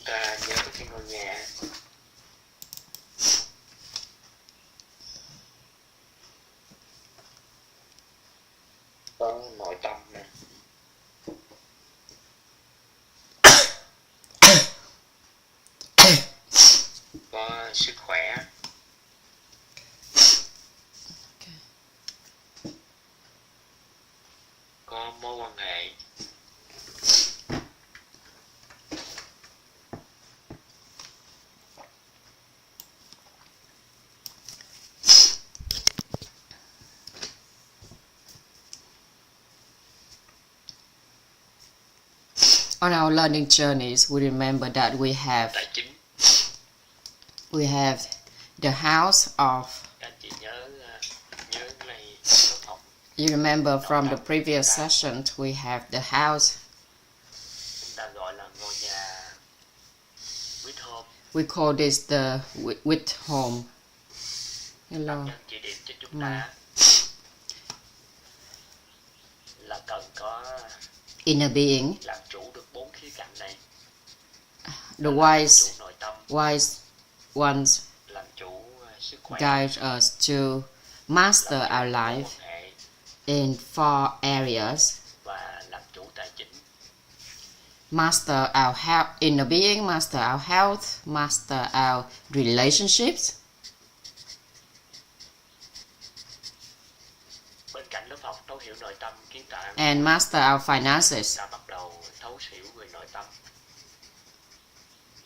ta nhớ cái ngôi nhà có nội tâm nè, có sức khỏe, có mối quan hệ, On our learning journeys, we remember that we have tài chính. the house of. Các chị nhớ này lớp học. You remember from the previous session, we have the house. Chúng ta gọi là ngôi nhà with home. We call this the with home. Hello. Nhân chỉ điểm cho chúng ta là cần có Inner being. làm chủ được 4 khía cạnh này. The wise Chủ nội tâm, ones làm chủ sức khỏe, guide us to master our life quan hệ in 4 areas. và làm chủ tài chính. Master our inner being, master our health, master our relationships. Bên cạnh lớp học thấu hiểu nội tâm kiến tạo, And master our finances. ta bắt đầu thấu hiểu về nội tâm.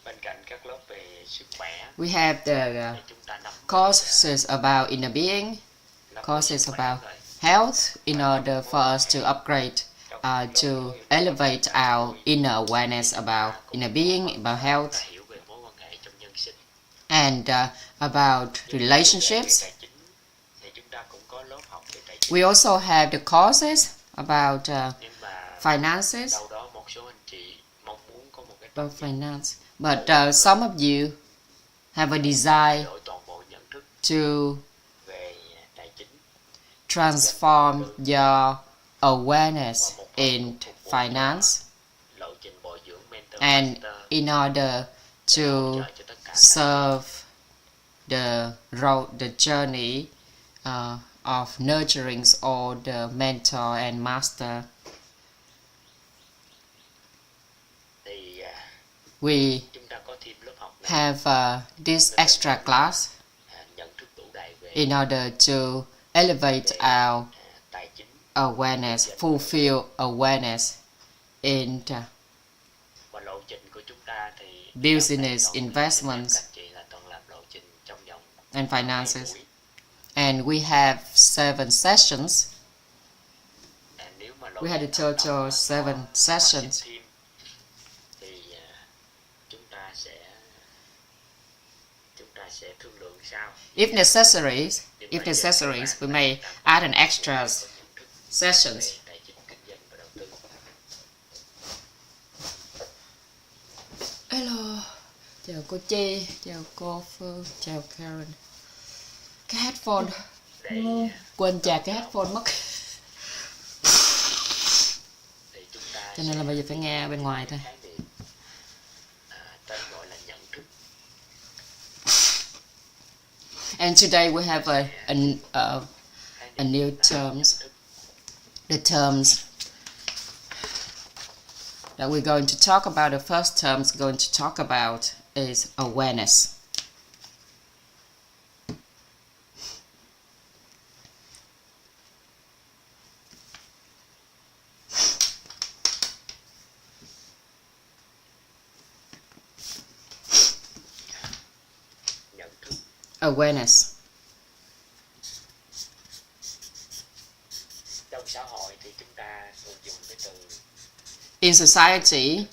Bên cạnh các lớp về sức khỏe, We have the để chúng ta nắm courses about inner being, courses about health in order for us to upgrade, to elevate our inner awareness about inner being, about health, ta hiểu về mối quan hệ trong nhân sinh. and about relationships. Tài chính thì chúng ta cũng có lớp học về tài chính. We also have the courses about Nhưng mà finances, đâu đó một số anh chị mong muốn có một cái about finance. But some of you have a desire đổi toàn bộ nhận thức to về tài chính transform your awareness in finance, lộ trình bồi dưỡng mentor and master in order to hỗ trợ cho tất cả serve the road, the journey of nurturing all the mentor and master. thì We chúng ta có thêm lớp học này, have this extra class nhận thức đủ đầy về in order to elevate our tài chính awareness, fulfill awareness in và lộ trình của chúng ta thì business, investments, các chị là toàn làm lộ trình trong vòng and 2 finances. buổi. And we have 7 sessions. Nếu mà lộ We had a trình total mà 7 có sessions. thêm thì chúng ta sẽ thương lượng sau. If necessaries, we may add an extra sessions. Về tài chính, kinh doanh và đầu tư. Hello, chào cô Chi, chào cô Phương, chào Karen. Cái headphone, quên chà cái headphone mất. Thì chúng ta Cho nên là bây giờ phải nghe bên ngoài thôi. khái niệm, tên gọi là nhận thức. And today we have a new terms. The terms that we're going to talk about, the first terms we're going to talk about is awareness. Nhận thức. Awareness. Trong xã hội thì chúng ta thường dùng cái từ In society,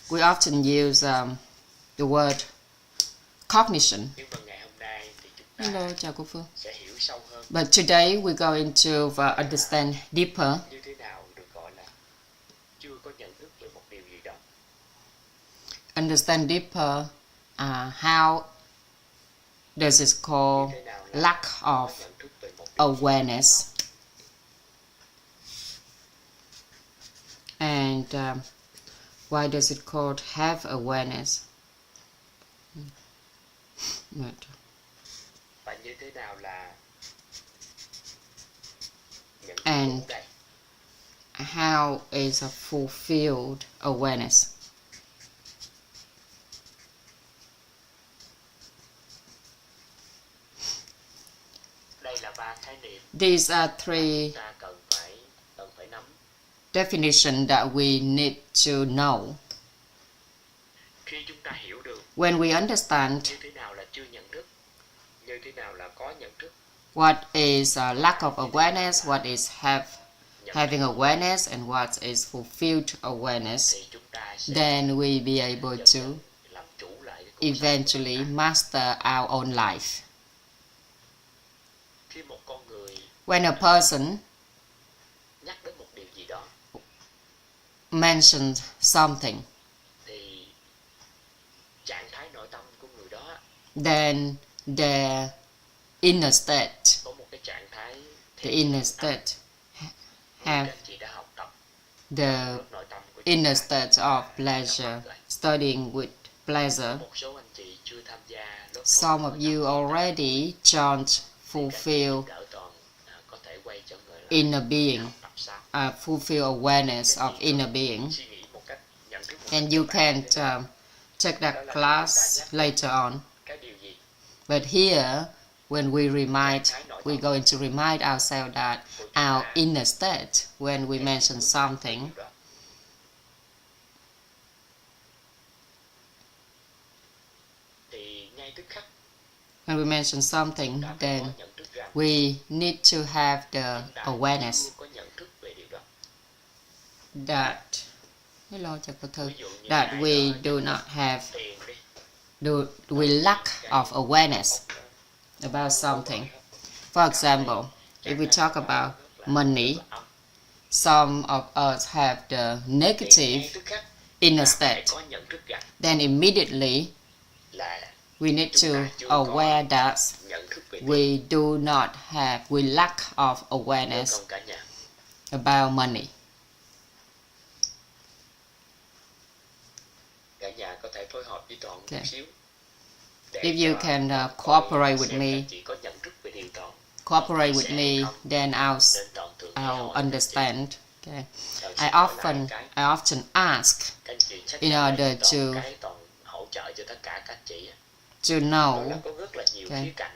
we often use the word cognition. nhưng mà ngày hôm nay thì chúng ta Hello, chào cô Phương. sẽ hiểu sâu hơn But today we're going to understand deeper như thế nào được gọi là chưa có nhận thức về một điều gì đó. understand deeper how does it call Thế nào là lack có of nhận thức về một điều awareness. And Why does it called have awareness? Và như thế nào là nhận thức And đủ đầy? how is a fulfilled awareness? Đây là 3 khái niệm These are three chúng ta cần phải nắm. definitions that we need to know. Khi chúng ta hiểu được When we understand như thế nào là chưa nhận thức, như thế nào là có nhận thức, what is a lack of awareness, what is having awareness, and what is fulfilled awareness, thì chúng ta sẽ then we be able to làm chủ lại cái cuộc sống. eventually master our own life. Khi một con người When a person nhắc đến một điều gì đó mentions something, thì trạng thái nội tâm của người đó then their inner state, có một cái trạng thái the inner state have các chị đã học tập the rất nội tâm của chúng inner ta. state of pleasure, studying with pleasure. Một số anh chị chưa tham gia lớp Some of you already don't fulfill đỡ toàn có thể quay trở người lại inner being, học tập sao fulfill awareness of inner being, suy nghĩ một cách nhận thức một and cách you cơ bản. can take that class later on. Cái điều gì But here, when we're going to remind ourselves that our inner state, when we mention something, thì ngay tức khắc when we mention something, ta phải then có nhận thức rằng we need to have the chúng ta awareness chưa có nhận thức về điều đó. that hello chào cô Thư, Ví dụ như that ai we đó do not have tiền đi, we lack of awareness about something. For example, if we talk about money, some of us have the thì negative ngay tức khắc inner ta phải state. có nhận thức rằng Then immediately là we need to aware that nhận thức về we do not have, we lack of tiền awareness không cả nhà. about money. Cả nhà có thể phối hợp với Toàn một Okay. xíu. Để If you cho can coi cooperate with xem me, các chị có nhận thức về điều Toàn. cooperate with me, then I'll Nên Toàn thường hay hỏi I'll các understand. Okay. chị, I xin hỏi lại often cái, I often ask các chị chắc in chắn order là Toàn to- cái Toàn hỗ trợ cho tất cả các chị á. to Đó know là có rất là nhiều Okay. khía cạnh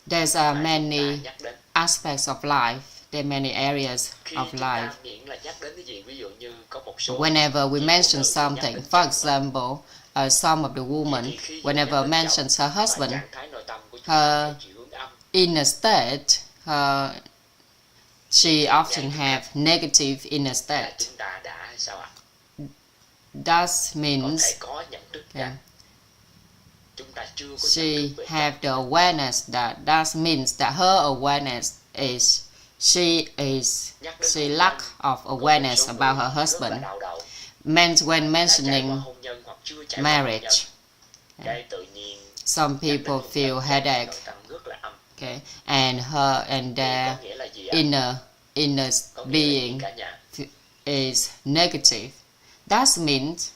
there's mà chúng many ta nhắc đến. aspects of life. There are many areas Khi of chúng life. ta miễn là nhắc đến cái gì, ví dụ như có một số Whenever we chị phụ mention nữ something, nhắc đến for chồng example, some of the women, thì khi whenever nhắc đến mentions chồng, her và husband, trạng thái nội tâm của chúng her ta theo chiều hướng âm, inner state, she often have negative inner là state. chúng ta đã sao ạ? That Có means thể có nhận thức rằng chúng ta chưa có she nhận thức về have the awareness that means that her awareness is she nhắc đến she hôn lack nhân. of Có một awareness số about người her rất husband. là đau đầu, Meant when đã trải qua mentioning hôn nhân hoặc chưa trải qua hôn nhân, marriage, cái tự nhiên some nhắc đến people hôn feel nhân, headache. nội tâm rất là âm. Okay, and her and Thì their có nghĩa là gì ạ? inner Có nghĩa là gì being cả nhà? is negative. That means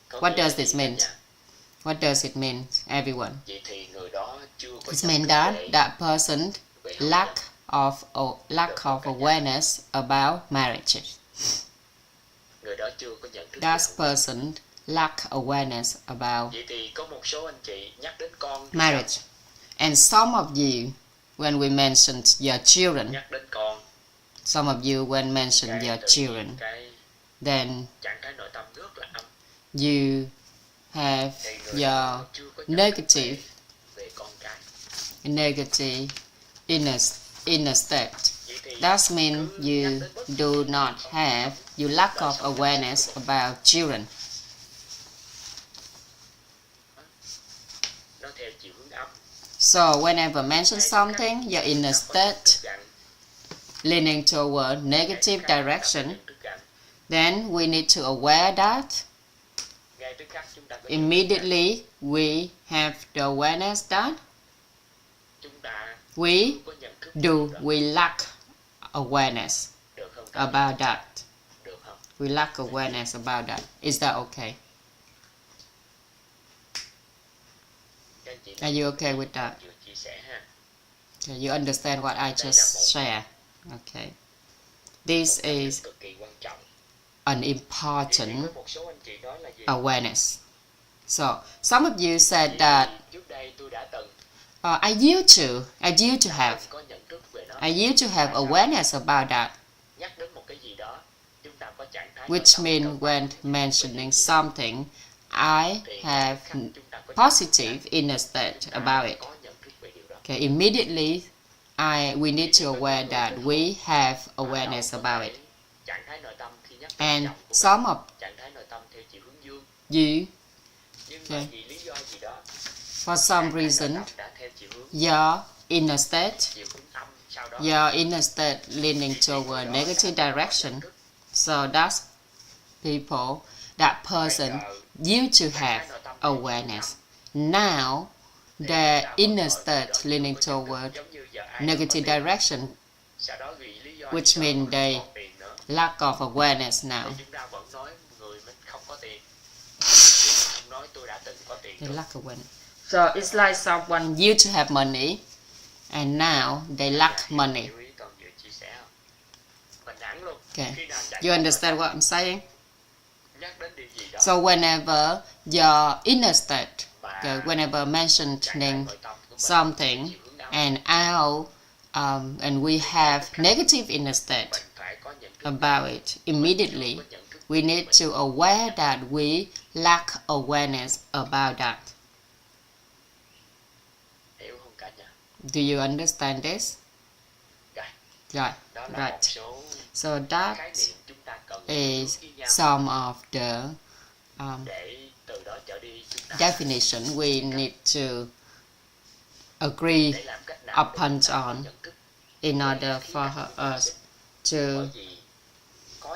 Có what nghĩa là does gì this cả mean? nhà? What does it mean, everyone? Vậy thì người đó chưa có It nhận means thức that về that person hôn lack nhân. lack of awareness about marriage. Người đó chưa có nhận thức về That hôn nhân. person lack awareness about Vậy thì có một số anh chị nhắc đến con thì marriage. And some of you, when we mentioned your sao? children, Nhắc đến con, some of you when mentioned cái your tự children, nhiên cái then trạng thái nội tâm rất là âm. you have Thì người your đó chưa có nhận thức negative về con cái. negative inner state. Vậy thì That means cứ nhắc you đến bất do not have, you lack of awareness about children. nó theo chiều hướng âm. So whenever mention something, your inner state leaning toward negative direction, then we need to aware that Ngay tức khắc chúng ta có immediately we have the awareness that chúng ta we có nhận thức do, được we lack awareness được không? about that. Được không? We lack awareness about that. Is that okay? Are you okay with that? Okay, you understand what I just shared? Okay. This is an important awareness. So, some of you said that I used to have awareness about that. Which means when mentioning something, I have positive inner state about it. Okay, immediately we need to aware that we have awareness about it. And some of you, okay, for some reason, your inner state leaning toward negative direction. So that person used to have awareness. Now their inner state leaning toward negative direction, which means they lack of awareness now. They lack awareness. So it's like someone used to have money and now they lack money. Okay, you understand what I'm saying? So whenever your inner state, okay, whenever mentioning something and and we have negative inner state about it, immediately we need to aware that we lack awareness about that. Do you understand this? Right. So that is some of the definition we need to agree upon on in order for us to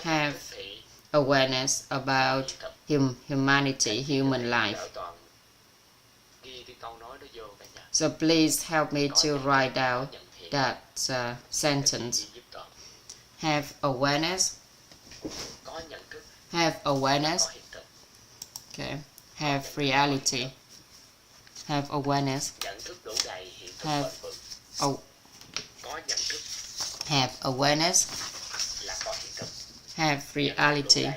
have awareness about humanity, human life. So please help me to write down that sentence. Have awareness. Have awareness. Okay. Have reality. Have awareness. Have awareness. Have reality.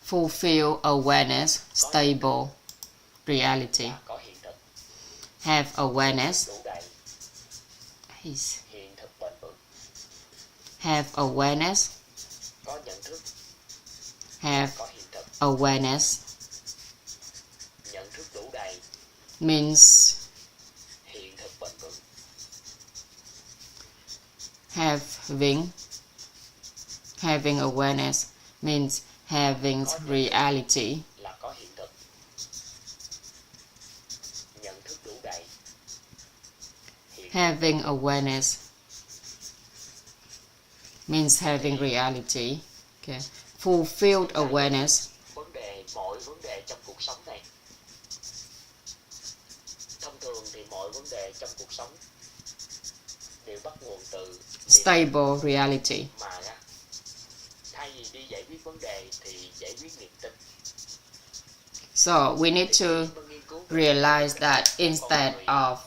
Fulfill awareness. Stable reality. Have awareness. Have awareness. Have awareness means having awareness means having reality. Having awareness means having reality. Okay. Fulfilled awareness. Stable reality. So we need to realize that instead of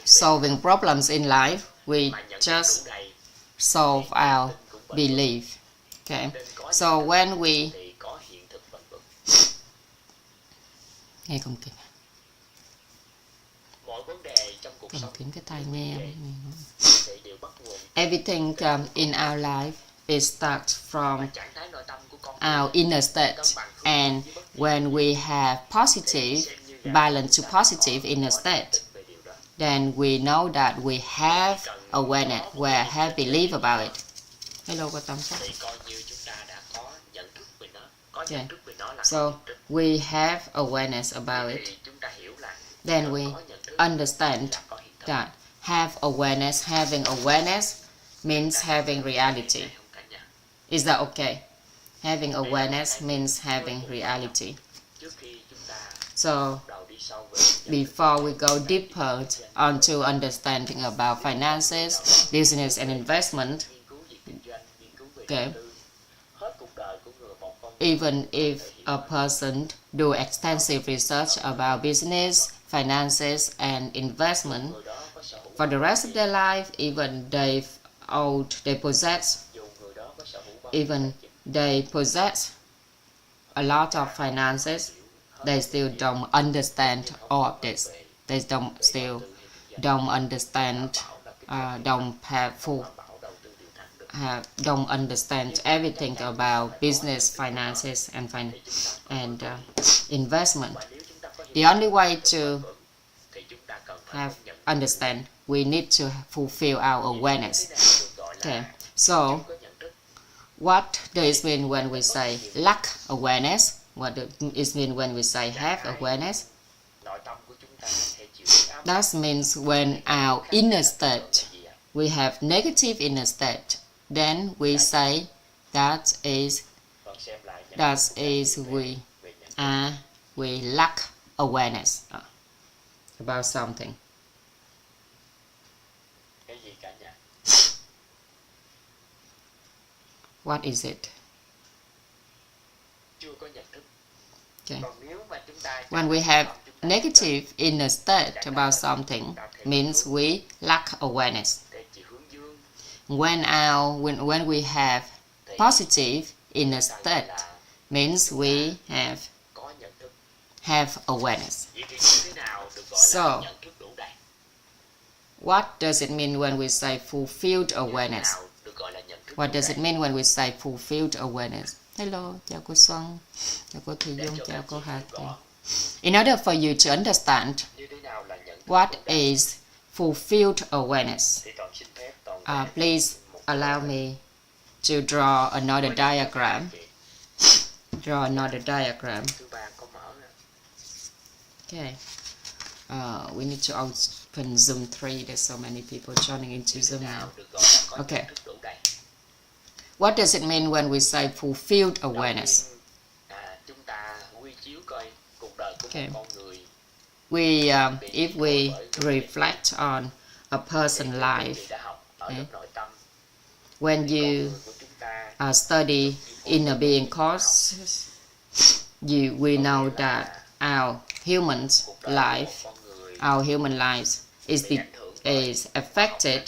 solving problems in life, we just solve our belief. Okay. So when we nghe không kịp cầm kín cái tai nghe. Everything in our life is starts from our inner state, and when we have positive balance to positive inner state, then we know that we have awareness, we have belief about it. Hello, có tâm sắc. Okay. So we have awareness about it. Then we understand that having awareness means having reality. Is that okay? Having awareness means having reality. So đầu đi sâu về before we go deeper onto understanding about finances, business and investment, nghiên cứu về kinh doanh, nghiên cứu về okay, đầu tư, hết cuộc đời của một con even if a person do extensive research about business, finances and investment, người đó có sở hữu for the rest of their life, even they possess, dù người đó có sở hữu bao even they possess a lot of finances, they still don't understand all of this. They still don't understand, don't understand everything about business, finances, and investment. The only way to thì chúng ta cần phải have nhận understand, we need to fulfill our awareness. Okay, so có nhận thức what does it mean when we say lack awareness? What does it mean when we say have awareness? nội tâm của chúng ta hay chịu áp That means when our inner state, we have negative inner state, then we say that is xem lại we lack awareness about something. cái gì cả nhà What is it? chưa có nhận thức. Okay. Còn nếu mà chúng ta When we have negative inner state about something, means we lack awareness. chỉ hướng dương When we have positive inner state, means we có nhận thức. have awareness. Vậy thì như thế nào được gọi So, là nhận thức đủ đầy? what does it mean when we say fulfilled awareness? Nào được gọi là nhận thức What đủ does đầy? it mean when we say fulfilled awareness? Hello, chào cô Xuân, chào cô Thùy Dung, chào cô Hà Tì. In order for you to understand Như thế nào là nhận thức what đủ đầy? is fulfilled awareness, Thì toàn xin phép toàn please allow me to draw another diagram. Draw another diagram. thứ ba có mở ra. Okay. We need to open Zoom 3. There's so many people joining into Zoom now. Được gọi là có Okay. nhận thức đủ đầy. What does it mean when we say fulfilled awareness? Chúng ta quy chiếu coi cuộc đời của Okay. một con người. If we reflect on a person's life, Đã học ở lớp nội tâm. when you Người của chúng ta study inner being courses, we know that our human life, con người our human lives is affected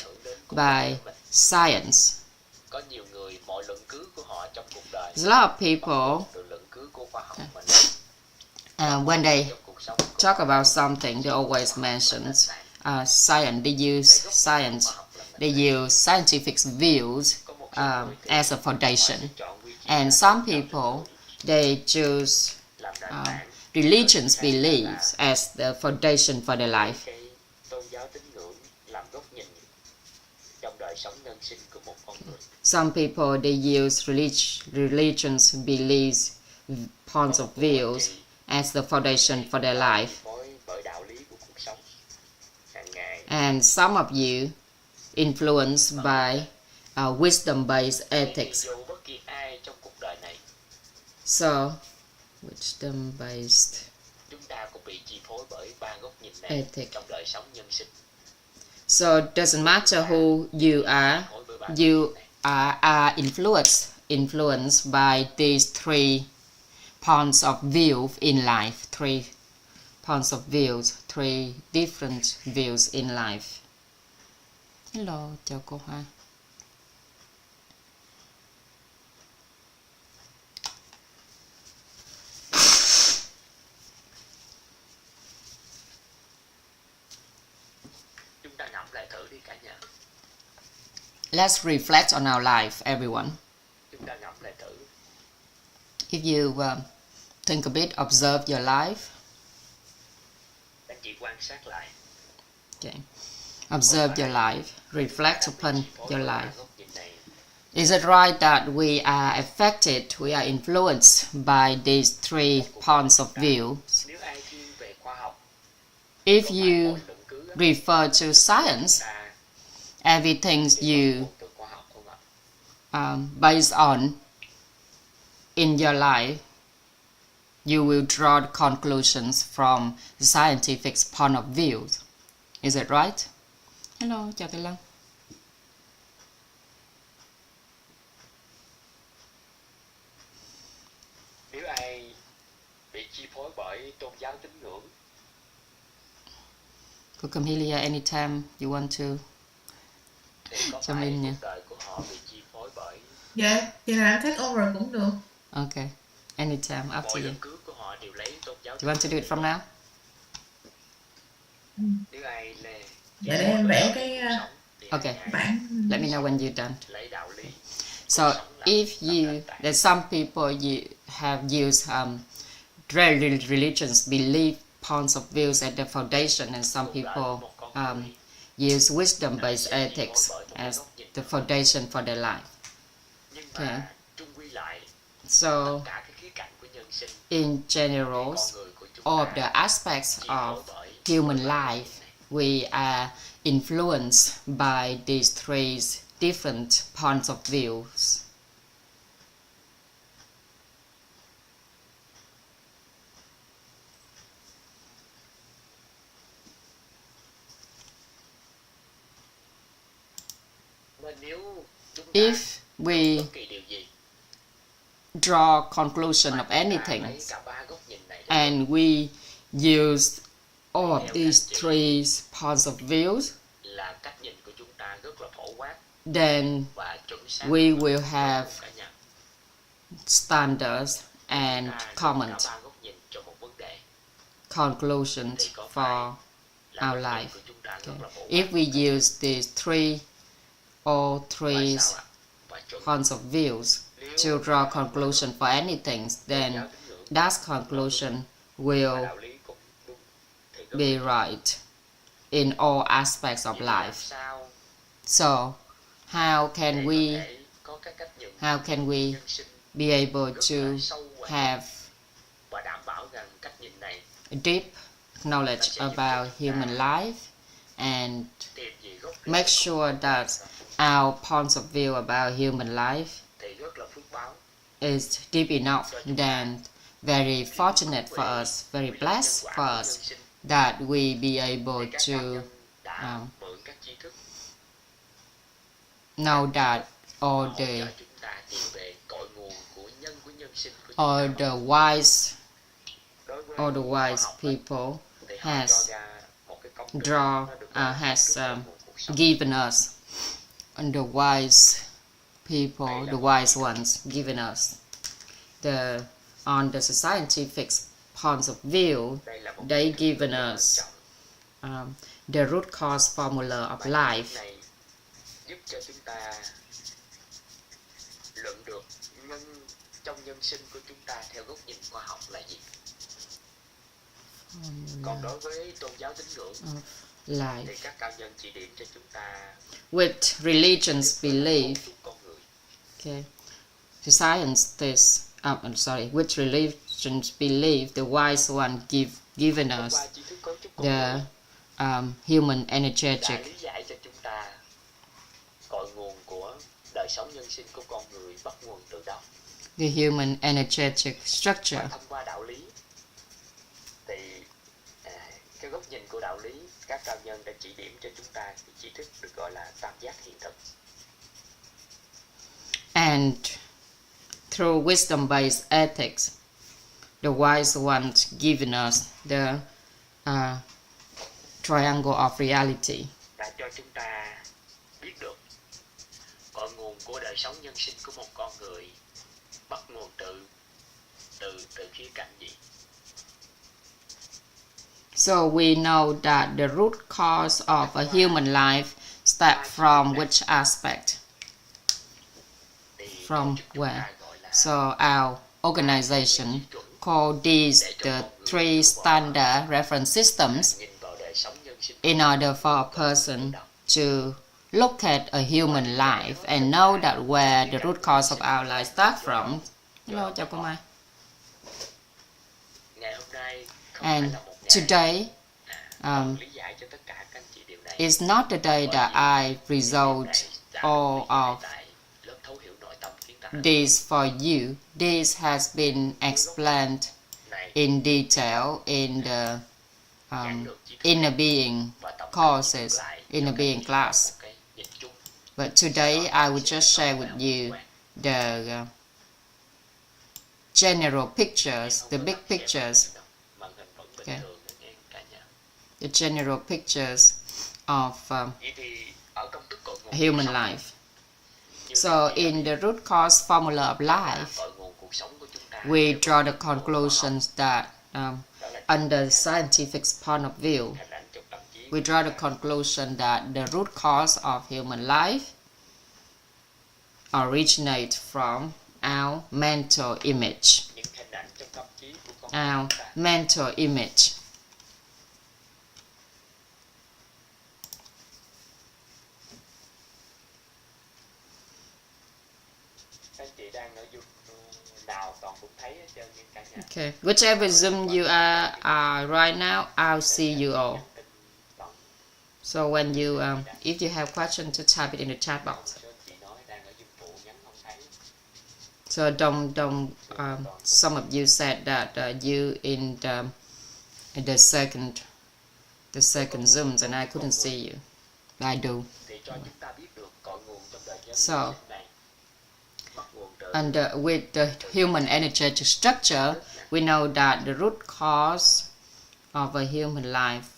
by science. có nhiều người mọi luận cứ của họ trong cuộc đời There's a lot of people, từ luận cứ của khoa học mình when they trong cuộc sống talk about something, they always mention science. They use science. They use scientific views as a foundation. And some people, they choose làm nền tảng religion's beliefs as the foundation for their life. cái tôn giáo tín ngưỡng làm góc nhìn trong đời sống nhân sinh của một con người. Some people, they use religion's beliefs, points of views as the foundation for their life. Bởi đạo lý của cuộc sống hàng ngày. And some of you influenced by wisdom-based ethics. Dù bất kỳ ai trong cuộc đời này, So, wisdom-based chúng ta cũng bị chi phối bởi ba góc nhìn này ethics. trong đời sống nhân sinh. So it doesn't matter who you are influenced by these three points of view in life, three points of views, three different views in life. Hello, chào cô Hoa. Chúng ta ngẫm lại thử đi cả nhà. Let's reflect on our life, everyone. Chúng ta ngẫm lại thử. If you think a bit, observe your life. Anh chị quan sát lại. Okay. Observe your life. Reflect upon your life. Is it right that we are affected, we are influenced by these three points of view? Nếu ai thiên về khoa học, If you refer to science, everything you từ khoa học không ạ? based on in your life you will draw the conclusions from the scientific point of view. Is it right? Hello, chào Thầy Lâm. Nếu ai bị chi phối bởi tôn giáo tín ngưỡng, You come here anytime you want to. thì có Cho phải mình nha. cuộc đời của họ bị chi phối bởi Dạ, thì là take over cũng được. Okay, anytime, up to mọi you. luận cứ của họ đều lấy tôn giáo You want to do it from now? Nếu ai lê Dạ, để em vẽ cái Okay. bản. Let me know when you're done. lấy đạo lý. So if there's some people have used religions belief points of views at the foundation, and some people use wisdom-based ethics as the foundation for their life. Nhưng Okay. mà chung quy lại So tất cả các khía cạnh của nhân sinh, in general, con người của chúng all of ta the aspects chi of phối bởi human life, we are influenced by these three different points of views. Nên nếu chúng ta If we bất kỳ điều gì draw conclusion of mà chúng ta anything, lấy cả ba góc nhìn này and we use all of these three points of views, là cách nhìn của chúng ta rất là phổ quát then và chuẩn xác. we will have Cá nhân. standards and Ta có comment cả ba góc nhìn cho một vấn đề conclusions thì có for phải là our góc life. nhìn của chúng ta rất Okay. là phổ If quát we use these all three và sao ạ? Và chuẩn. points of views to draw conclusion for anything, then Giáo tín ngưỡng that conclusion và will đạo lý cũng đúng thì rất be là right in all aspects of vậy làm life. sao So how để can có we thể có cái cách nhìn how can we nhân sinh be able rất to là sâu quạnh have và đảm bảo rằng cách nhìn này a deep knowledge about human life and tìm gì gốc rễ make của sure cuộc that đời our points of view about human life thì rất là phước báo is deep enough, then very fortunate for us, very blessed for us that we be able thì các to cá nhân đã um, mượn các tri thức know that all hỗ the trợ chúng ta tìm về cội nguồn của nhân sinh của chúng all ta. the wise Đối với all the khoa wise học á, people thì họ has cho ra một cái công thức, draw nó được gọi là has công thức cội nguồn cuộc sống. given us, and the wise people, the wise ones given us the on the scientific points of view, Đây là một they công thức given rất là us quan trọng. the root cause formula of Và công life, thức này giúp cho chúng ta luận được trong nhân sinh của chúng ta theo góc nhìn khoa học là gì. Còn đối với tôn giáo tín ngưỡng of life, thì các cao nhân chỉ điểm cho chúng ta with religions belief. cấu trúc con người. Okay, the scientists, I'm sorry, with religions belief, the wise one given Thông us qua tri thức cấu trúc con the người human đã energetic, lý giải cho chúng ta cội nguồn của đời sống nhân sinh của con người bắt nguồn từ đâu. the human energetic Và structure. thông qua đạo lý thì cái góc nhìn của đạo lý các cao nhân đã chỉ điểm cho chúng ta cái tri thức được gọi là tam giác hiện thực. And through wisdom-based ethics, the wise ones given us the triangle of reality. Đã cho chúng ta biết được cội nguồn của đời sống nhân sinh của một con người bắt nguồn từ khía cạnh gì. So we know that the root cause of a human life starts from which aspect? Thì From tổ chức chúng where? ta gọi là So our organization called these the three standard reference systems nhìn vào đời sống nhân sinh in order for a person to look at a human life and know that where the root cause of our life starts from. Hello, chào cô Mai. ngày hôm nay không And phải là một ngày today lý giải cho tất cả các anh chị điều này. is not the day that I resolved all of Tại lớp thấu hiểu nội tâm kiến tạo this for you. This has been explained in detail in the inner being courses, inner being class. But today I will just share with you the general pictures, the big pictures, okay, the general pictures of human life. So in the root cause formula of life, we draw the conclusions that under scientific point of view, we draw the conclusion that the root cause of human life originate from our mental image. Our mental image. Okay, whichever Zoom you are right now, I'll see you all. So when you, if you have questions, to type it in the chat box. So some of you said that you in the second Zooms and I couldn't see you. I do. So, and with the human energetic structure, we know that the root cause of a human life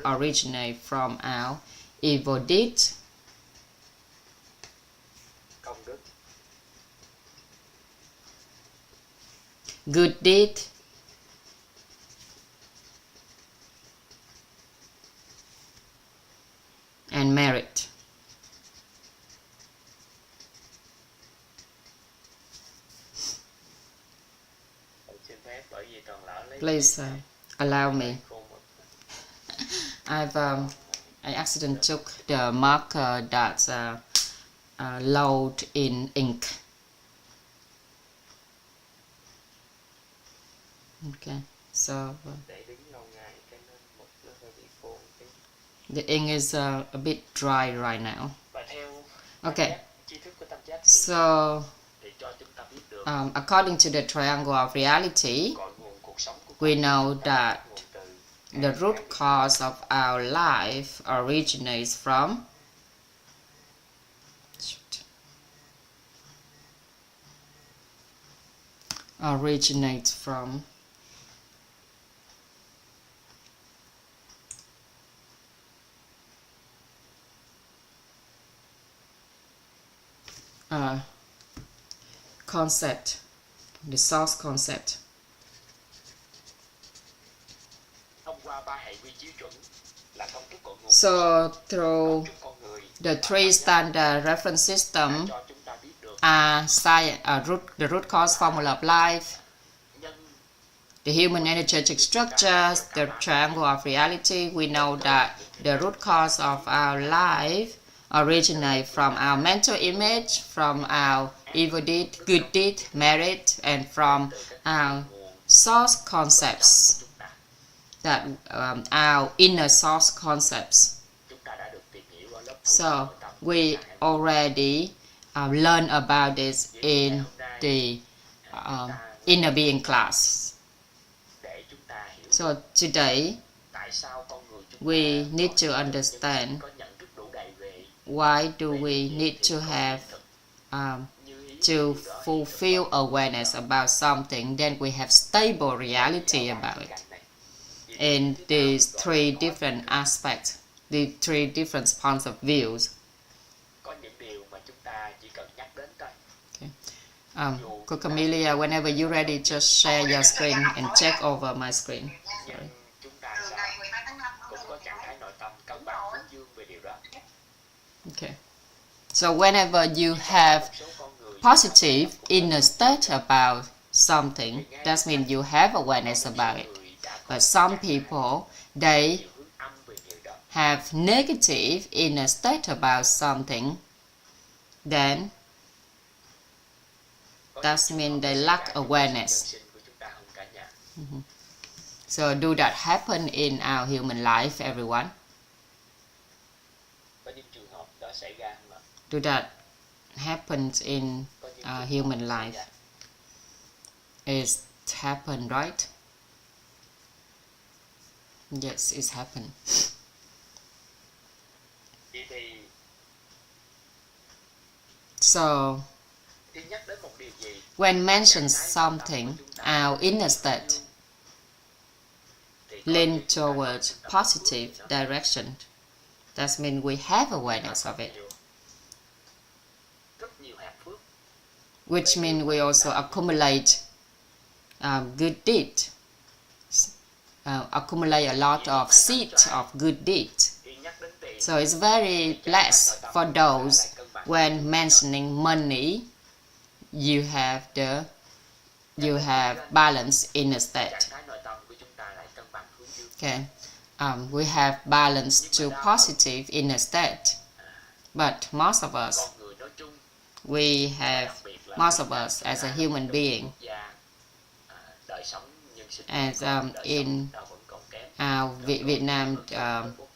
originate from our evil deed, good deed, and merit. Please allow me. I accidentally took the marker that's load in ink. Okay, so the ink is a bit dry right now. Okay, so according to the triangle of reality, we know that the root cause of our life originates from concept, the source concept. So through the three standard reference system, the root cause formula of life, the human energetic structures, the triangle of reality, we know that the root cause of our life originate from our mental image, from our evil deed, good deed, merit, and from our source concepts, that our inner source concepts. So we already learned about this in the inner being class. So today we need to understand why do we need to have to fulfill awareness about something, then we have stable reality about it. In these three different aspects, the three different points of views. Okay. Camelia, whenever you're ready, just share your screen and check over my screen. Sorry. Okay. So whenever you have positive inner state about something, that means you have awareness about it. But some people, they have negative inner state about something, then that means they lack awareness. So do that happen in our human life, everyone? Do that happens in human life? Is happened, right? Yes, it's happened. Vậy thì So, khi nhắc đến một điều gì, when mentioned something, our inner state lean towards positive direction. That means we have awareness of it, rất nhiều hạt phước, which means we also accumulate good deeds, accumulate a lot of seeds of good deeds. khi nhắc đến tiền, So it's very blessed for those when mentioning money, you have balance inner state. trạng thái nội tâm của chúng ta lại cân bằng hướng dương. Okay, we have balance to positive inner state, but most of us, Con người nói chung, we have đặc biệt là most of us as a human being, quốc gia, đời sống nhân sinh, as đời in sống vẫn còn kém. Vietnam, Quốc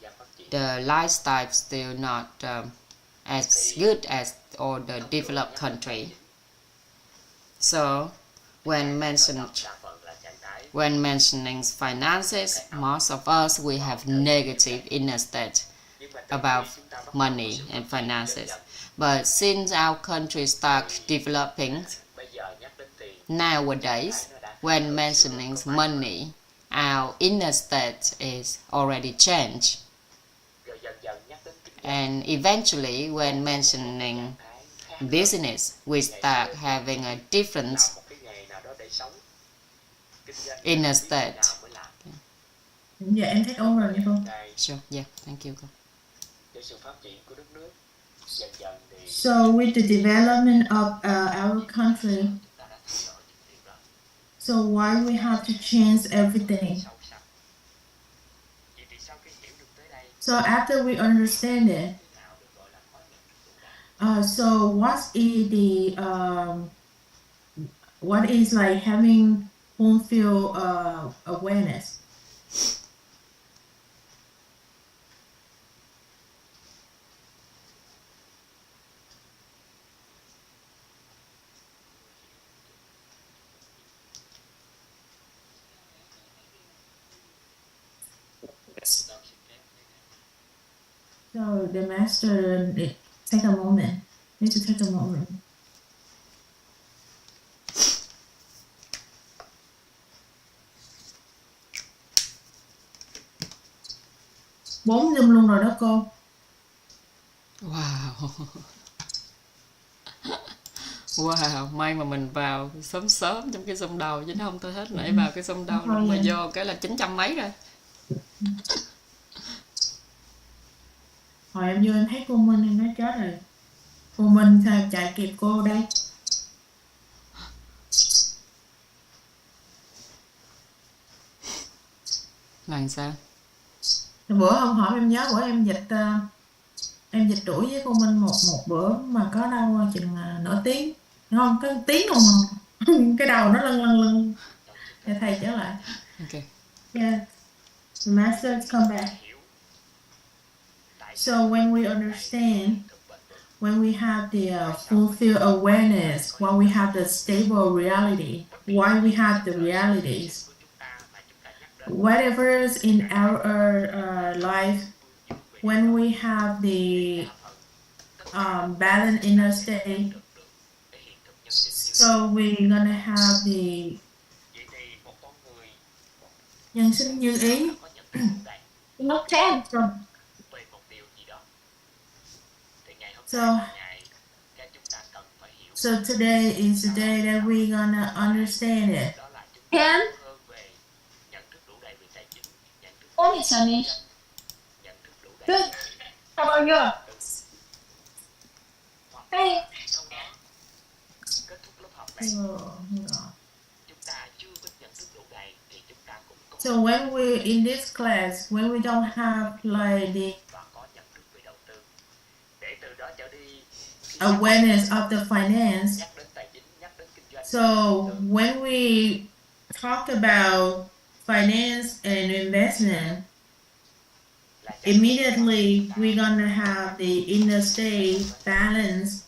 gia phát triển. the lifestyle still not as good as all the developed country. So when mentioning finances, most of us we have negative inner state about money and finances. But since our country start developing, Bây giờ nhắc đến tiền, nowadays when mentioning money, our inner state is already changed. rồi dần dần nhắc đến kinh doanh, And eventually when mentioning business, we start having a different làm một cái nghề nào đó để sống. Kinh doanh inner biết state. nào mới làm. Dạ em take over nha cô. Đây, Sure, yeah, thank you. cho sự phát triển của đất nước dần dần thì So with the development of our country, chúng ta đã theo dõi những điều đó so why we have to change everything? sâu sắc. Vậy thì sau khi hiểu được tới đây, So after we understand it, thế nào được gọi là có nhận thức đủ đầy? so what is the what is like having fulfill awareness? So the master take a moment. Need to take a moment. Bốn nhum luôn rồi đó cô. Wow. Wow, may mà mình vào sớm sớm trong cái sông đầu, chứ không tôi hết nãy vào cái sông đầu lúc mà vô cái là 900 mấy rồi. Hồi em vô em thấy cô Minh em nói chết rồi. Cô Minh sao em chạy kịp cô đây? Là sao? Bữa hôm hỏi em nhớ bữa em dịch đuổi với cô Minh một bữa mà có đâu chừng nửa tiếng, đúng không? Có tiếng đồng hồ. Cái đầu nó lân để thầy trở lại. Okay. Yeah, the master come back. So when we understand, when we have the fulfilled awareness, when we have the stable reality, why we have the realities, whatever is in our life, when we have the balanced inner state, so we're gonna have the nhân sinh như ý. Not ten. So today is the day that we're gonna understand it. Ken? Morning, Sunny. Good. How about you? Hey. So when we're in this class, when we don't have like the awareness of the finance, so when we talk about finance and investment, immediately we're gonna have the inner state balance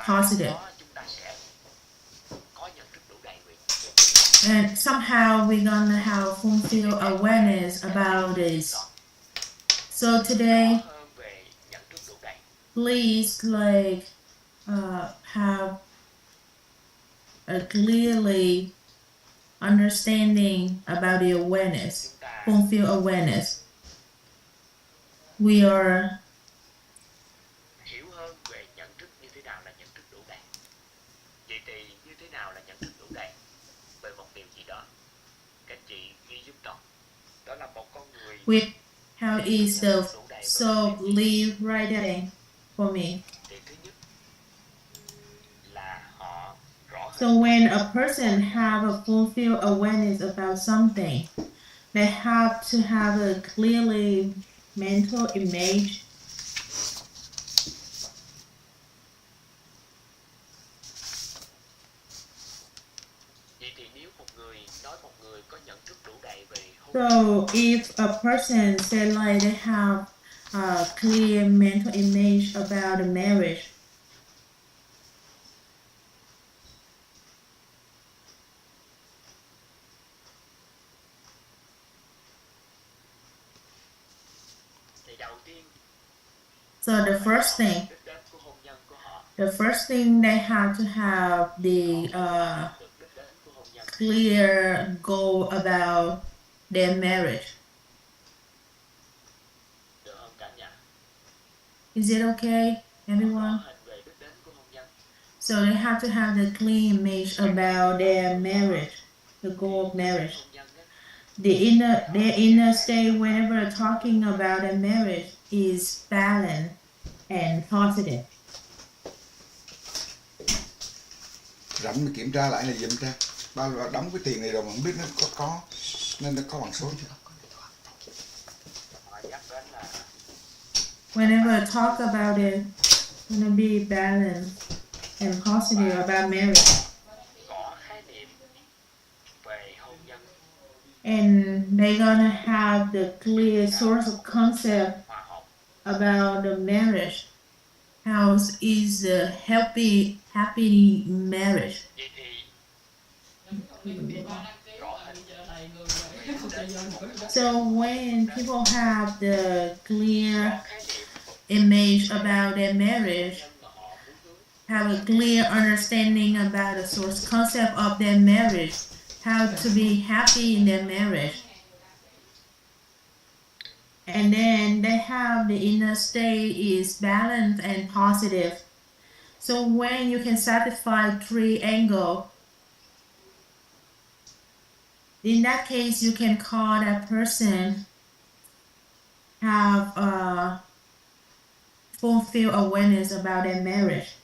positive. And somehow we're gonna have fulfill awareness about this. So today, Rõ hơn về nhận thức đủ đầy. please have a clearly understanding about the awareness, Chúng ta fulfill awareness. We are hiểu hơn về nhận thức như thế nào là nhận thức đủ đầy. Vậy thì như thế nào là nhận thức đủ đầy? Về một điều gì đó, các anh chị ghi giúp tôi. Đó là một con người with how is the đủ đầy về so một điều gì. leave right there for me. Thì thứ nhất là họ rõ So hơn when a person have a fulfill awareness about something, they have to have a clearly mental image. Vậy thì nếu một người nói một người có nhận thức đủ đầy về hôn So nhân, if a person say like they have a clear mental image about the marriage, thì đầu tiên so the first thing, đích đến của hôn nhân của họ the first thing they have to have the được đích đến của hôn nhân. clear goal about their marriage. Được không cả nhà? Is it okay, Rõ everyone? hình về đích đến của hôn nhân. So they have to have the clear image about their marriage, the goal of marriage. Hôn nhân á, Their inner state whenever talking about a marriage is balanced and positive. Rảnh mà kiểm tra lại là giùm ta. Bao giờ đóng cái tiền này rồi mà không biết nó có nên nó có bằng số chưa? họ nhắc đến là Whenever I talk about it, gonna be balanced and positive about marriage. có khái niệm về hôn nhân And they're gonna have the clear source of concept hòa hợp. about the marriage. How is a happy marriage? Vậy thì rõ hình về đích đến của hôn nhân. So when people have the clear Có khái niệm image about their marriage, nhân mà họ muốn hướng, have a clear understanding about the source concept of their marriage, how to be happy in their marriage. And then they have the inner state is balanced and positive. So when you can satisfy triangle, in that case you can call that person have a fulfill awareness about their marriage.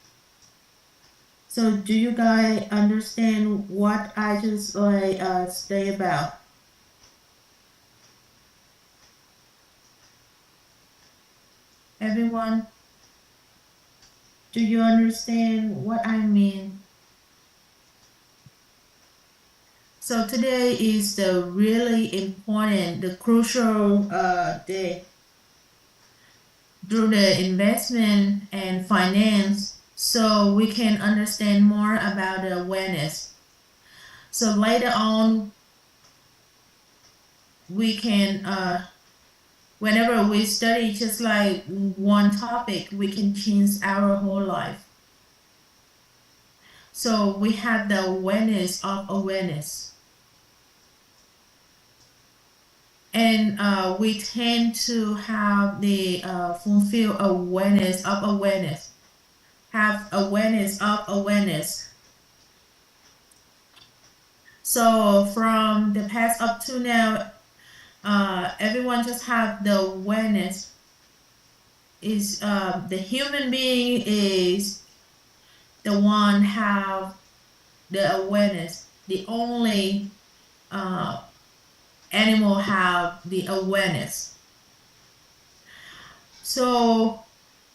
So do you guys understand what I just say about? Everyone, do you understand what I mean? So today is the really important, the crucial day. Through the investment and finance, so we can understand more about the awareness. So later on, we can, whenever we study just like one topic, we can change our whole life. So we have the awareness of awareness. And we tend to have the fulfill awareness of awareness. Have awareness of awareness. So from the past up to now, everyone just have the awareness. Is the human being is the one have the awareness. The only animal have the awareness. So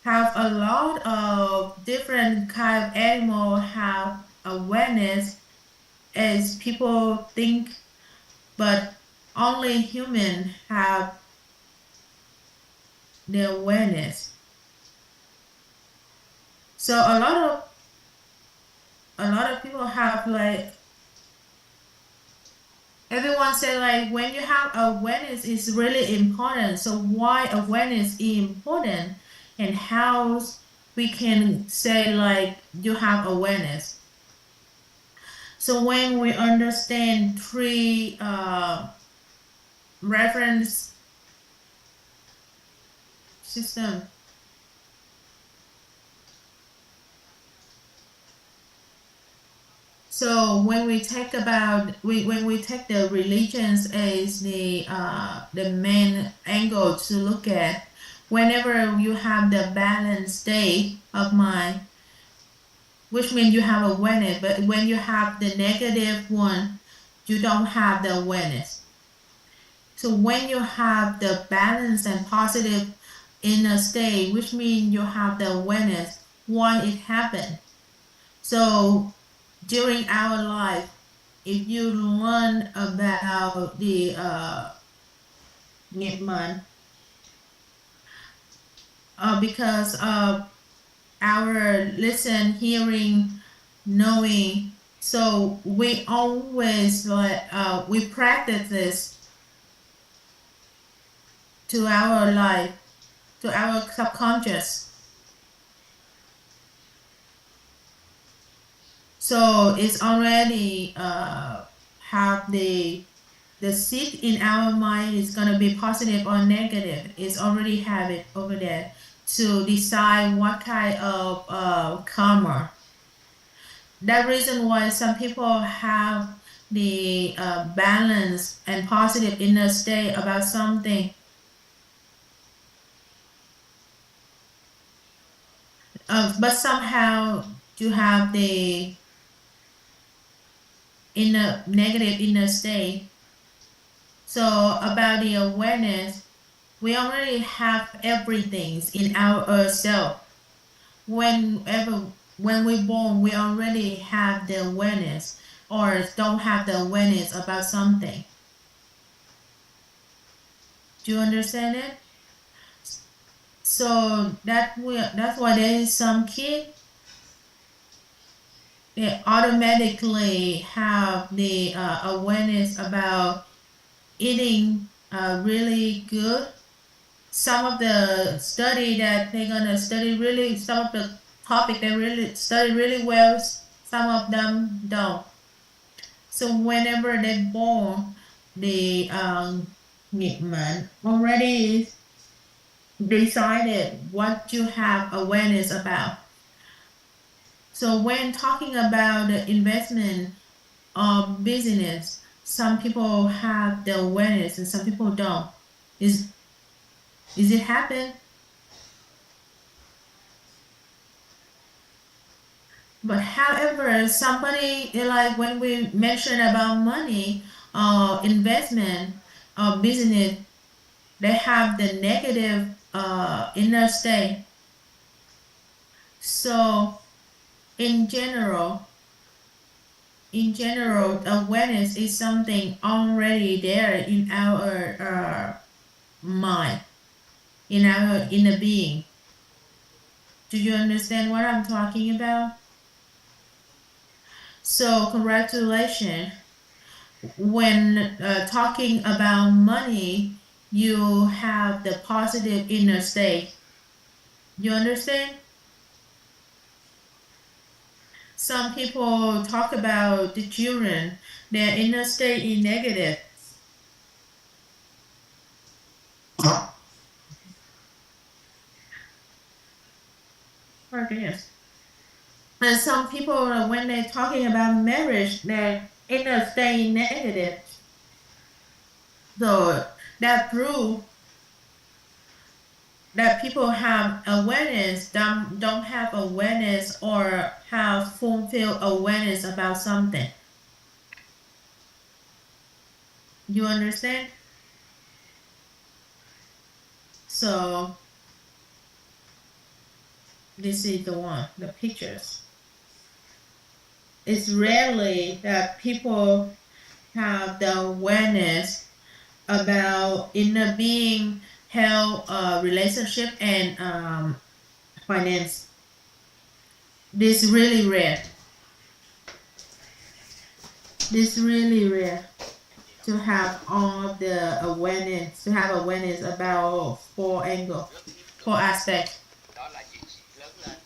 have a lot of different kind of animal have awareness as people think, but only human have the awareness. So a lot of people have like everyone said like when you have awareness is really important. So why awareness is important, and how we can say like you have awareness. So when we understand three reference system, so when we take the religions as the main angle to look at, whenever you have the balanced state of mind, which means you have awareness, but when you have the negative one, you don't have the awareness. So when you have the balance and positive inner state, which means you have the awareness why it happened. So during our life, if you learn about the nghiệp mệnh, because of our listen, hearing, knowing, so we always we practice this to our life, to our subconscious. So it's already have the seed in our mind is gonna be positive or negative. It's already have it over there to decide what kind of karma. That reason why some people have the balance and positive inner state about something. But somehow you have the negative inner state. So about the awareness, we already have everything in our self. When we're born, we already have the awareness, or don't have the awareness about something. Do you understand it? So that's why there is some kids, they automatically have the awareness about eating really good. Some of the study that they're gonna study really, some of the topic they really study really well, some of them don't. So whenever they're born, the nghiệp mệnh already decided what you have awareness about. So when talking about the investment or business, some people have the awareness and some people don't. Is it happen? But however, somebody like when we mention about money or investment or business, they have the negative inner state. So in general, awareness is something already there in our mind, in our inner being. Do you understand what I'm talking about? So congratulations. When talking about money, you have the positive inner state. You understand? Some people talk about the children, their inner state is negative. Okay, yes. And some people, when they're talking about marriage, their inner state is negative. So that proves that people have awareness, don't have awareness or have fulfilled awareness about something. You understand? So this is the one, the pictures. It's rarely that people have the awareness about inner being, health, relationship, and finance. This is really rare. This is really rare to have all the awareness, to have awareness about four angles, four aspects. Đó là những lớn lên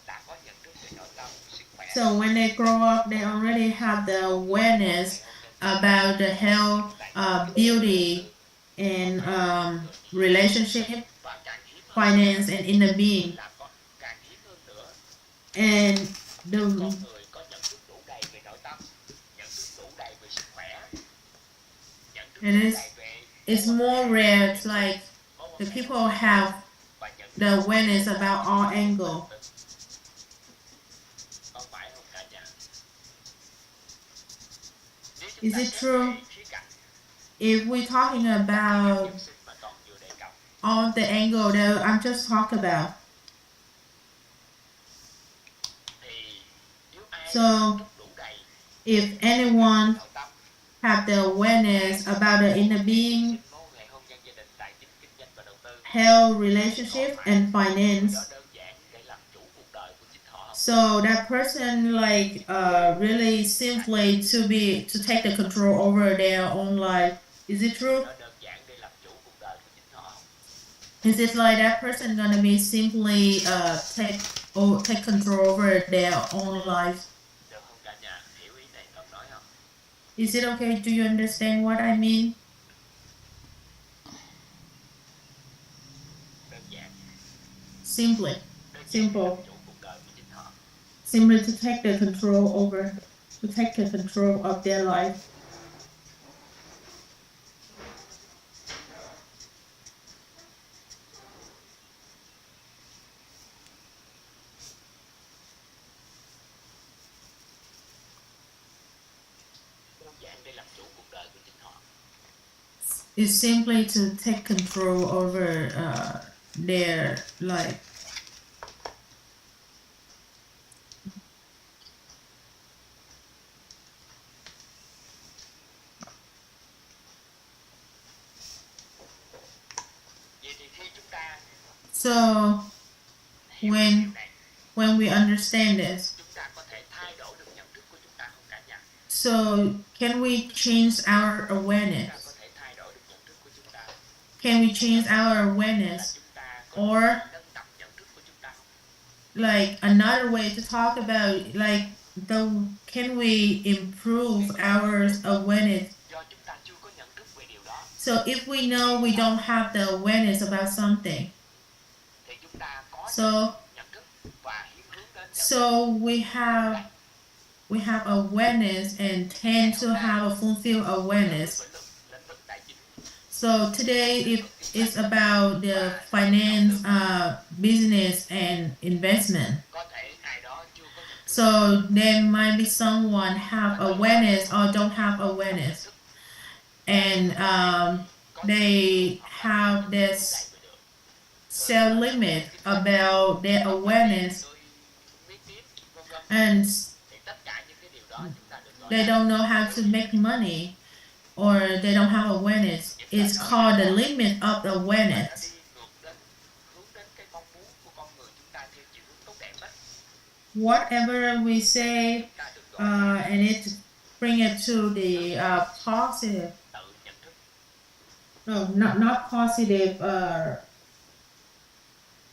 đã có nhận thức về nội tâm, sức khỏe. So when they grow up, they already have the awareness about the health, beauty, and relationship, finance, and inner being. And the Con người có nhận thức đủ đầy về nội tâm, nhận thức đủ đầy về sức khỏe, nhận thức and đủ đầy về it's more rare. It's like the people have the awareness about all angles. có phải không cả nhà? Is it true? If we're talking about all the angle that I'm just talking about, so if anyone have the awareness about the inner being, health, relationship, and finance, so that person like really simply to take the control over their own life. Is it true? Is it like that person gonna be simply take control over their own life? Is it okay? Do you understand what I mean? Simple to take the control of their life. It's simply to take control over their life. So when we understand this, so can we change our awareness? Can we change our awareness? Or like another way to talk about like can we improve our awareness? So if we know we don't have the awareness about something, so we have awareness and tend to have a fulfilled awareness. So today it is about the finance, business, and investment. So there might be someone have awareness or don't have awareness, and they have this self-limit about their awareness, and they don't know how to make money, or they don't have awareness. It's called the limit of the awareness. Whatever we say, and it bring it to the positive. No, not positive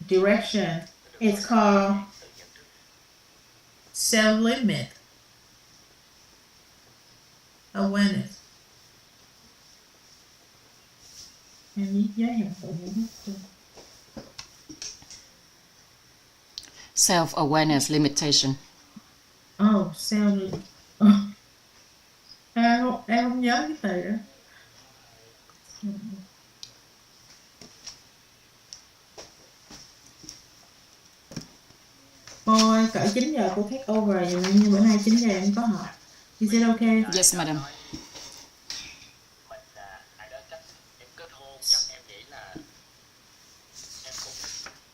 direction. It's called self-limit awareness. Self-awareness limitation. Oh, self. Em không nhớ cái từ đó. Cô ơi, cỡ 9 giờ cô take over rồi, nhưng bữa nay 9 giờ em có họp. Is it okay? Yes, madam.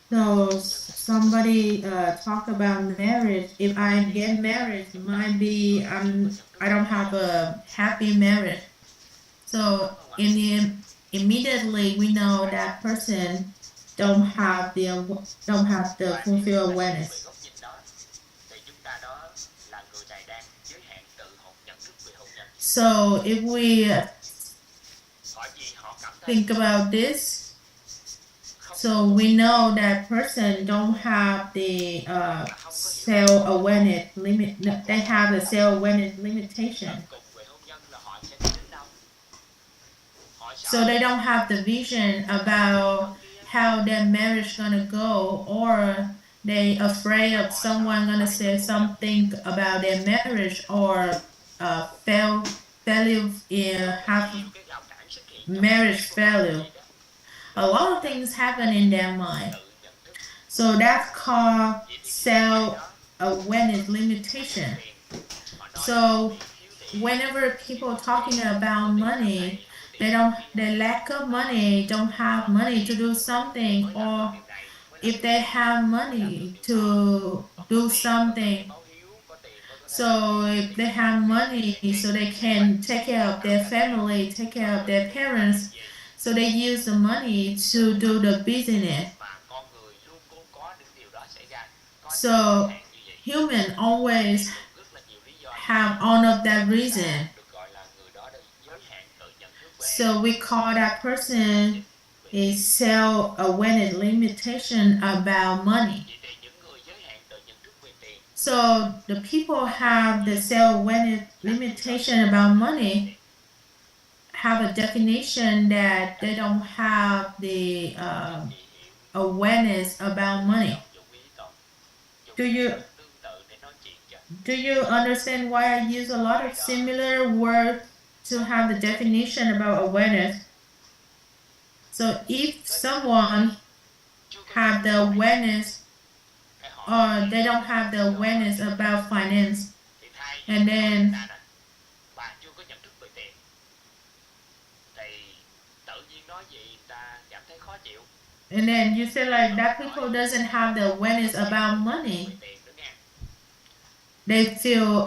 So somebody talk about marriage. If I get married, might be I don't have a happy marriage. So immediately we know that person don't have the fulfilled awareness. So if we think about this. So we know that person don't have the self-awareness limit. They have the self-awareness limitation. So they don't have the vision about how their marriage gonna go, or they afraid of someone gonna say something about their marriage, or failure have marriage failure. A lot of things happen in their mind. So that's called self-awareness limitation. So whenever people talking about money, they lack of money, don't have money to do something, or if they have money to do something. So if they have money, so they can take care of their family, take care of their parents. So they use the money to do the business. So human always have all of that reason. So we call that person a self-awareness limitation about money. So the people have the self-awareness limitation about money have a definition that they don't have the awareness about money. Do you understand why I use a lot of similar words to have the definition about awareness? So if someone have the awareness, or they don't have the awareness about finance, and then you say like that people doesn't have the awareness about money, they feel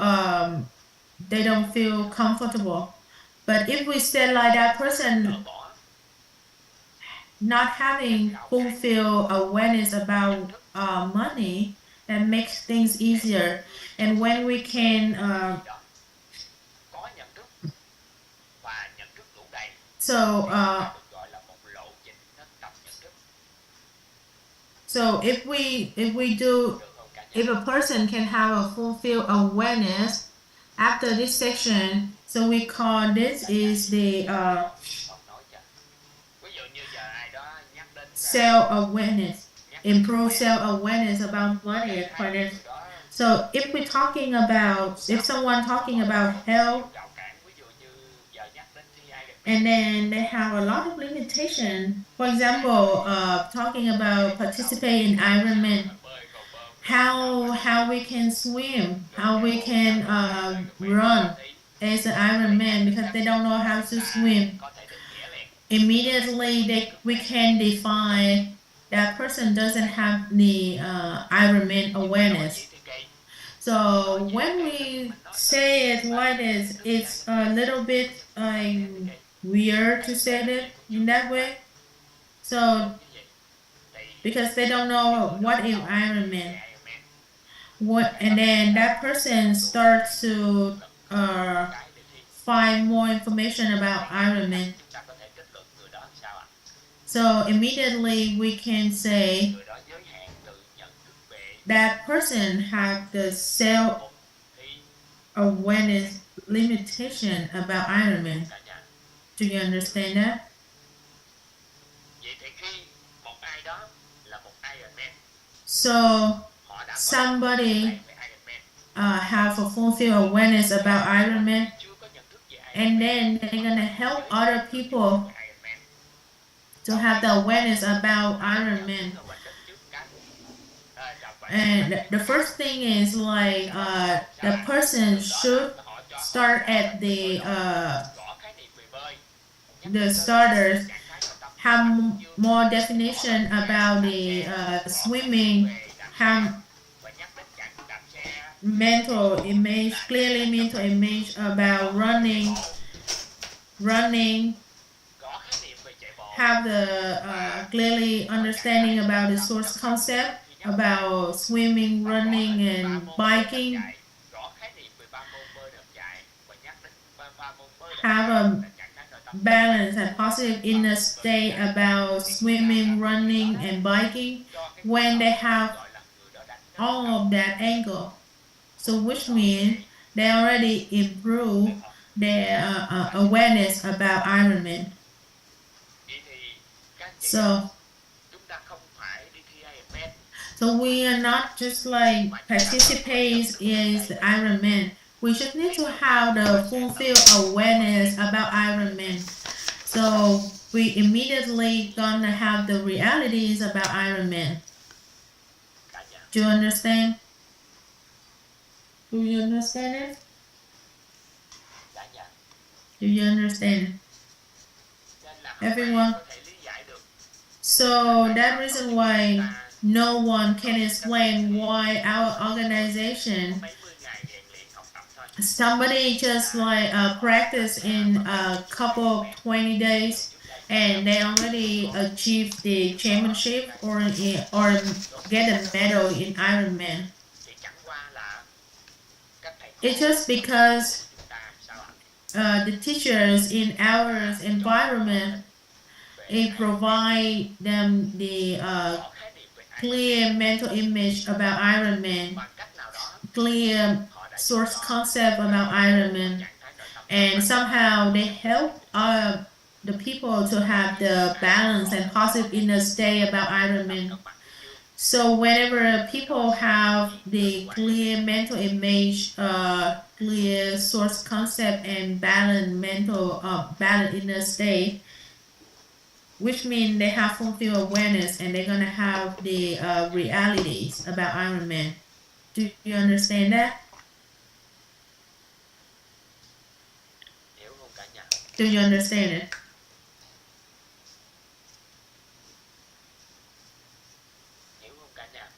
they don't feel comfortable. But if we say like that person not having fulfill awareness about money, that makes things easier. And when we can so if a person can have a fulfilled awareness after this section, so we call this is the self-awareness, improve self-awareness about money and finance. So if someone talking about health, and then they have a lot of limitation. For example, talking about participate in Ironman, how we can swim, how we can run as an Ironman, because they don't know how to swim. Immediately we can define that person doesn't have the Ironman awareness. So when we say it like this, it's a little bit weird to say it in that way. So because they don't know what is Ironman, and then that person starts to find more information about Ironman. So immediately we can say that person have the self-awareness limitation about Ironman. Do you understand that? So somebody have a fulfilled awareness about Ironman, and then they're gonna help other people to have the awareness about Ironman. And the first thing is like the person should start at the starters, have more definition about the swimming, have mental image about running, have the clearly understanding about the source concept about swimming, running, and biking. Have balance and positive inner state about swimming, running, and biking, when they have all of that angle, so which means they already improve their awareness about Ironman. So we are not just like participants in the Ironman. We just need to have the fulfilled awareness about Ironman. So we immediately gonna have the realities about Ironman. Do you understand? Do you understand it? Do you understand? Everyone? So that reason why no one can explain why our organization, somebody just like practice in a couple of 20 days and they already achieve the championship or get a medal in Ironman. It's just because the teachers in our environment, it provide them the clear mental image about Ironman, clear source concept about Ironman, and somehow they help the people to have the balance and positive inner state about Ironman. So whenever people have the clear mental image, clear source concept, and balanced mental, balanced inner state, which means they have fulfilled awareness and they're gonna have the realities about Ironman. Do you understand that? Do you understand it?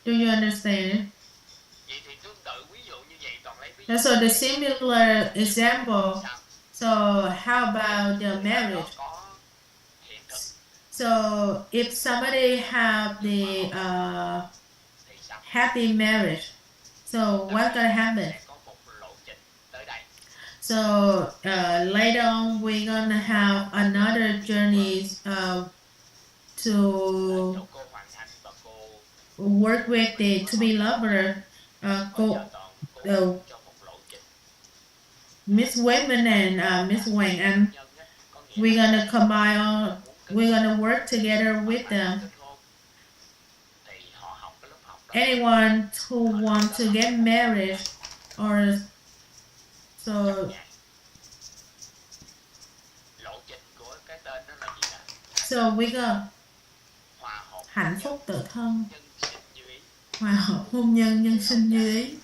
Do you understand it? So the similar example. So how about the marriage? So if somebody have the happy marriage, so what's gonna happen? So later on we're gonna have another journey to work with the to be lover, Miss Women and Miss Wang, and we're gonna combine. We're gonna work together with them. Anyone who want to get married or so we go hạnh phúc tự thân, hòa hợp hôn nhân, nhân sinh như ý.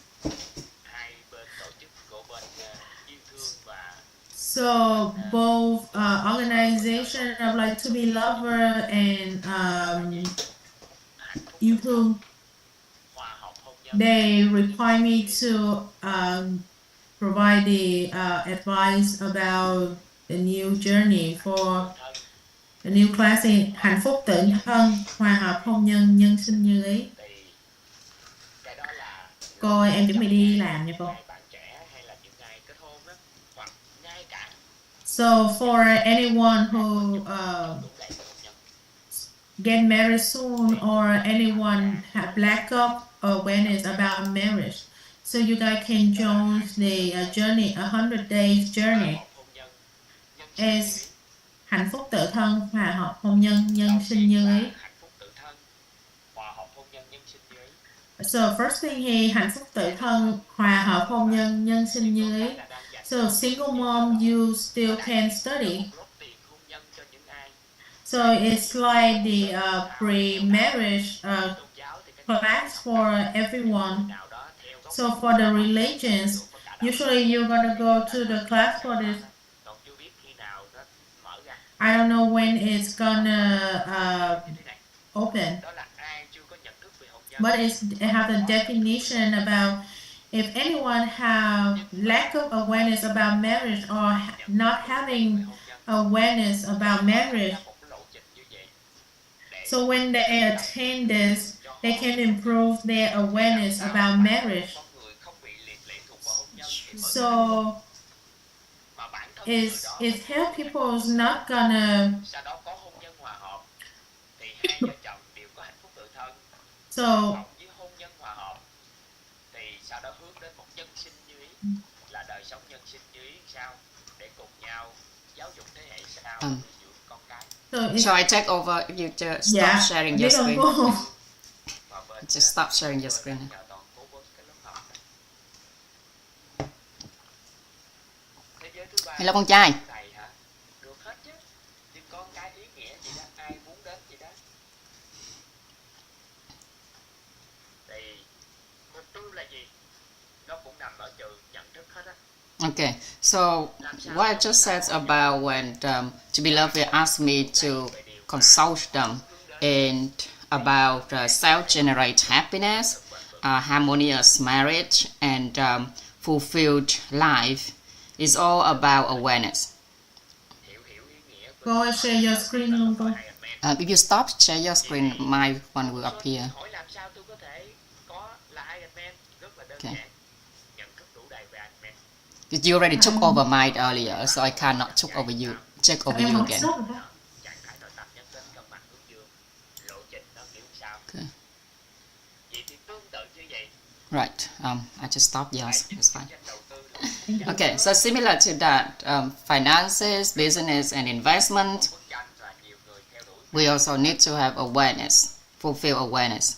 So both organization of like to be lover and yêu thương, they require me to provide the advice about the new journey for the new class in hạnh phúc tự thân, hòa hợp hôn nhân, nhân sinh như ý. Cô ơi, em chuẩn bị đi làm nha cô. So for anyone who get married soon or anyone have lack of awareness about marriage, so you guys can join the journey, 100 days journey as hạnh phúc tự thân, hòa hợp hôn nhân, nhân sinh như ý. So first thing he hạnh phúc tự thân, hòa hợp hôn nhân, nhân sinh như ý. So single mom, you still can study. So it's like the pre-marriage class for everyone. So for the religions, usually you're gonna go to the class for this. I don't know when it's gonna open, but it have a definition about if anyone have lack of awareness about marriage or not having awareness about marriage. So when they attain this, they can improve their awareness about marriage. So it help people not gonna. Sau đó có hôn nhân hòa hợp thì hai vợ chồng đều có hạnh phúc tự thân. So Còn với hôn nhân hòa hợp thì sau đó hướng đến một nhân sinh như ý, là đời sống nhân sinh như ý sao để cùng nhau giáo dục thế hệ sau, nuôi dưỡng con cái. Shall I take over if you just stop yeah, sharing biết your ơn screen? cô. Và bên Just stop sharing your screen. nhờ toàn cố vấn cái lớp học này. Thế giới thứ ba Hello con trai. này hả? Được hết chứ. Nhưng con cái ý nghĩa gì đó, ai muốn đến gì đó. Thì mục tiêu là gì? Nó cũng nằm ở trường nhận thức hết á. Okay, so what I just said about when to be loved asked me to consult them and about self-generate happiness, harmonious marriage, and fulfilled life is all about awareness. Hiểu ý nghĩa của Cô ơi, share your screen luôn cô. If you stop share your screen, my one will appear. hỏi làm sao tôi có thể có là Iron Man, rất là đơn Okay. giản. Nhận thức đủ đầy về Iron Man. You already took over mine earlier, so I cannot take over Em you học again. sốt rồi đó. Trạng thái nội tâm nhắc đến cân bằng hướng dương, lộ trình nó kiểu sao. Okay. Vậy thì tương tự như vậy. Right, I just stopped yours, it's fine. Danh đầu tư là Okay, so similar to that, finances, business, and investment, bức tranh và nhiều người theo đuổi we also need to have awareness, fulfill awareness.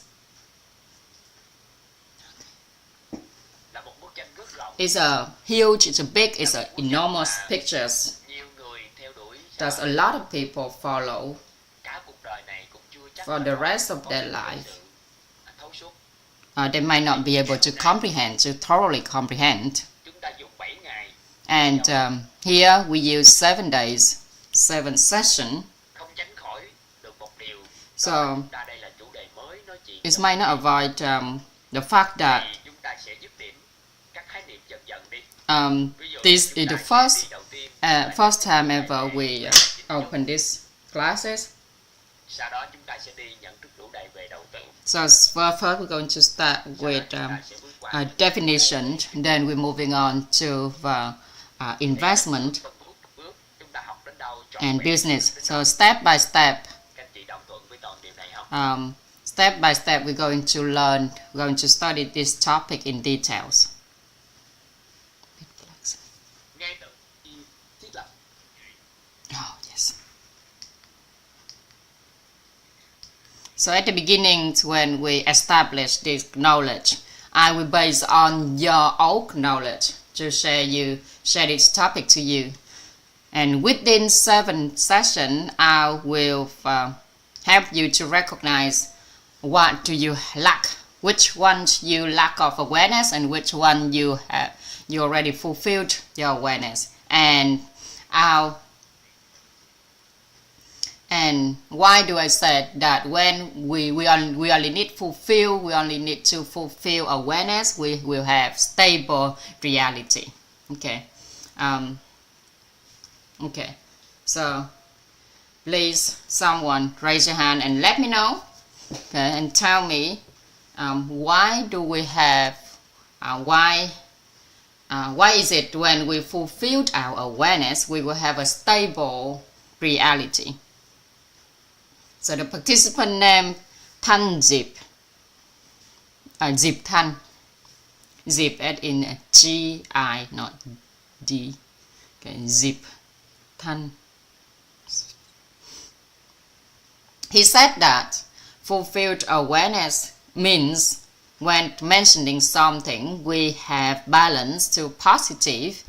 là một bức tranh rất rộng. It's a huge, it's a big, it's a enormous pictures. Nhiều người theo đuổi There's a lot of people follow cả cuộc đời này cũng chưa chắc for là the họ rest of có their sự life. thấu suốt. They might not be able to comprehend, to thoroughly comprehend. Chúng ta dùng 7 ngày And here we use 7 days, 7 sessions. không tránh khỏi được một điều. So Chúng ta đây là chủ đề mới nói chuyện. it might not avoid the fact that Thì chúng ta sẽ dứt điểm các khái niệm dần dần đi. Ví dụ this chúng is ta the sẽ đi đầu tiên first time ever we open these classes. sau đó chúng ta sẽ đi nhận thức đủ đầy về đầu tư. So first we're going to start with a definition, then we're moving on to the investment Từng bước chúng ta học đến đâu trọn and vẹn. business. So step by step, Các anh chị đồng thuận với toàn điều này không? step by step, we're going to learn, we're going to study this topic in details. Ngay từ khi thiết lập Oh, yes. So at the beginning, when we establish this knowledge, I will base on your own knowledge to share this topic to you. And within 7 sessions, I will help you to recognize what do you lack, which ones you lack of awareness, and which one you already fulfilled your awareness. And why do I say that when we only need to fulfill awareness, we will have stable reality. Okay. Okay. So please, someone raise your hand and let me know. Okay, and tell me why do we have why is it when we fulfilled our awareness, we will have a stable reality? So the participant name Tanzip, Zip Tan, Zip as in G-I, not D. Okay, Zip Tan. He said that fulfilled awareness means when mentioning something, we have balance to positive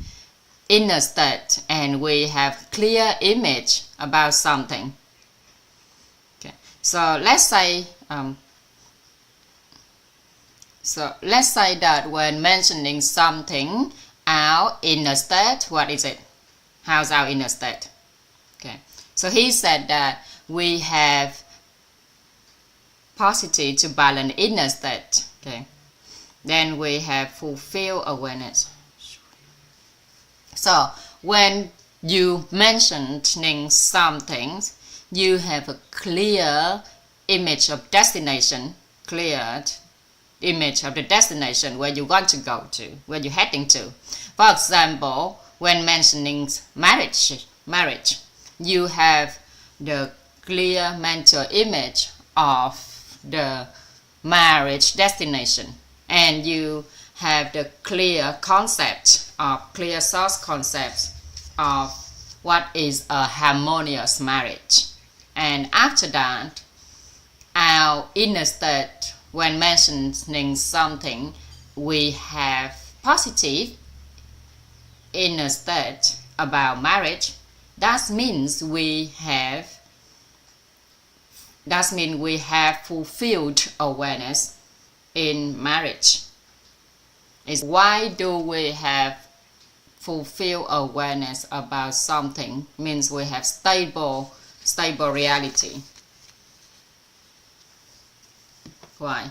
inner state and we have clear image about something. Okay, so let's say that when mentioning something, our inner state, what is it? How's our inner state? Okay, so he said that we have positive to balance inner state. Okay, then we have fulfill awareness. So when you mentioning something, you have a clear image of destination, cleared image of the destination where you want to go to, where you're heading to. For example, when mentioning marriage, you have the clear mental image of the marriage destination, and you have the clear source concepts of what is a harmonious marriage. And after that, our inner state, when mentioning something, we have positive inner state about marriage. That means we have fulfilled awareness in marriage. Is why do we have fulfilled awareness about something? Means we have stable reality. Why?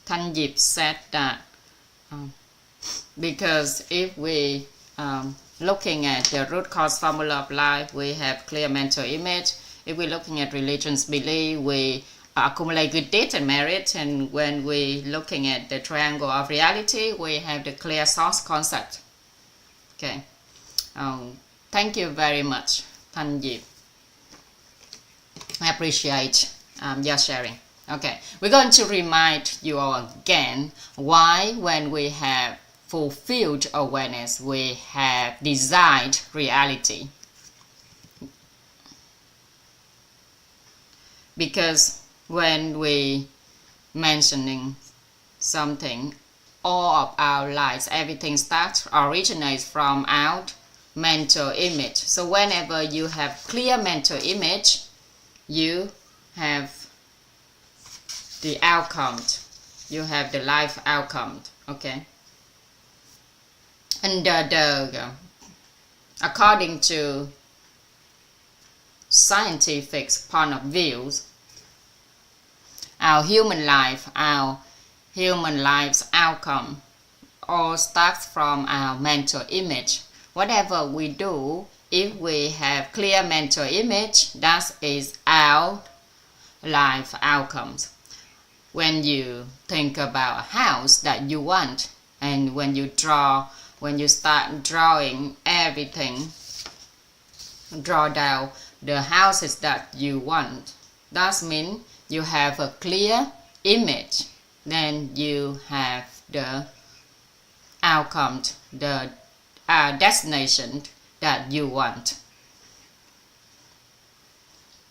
Tanjip said that because if we looking at the root cause formula of life, we have clear mental image. If we're looking at religion's belief, we accumulate good deeds and merit. And when we looking at the triangle of reality, we have the clear source concept. Okay. Thank you very much, Tanjip. I appreciate your sharing. Okay, we're going to remind you all again why when we have fulfilled awareness, we have desired reality. Because when we mentioning something, all of our lives, everything originates from our mental image. So whenever you have clear mental image, you have the outcome. You have the life outcome. Okay. And according to scientific point of view, our human life's outcome all starts from our mental image. Whatever we do, if we have clear mental image, that is our life outcomes. When you think about a house that you want, and when you start drawing everything, draw down the houses that you want, that means you have a clear image. Then you have the outcome, the destination that you want.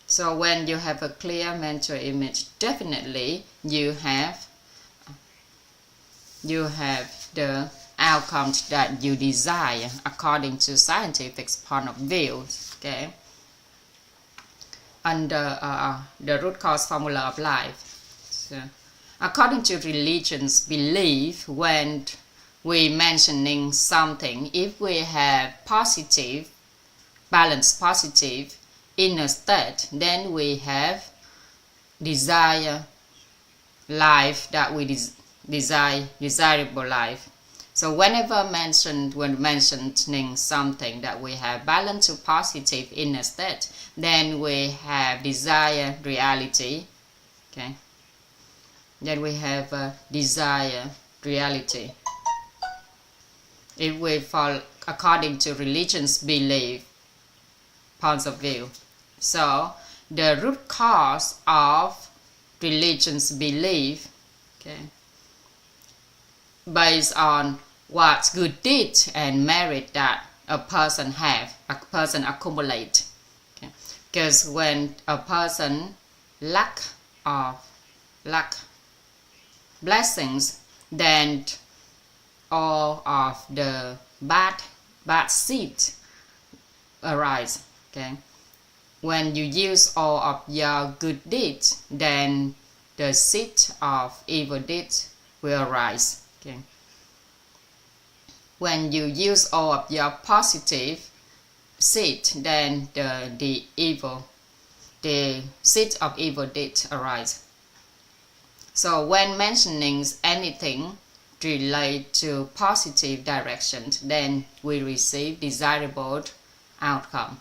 So when you have a clear mental image, definitely you have the outcomes that you desire according to scientific point of view. Okay. Under the root cause formula of life. So, according to religion's belief, when we mentioning something, if we have balanced positive inner state, then we have desire life that we desirable life. So whenever when mentioning something that we have balanced to positive inner state, then we have desire reality. Okay. Then we have desire reality. If we fall according to religion's belief points of view. So the root cause of religion's belief, okay, based on what good deeds and merit that a person accumulate. Okay. Because when a person lack blessings, then all of the bad seeds arise. Okay. When you use all of your good deeds, then the seed of evil deeds will arise. Okay. When you use all of your positive seed, then the seed of evil deeds arise. So when mentioning anything relate to positive direction, then we receive desirable outcome.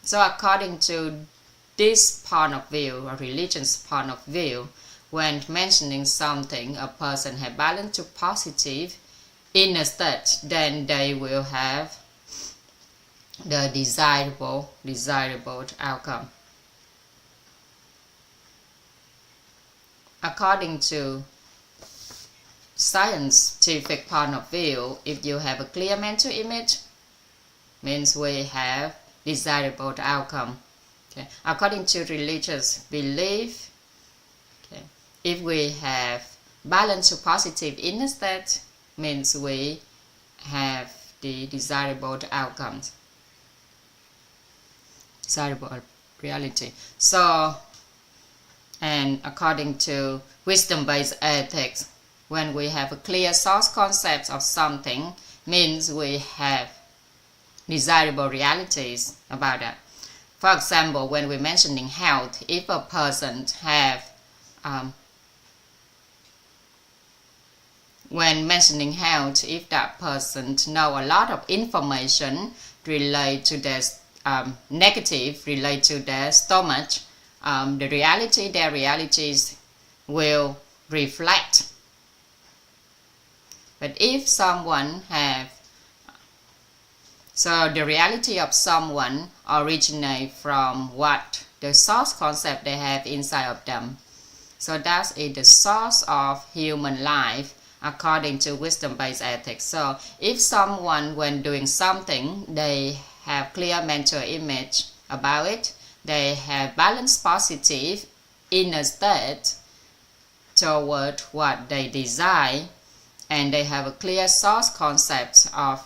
So according to this point of view, or religion's point of view, when mentioning something, a person has balance to positive inner state, then they will have the desirable outcome. According to scientific point of view, if you have a clear mental image, means we have desirable outcome. Okay. According to religious belief, okay, if we have balance to positive inner state, means we have the desirable outcomes, desirable reality. So, and according to wisdom-based ethics, when we have a clear source concept of something, means we have desirable realities about that. For example, when we're mentioning health, if a person have when mentioning health, if that person know a lot of information relate to their negative, relate to their stomach, their realities will reflect. But if someone have, so the reality of someone originate from what the source concept they have inside of them. So that is the source of human life according to wisdom-based ethics. So if someone, when doing something, they have clear mental image about it, they have balanced positive inner state toward what they desire, and they have a clear source concept of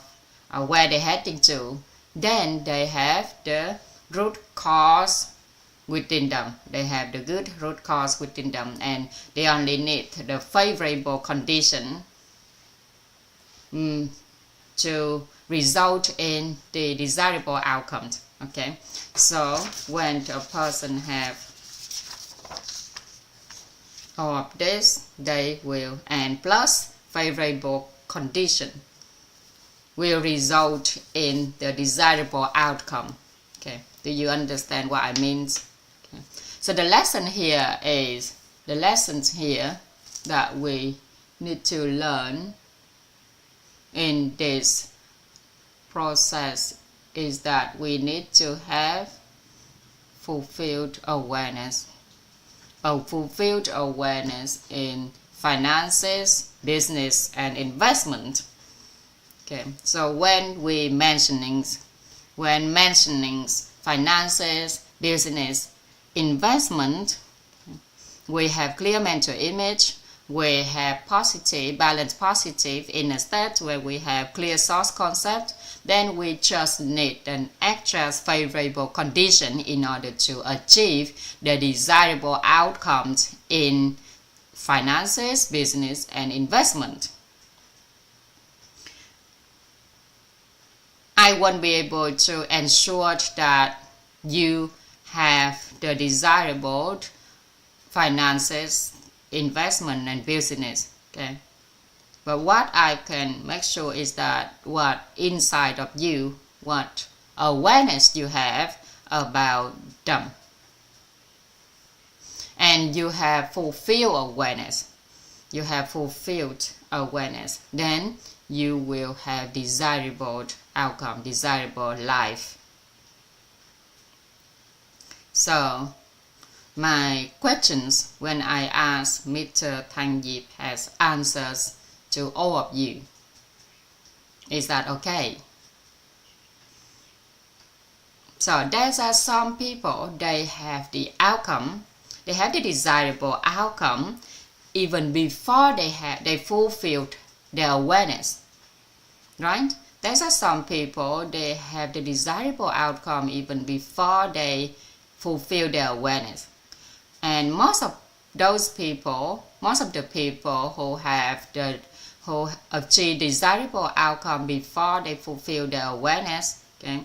where they're heading to, then they have the root cause within them. They have the good root cause within them, and they only need the favorable condition to result in the desirable outcomes. Okay, so when a person have all of this, they will, and plus favorable condition, will result in the desirable outcome. Okay, do you understand what I mean? Okay. So the lesson here is, the lessons here that we need to learn in this process is that we need to have fulfilled awareness. A fulfilled awareness in finances, business, and investment. Okay, so when mentioning finances, business, investment, we have clear mental image, we have positive, balanced positive inner state, where we have clear source concept, then we just need an extra favorable condition in order to achieve the desirable outcomes in finances, business, and investment. I won't be able to ensure that you have the desirable finances, investment, and business. Okay, but what I can make sure is that what inside of you, what awareness you have about them, and you have fulfilled awareness. You have fulfilled awareness, then you will have desirable outcome, desirable life. So my questions when I ask Mr. Thanh Diep has answers to all of you. Is that okay? So there are some people, they have the outcome, they have the desirable outcome even before they fulfilled their awareness, right? There are some people, they have the desirable outcome even before they fulfill their awareness. And most of the people who achieve desirable outcome before they fulfill their awareness, okay,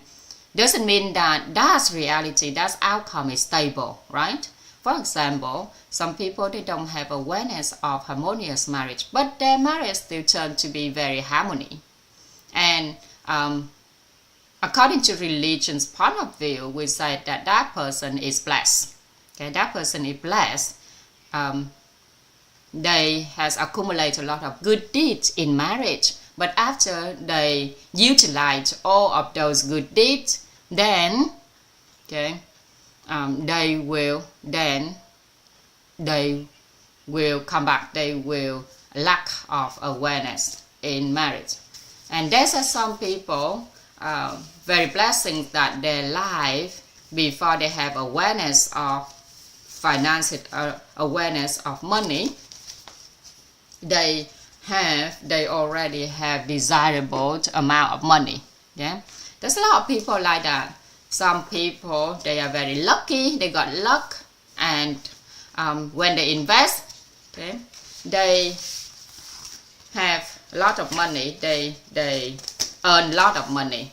doesn't mean that reality, that outcome is stable, right? For example, some people, they don't have awareness of harmonious marriage, but their marriage still turns to be very harmony. And according to religion's point of view, we say that that person is blessed. Okay, that person is blessed. They has accumulated a lot of good deeds in marriage, but after they utilize all of those good deeds, then they will come back. They will lack of awareness in marriage. And there's some people very blessing that their life, before they have awareness of finances, awareness of money, they already have desirable amount of money. Yeah, there's a lot of people like that. Some people, they are very lucky, they got luck, and when they invest, they have a lot of money, they earn a lot of money.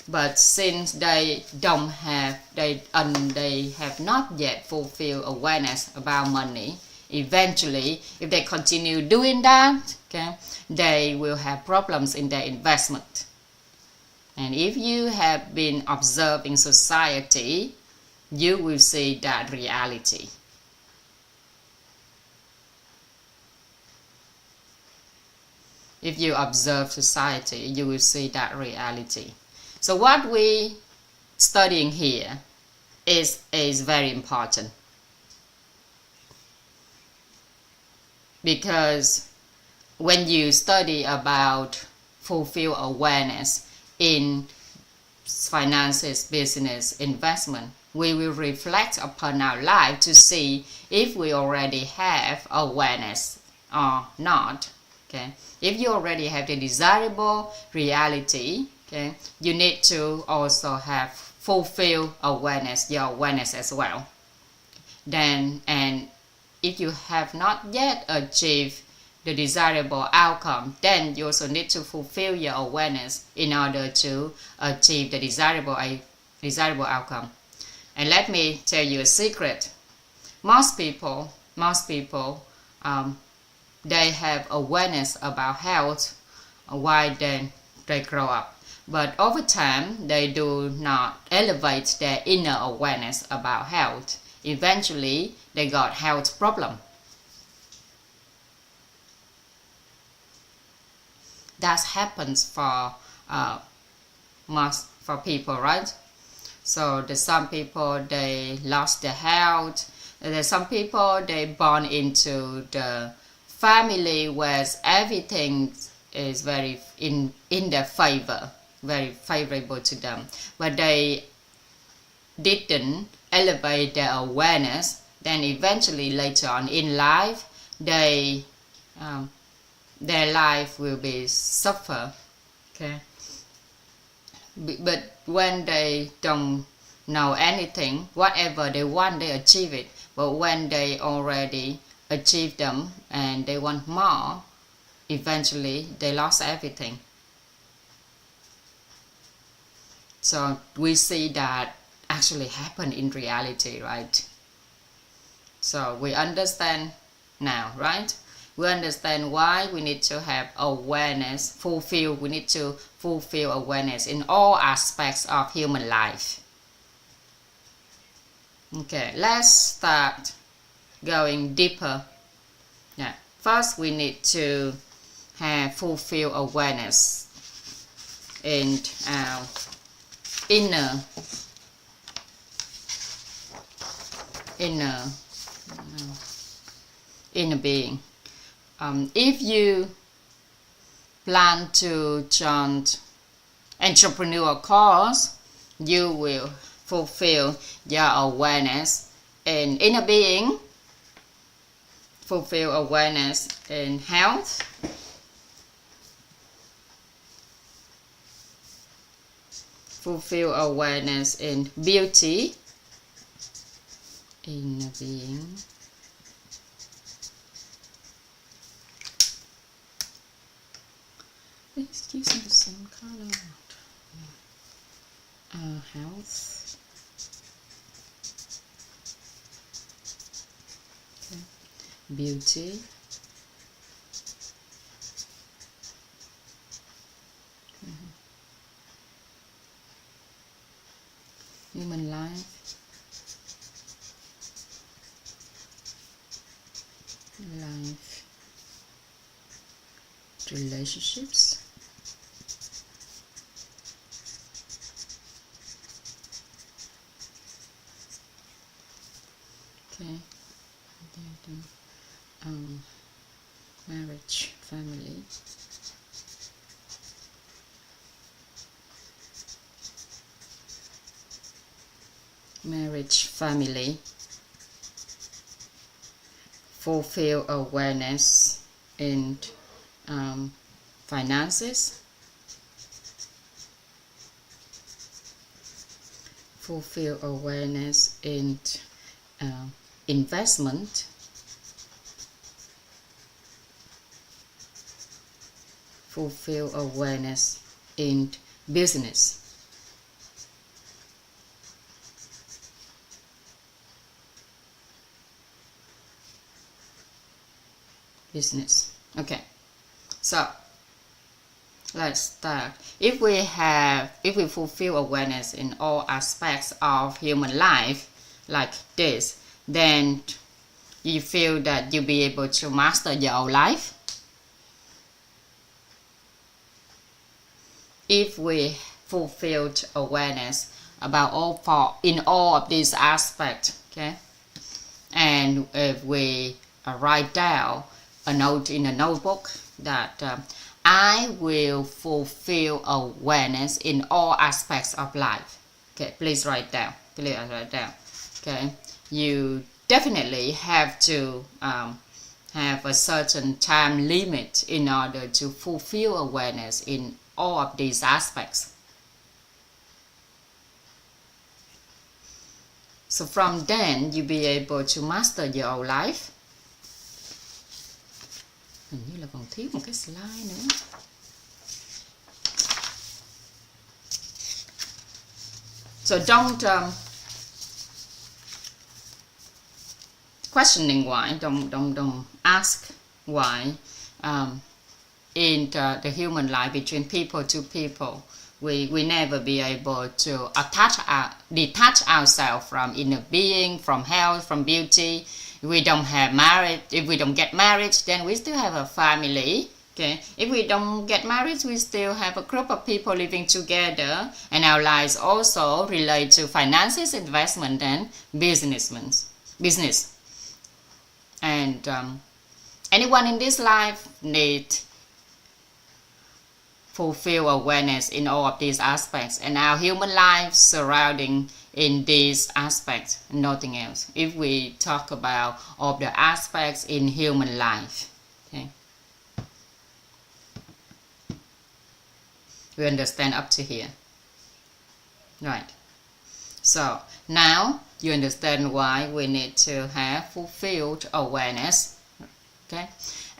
But since they have not yet fulfilled awareness about money, eventually, if they continue doing that, they will have problems in their investment. And if you have been observing society, you will see that reality. If you observe society, you will see that reality. So what we studying here is very important. Because when you study about fulfill awareness in finances, business, investment, we will reflect upon our life to see if we already have awareness or not. Okay, if you already have the desirable reality, you need to also have fulfill awareness, your awareness as well. Then, and if you have not yet achieved the desirable outcome, then you also need to fulfill your awareness in order to achieve the desirable outcome. And let me tell you a secret. Most people, they have awareness about health while they grow up. But over time, they do not elevate their inner awareness about health. Eventually, they got health problem. That happens for people, right? So there's some people, they lost their health. There's some people, they born into the family where everything is very in their favor, very favorable to them, but they didn't elevate their awareness. Then eventually later on in life, their life will be suffer. Okay, but when they don't know anything, whatever they want, they achieve it. But when they already achieve them and they want more, eventually they lost everything. So we see that actually happen in reality, right? So we understand now, right? We understand why we need to have awareness, we need to fulfill awareness in all aspects of human life. Okay, let's start going deeper. Yeah. First, we need to have fulfill awareness in our inner being. If you plan to join entrepreneurial course, you will fulfill your awareness in inner being, fulfill awareness in health, fulfill awareness in beauty, inner being, it's using the same color, health, beauty, human life, relationships, okay, marriage, family, fulfill awareness in finances, fulfill awareness in investment, fulfill awareness in business. Okay, so let's start. If we fulfill awareness in all aspects of human life like this, then you feel that you'll be able to master your own life. If we fulfilled awareness about in all of these aspects, okay, and if we write down a note in a notebook that I will fulfill awareness in all aspects of life. Okay, please write down. Okay, you definitely have to have a certain time limit in order to fulfill awareness in all of these aspects. So from then you'll be able to master your own life. Hình như là còn thiếu một cái slide nữa. So don't questioning why. Don't ask why. In the human life between people to people, we never be able to detach ourselves from inner being, from health, from beauty. If we don't get married, then we still have a family. Okay. If we don't get married, we still have a group of people living together, and our lives also relate to finances, investment, and business. And anyone in this life need fulfill awareness in all of these aspects, and our human life surrounding in these aspects, nothing else. If we talk about all the aspects in human life, okay, we understand up to here, right? So now you understand why we need to have fulfilled awareness, okay?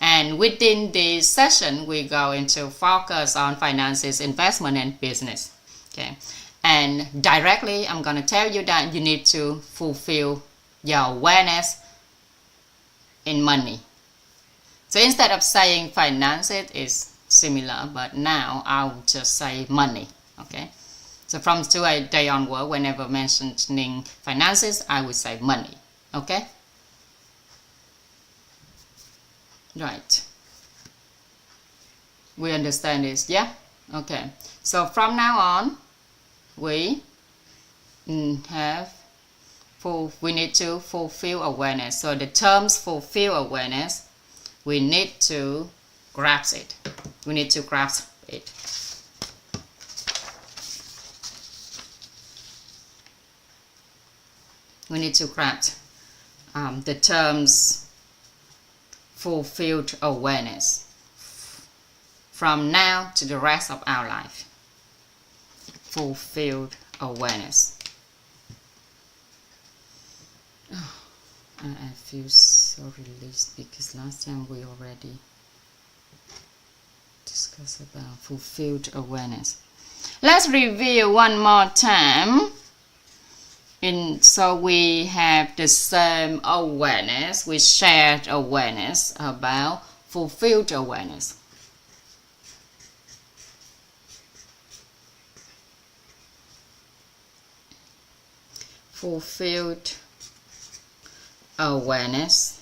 And within this session, we go into focus on finances, investment, and business, okay? And directly, I'm going to tell you that you need to fulfill your awareness in money. So instead of saying finances is similar, but now I'll just say money, okay? So from today onward, whenever mentioning finances, I will say money, okay? Right. We understand this, yeah? Okay. So from now on, we need to fulfill awareness. So the terms fulfill awareness, we need to grasp it. We need to grasp it. We need to grasp the terms fulfilled awareness from now to the rest of our life. Fulfilled awareness. Oh, I feel so released because last time we already discussed about fulfilled awareness. Let's review one more time. So we have the same awareness, we shared awareness about fulfilled awareness. Fulfilled awareness.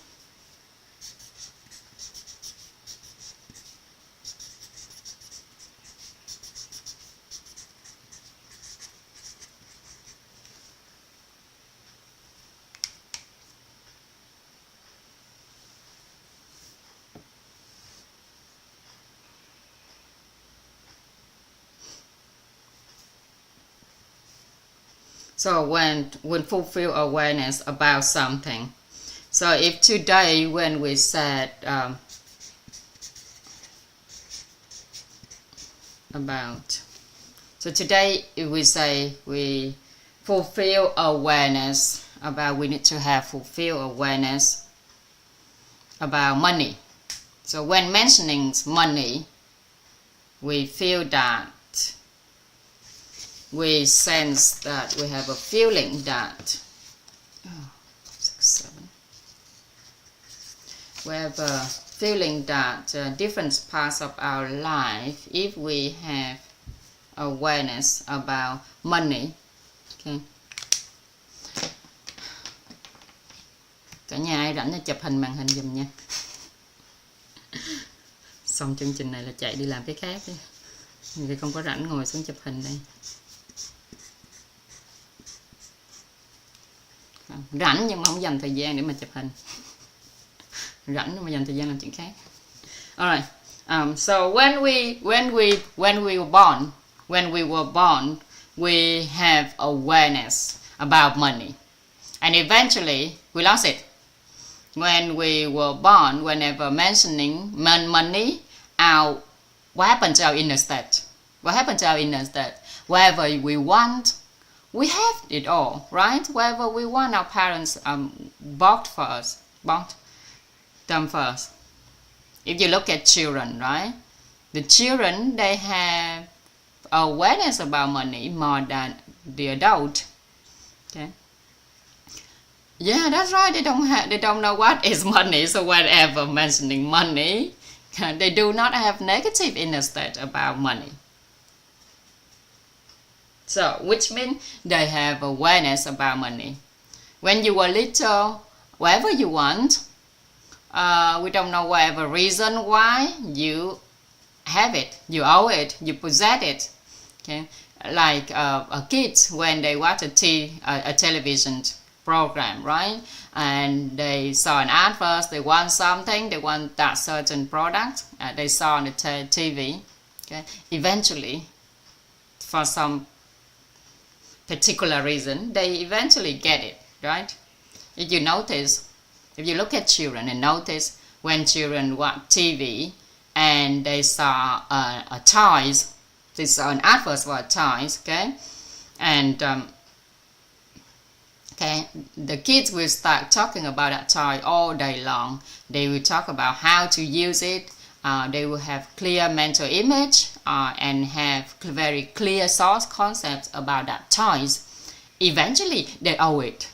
So when fulfill awareness about something. So if today when we said so today if we say we fulfill awareness about, we need to have fulfill awareness about money. So when mentioning money, we feel that, we sense that, we have a feeling that, we have a feeling that different parts of our life, if we have awareness about money. Okay. Cả nhà ai rảnh thì chụp hình màn hình giùm nha. Xong chương trình này là chạy đi làm cái khác đi. Người không có rảnh ngồi xuống chụp hình đây. Rảnh nhưng mà không dành thời gian để mà chụp hình. Rảnh nhưng mà dành thời gian làm chuyện khác. Alright. So when we were born, we have awareness about money, and eventually we lost it. When we were born, whenever mentioning money, what happened to our inner state? What happened to our inner state? Wherever we want, we have it all, right? Wherever we want, our parents bought them for us. If you look at children, right? The children, they have awareness about money more than the adult. Okay. Yeah, that's right. They don't know what is money. So whenever mentioning money, they do not have negative inner state about money. So, which means they have awareness about money. When you were little, whatever you want, we don't know whatever reason why you have it, you owe it, you possess it. Okay, like kids when they watch a television program, right? And they saw an ad first, they want something, they want that certain product, they saw on the TV. Okay, eventually, for some particular reason, they eventually get it, right? If you notice, if you look at children and notice when children watch TV and they saw a toys, they saw an advert for toys, okay, and okay, the kids will start talking about that toy all day long. They will talk about how to use it. They will have clear mental image and have very clear source concepts about that toys. Eventually, they owe it.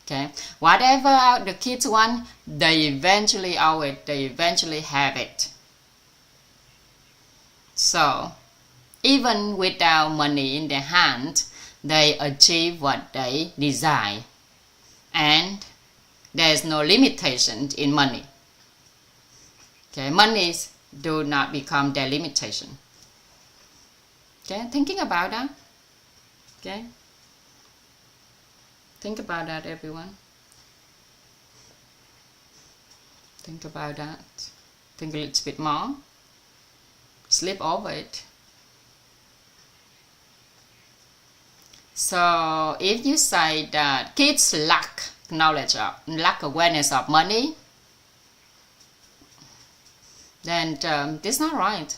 Okay, whatever the kids want, they eventually owe it. They eventually have it. So, even without money in their hand, they achieve what they desire, and there is no limitation in money. Okay, money do not become their limitation. Okay, thinking about that. Okay, think about that, everyone. Think about that. Think a little bit more. Sleep over it. So if you say that kids lack knowledge of, lack awareness of money, then this is not right.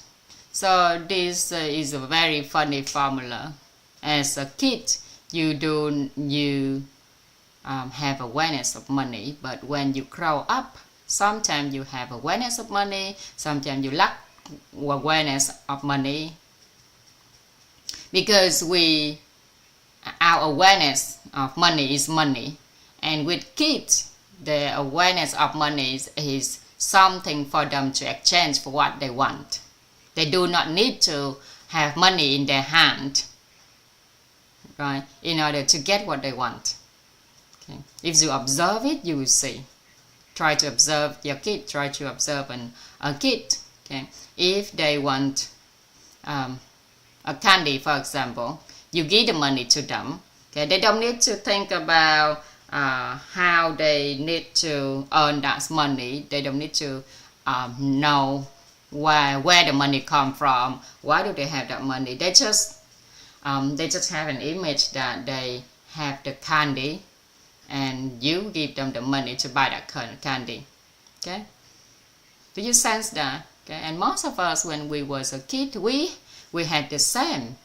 So this is a very funny formula. As a kid, you have awareness of money, but when you grow up, sometimes you have awareness of money, sometimes you lack awareness of money, because we our awareness of money is money, and with kids, the awareness of money is something for them to exchange for what they want. They do not need to have money in their hand, right, in order to get what they want. Okay. If you observe it, you will see. Try to observe your kid. Try to observe a kid. Okay. If they want a candy, for example, you give the money to them. Okay. They don't need to think about how they need to earn that money. They don't need to know where the money come from. Why do they have that money? They just have an image that they have the candy, and you give them the money to buy that kind of candy. Okay? Do you sense that? Okay? And most of us, when we was a kid, we had the same.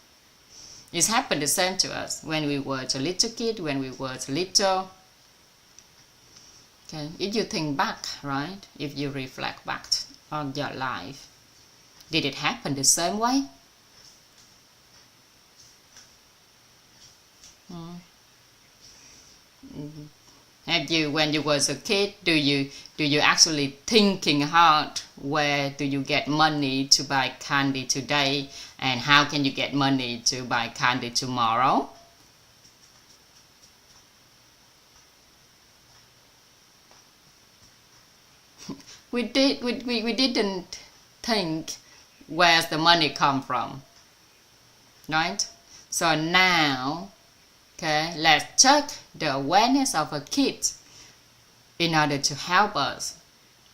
It's happened the same to us when we were a little kid, when we were little. Okay? If you think back, right? If you reflect back on your life, did it happen the same way? Have you, when you was a kid, do you actually thinking hard where do you get money to buy candy today, and how can you get money to buy candy tomorrow? We didn't think where's the money come from, right? So now, okay, let's check the awareness of a kid in order to help us,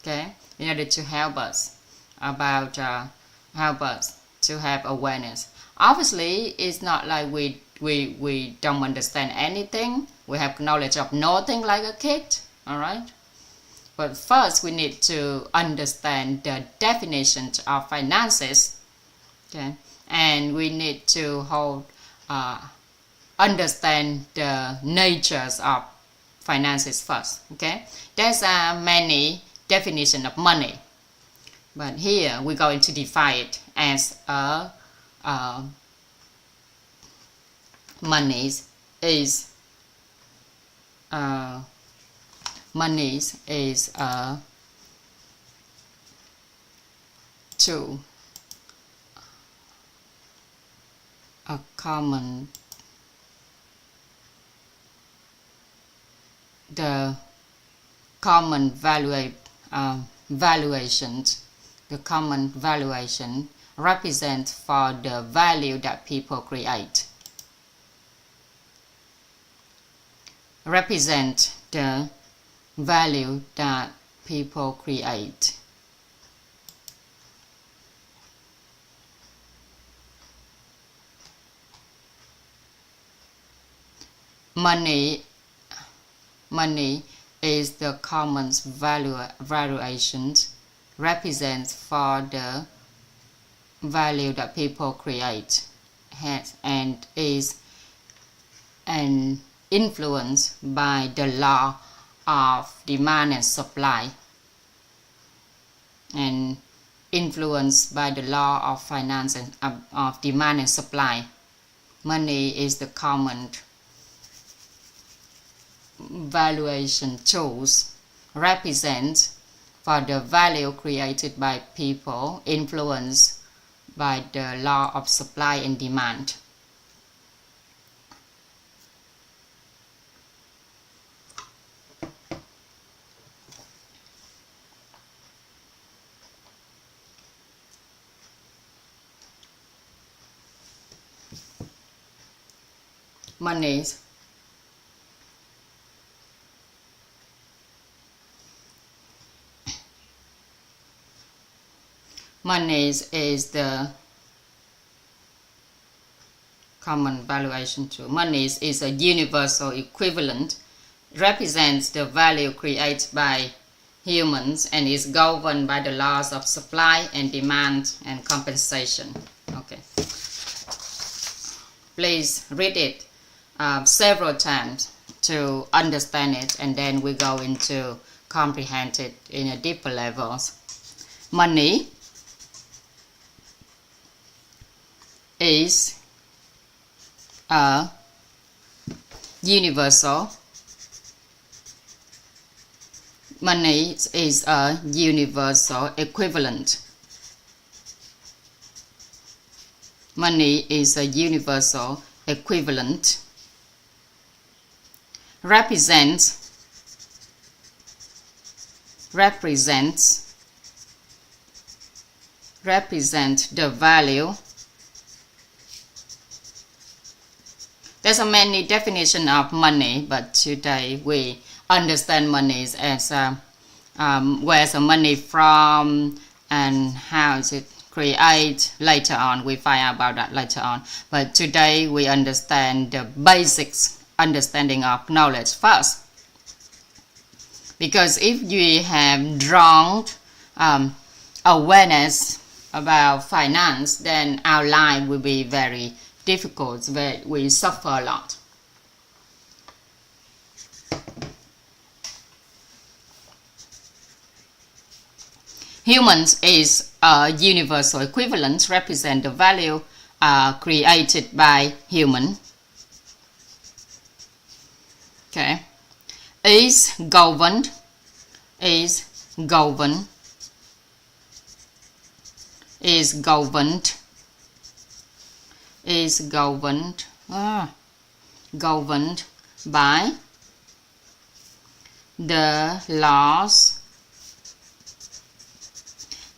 okay, in order to help us about help us to have awareness. Obviously, it's not like we don't understand anything. We have knowledge of nothing like a kid, all right? But first, we need to understand the definition of finances, okay, and we need to understand the natures of finances first. Okay, there's many definitions of money, but here we're going to define it as money is to a common, the common valuations, the common valuation represents for the value that people create. Represent the value that people create. Money is the common valuations represents for the value that people create, and is influenced by the law of demand and supply, and influenced by the law of finance and of demand and supply. Money is the common valuation tools represent for the value created by people, influenced by the law of supply and demand. Money is the common valuation tool. Money is a universal equivalent, represents the value created by humans, and is governed by the laws of supply and demand and compensation. Okay. Please read it several times to understand it, and then we go into comprehend it in a deeper levels. Money is a universal. Money is a universal equivalent. Money is a universal equivalent. Represents the value. There's a many definition of money, but today we understand money as where's the money from and how is it created. Later on we find out about that later on, but today we understand the basics understanding of knowledge first, because if you have strong awareness about finance, then our life will be very difficult, we suffer a lot. Humans is a universal equivalent, represent the value created by human. Okay, is governed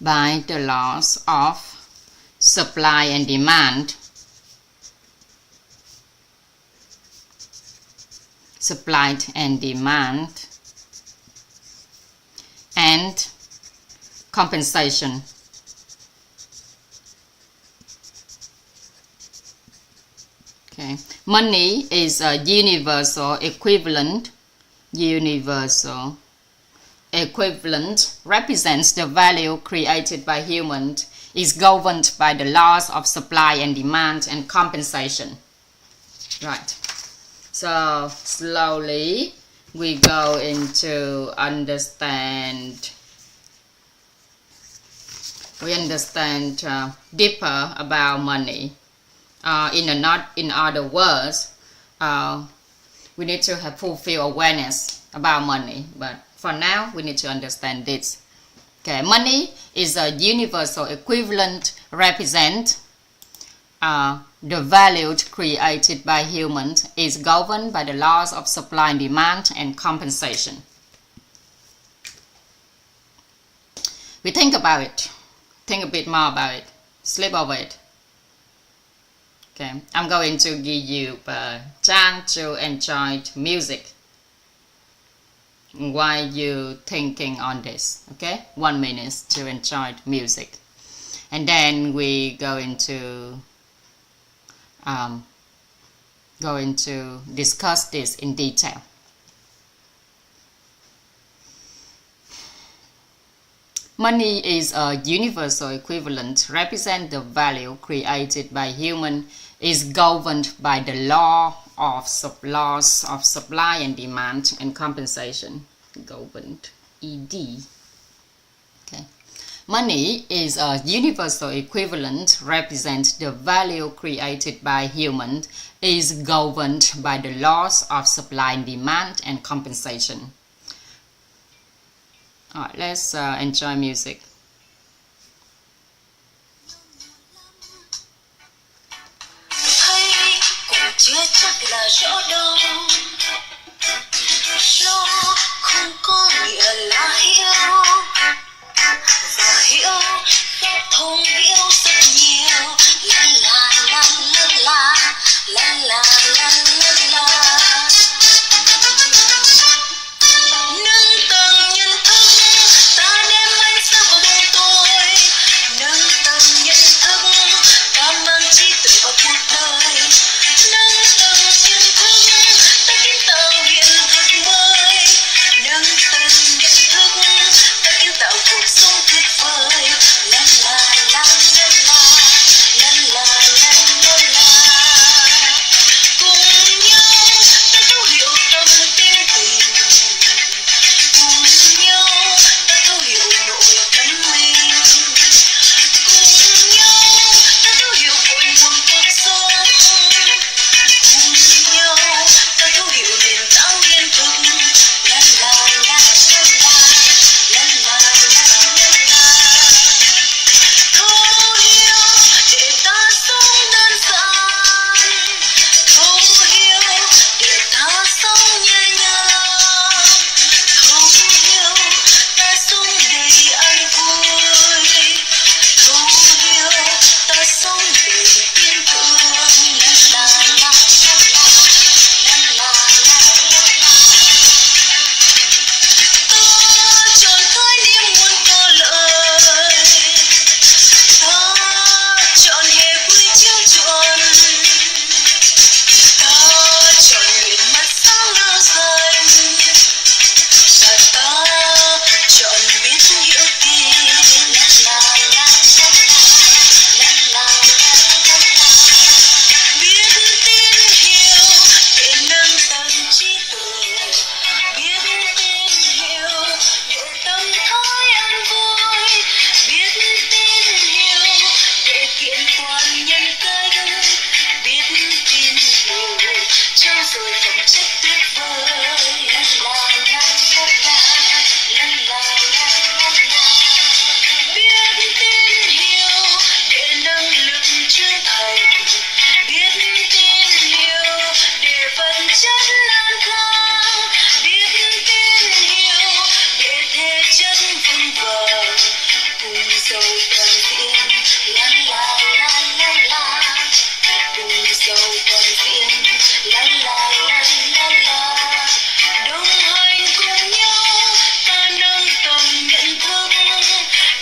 by the laws of supply and demand. Supply and demand and compensation. Okay, money is a universal equivalent. Universal equivalent represents the value created by humans, is governed by the laws of supply and demand and compensation. Right. So slowly we go into understand. We understand deeper about money. In other words, we need to have fulfill awareness about money. But for now, we need to understand this. Okay, money is a universal equivalent, represent the value created by humans, is governed by the laws of supply and demand and compensation. We think about it. Think a bit more about it. Sleep over it. Okay, I'm going to give you a chance to enjoy music while you thinking on this. Okay, 1 minute to enjoy music, and then we go into discuss this in detail. Money is a universal equivalent, represent the value created by human, is governed by the laws of supply and demand and compensation. Governed, ED. Okay. Money is a universal equivalent, represent the value created by human, is governed by the laws of supply and demand and compensation. Alright, let's enjoy music. Chưa chắc là rõ đâu, rõ không có nghĩa là hiểu, và hiểu thông hiểu rất nhiều. La la la la la la la la la la. Nâng tầng nhận thức, ta đem ánh sáng vào bóng tối. Nâng tầng nhận thức, ta mang trí tuệ vào cuộc đời. Nâng tầng nhận thức, ta kiến tạo hiện thực mới. Nâng tầng nhận thức, ta kiến tạo cuộc sống tuyệt vời. La la la la la. rồi phẩm chất tuyệt vời. La la la la la, la la la la la. Biết tin yêu để nâng lực trưởng thành, biết tin yêu để vật chất lan khang, biết tin yêu để thể chất vững vàng, cùng giàu toàn diện. La la la la la, cùng giàu toàn diện. La la la la la, đồng hành cùng nhau ta nâng tầm nhận thức,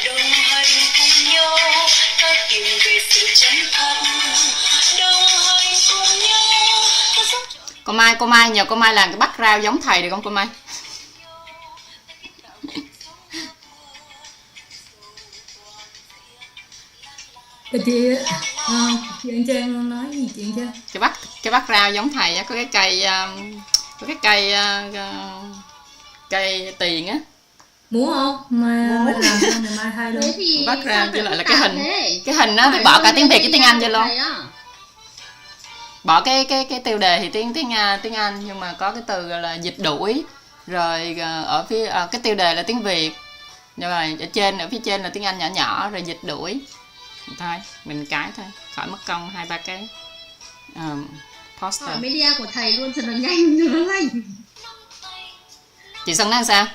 đồng hành cùng nhau ta tìm về sự chân thật, đồng hành cùng nhau ta sống trọn Cô Mai nhờ cô Mai làm cái background giống thầy được không cô Mai? Chị Anh Trang nói gì chuyện chưa? Cái background giống thầy á, có cái cây cây tiền á. Muốn không? Mai làm xong ngày mai thay luôn. Thế thì Background với lại là cái hình á, thì bỏ cả tiếng Việt với tiếng Anh vô luôn. Bỏ cái tiêu đề thì tiếng Anh, nhưng mà có cái từ gọi là dịch đuổi, rồi ở phía cái tiêu đề là tiếng Việt, rồi ở phía trên là tiếng Anh nhỏ nhỏ, rồi dịch đuổi. Thôi mình cái thôi, khỏi mất công 2-3 cái poster. Hỏi media của thầy luôn cho nó nhanh cho nó lành. Chị Xuân nói sao?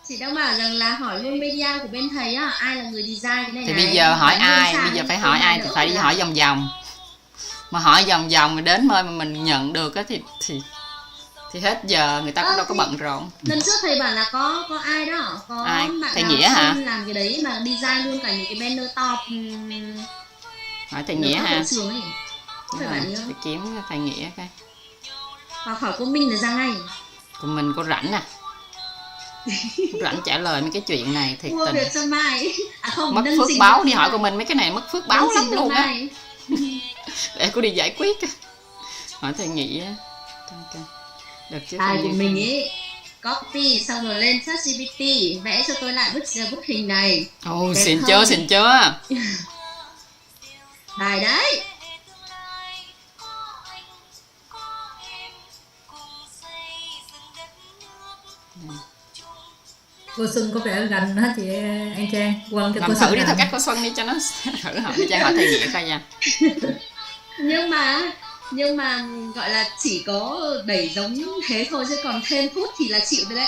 Chị đang bảo rằng là hỏi luôn media của bên thầy á, ai là người design cái này Thì này. bây giờ hỏi Bán ai? luôn Bây giờ sang, phải hỏi ai thì phải đi hỏi vòng vòng. Mà hỏi vòng vòng mà đến nơi mà mình nhận được á thì hết giờ, người ta cũng đâu có bận rộn. Lần trước thầy bảo là có ai đó, có Ai? bạn Thầy nào Nghĩa hả? làm cái đấy mà design luôn cả những cái banner to. Hỏi thầy Nghĩa hả? Trường ấy. Không phải bạn nhớ. Phải kiếm thầy Nghĩa coi. Hoặc hỏi cô Minh là ra ngay. Còn mình có rảnh à? Cô rảnh trả lời mấy cái chuyện này thiệt Mua tình. việc cho mai. À không, Mất đơn phước trình báo, cho đi hỏi mai. của mình mấy cái này mất phước báo Đơn lắm trình cho luôn á. mai. Để cô đi giải quyết. Hỏi thầy Nghĩa. Được chứ. Bài thầy của Nghĩa. mình ấy copy xong rồi lên ChatGPT vẽ cho tôi lại bức hình này. Ồ, Đẹp xịn không? chưa, xịn chưa. Bài đấy. Cô Xuân có vẻ gần đó chị Anh Trang. Quăng cho Làm cô thử Xuân đi làm. theo cách của Xuân đi cho nó thử hỏi đi, Trang hỏi thầy Nghĩa coi nha. Nhưng mà gọi là chỉ có đẩy giống thế thôi, chứ còn thêm phút thì là chịu đấy.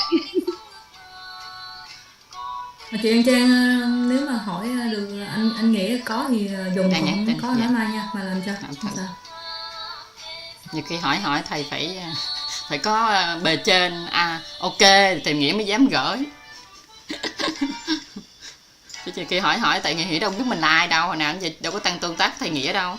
Mà chị Anh Trang nếu mà hỏi được anh Nghĩa có thì dùng Trang nhắn còn tin, có dạ. nói mai nha, mà làm cho. Làm Không thử. sao. Nhiều khi hỏi thầy phải có bề trên ok thầy Nghĩa mới dám gửi. Chứ nhiều khi hỏi tại Nghĩa đâu biết mình là ai đâu, hồi nào giờ đâu có tăng tương tác thầy Nghĩa đâu.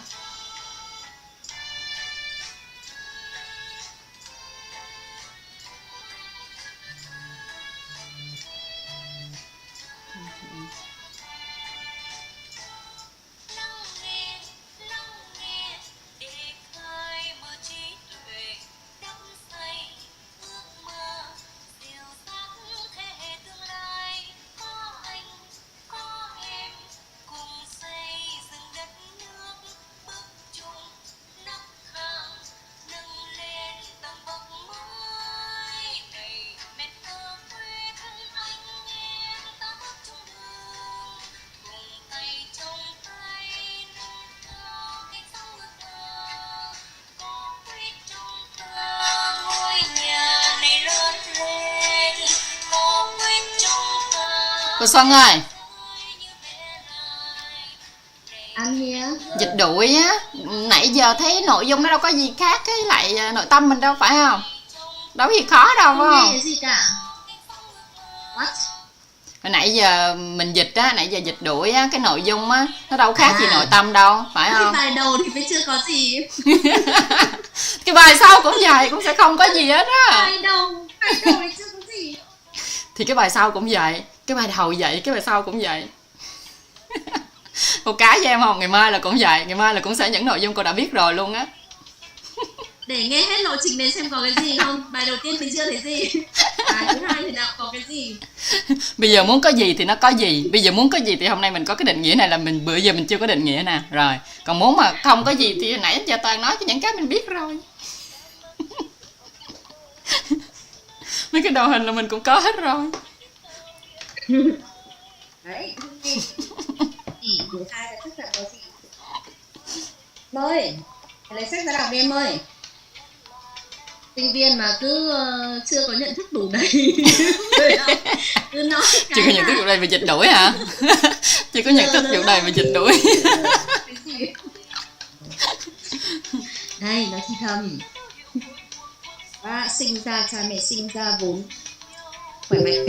Cô Xuân ơi, Anh here. dịch đuổi á, nãy giờ thấy nội dung nó đâu có gì khác cái lại nội tâm mình đâu phải không? Đâu có gì khó đâu phải Không nghe không? cái gì cả. What? Hồi nãy giờ mình dịch á, nãy giờ dịch đuổi á, cái nội dung á nó đâu khác gì nội tâm đâu, phải Cái không? bài đầu thì mới chưa có gì. Cái bài sau cũng vậy, cũng sẽ không có gì hết á. Bài đầu thì chưa có gì. Thì cái bài sau cũng vậy, cái bài đầu vậy, cái bài sau cũng vậy. Cô cái với em không, ngày mai là cũng vậy, ngày mai là cũng sẽ những nội dung cô đã biết rồi luôn á. Để nghe hết lộ trình này xem có cái gì không. Bài đầu tiên mình chưa thấy gì. Bài thứ hai thì nào có cái gì. Bây giờ muốn có gì thì nó có gì. Bây giờ muốn có gì thì hôm nay mình có cái định nghĩa này là mình bữa giờ mình chưa có định nghĩa nè. Rồi, còn muốn mà không có gì thì hồi nãy giờ toàn nói cho những cái mình biết rồi. Mấy cái đồ hình là mình cũng có hết rồi. Đấy, chỉ của hai là chắc chắn có gì. Ơi, lấy sách ra đọc đi em ơi. Sinh viên mà cứ chưa có nhận thức đủ đầy cứ nói Chưa có nhận thức đủ đầy về dịch đuổi hả? Chưa có nhận thức đủ đầy về dịch đuổi. Đây, nó thì thầm. Và sinh ra, cha mẹ sinh ra vốn khỏe mạnh.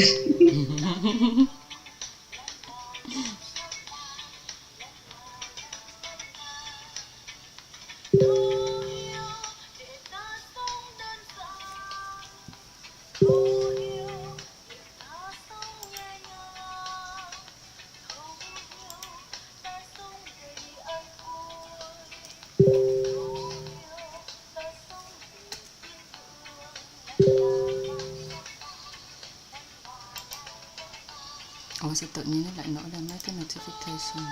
Ủa sao tự nhiên nó lại nổi lên mấy cái notification?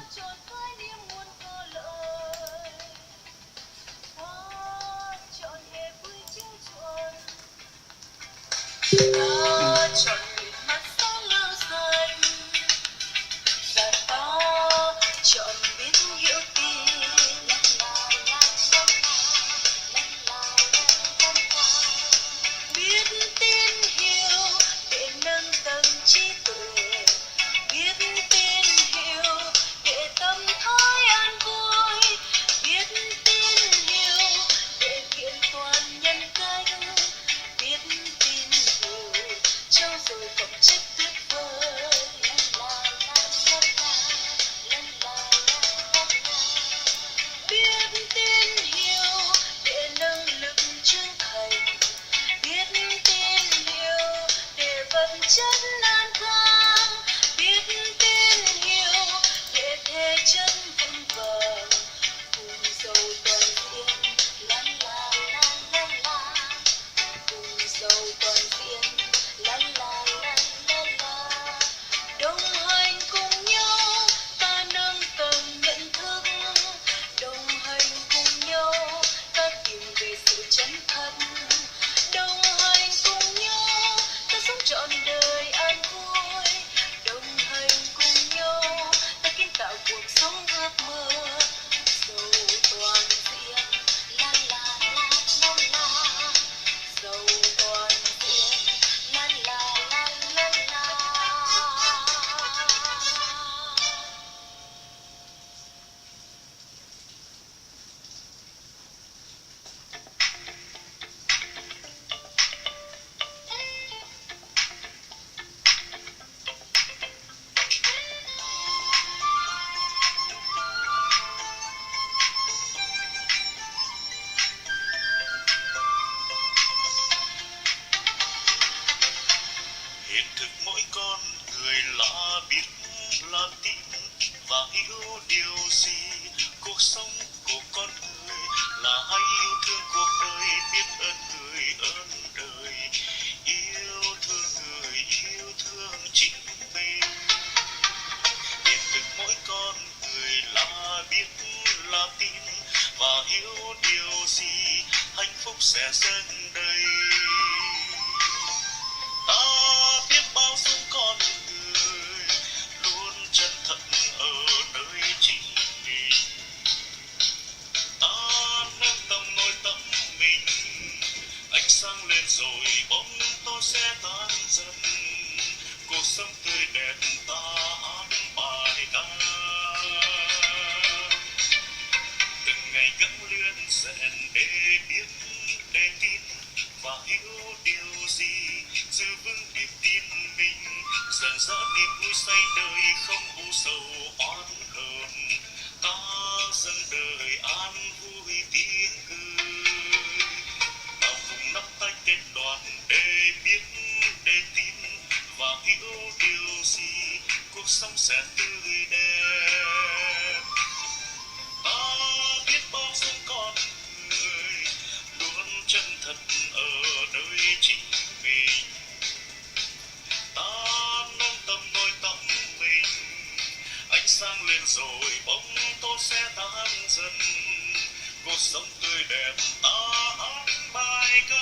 Cuộc sống tươi đẹp ta hát bài ca.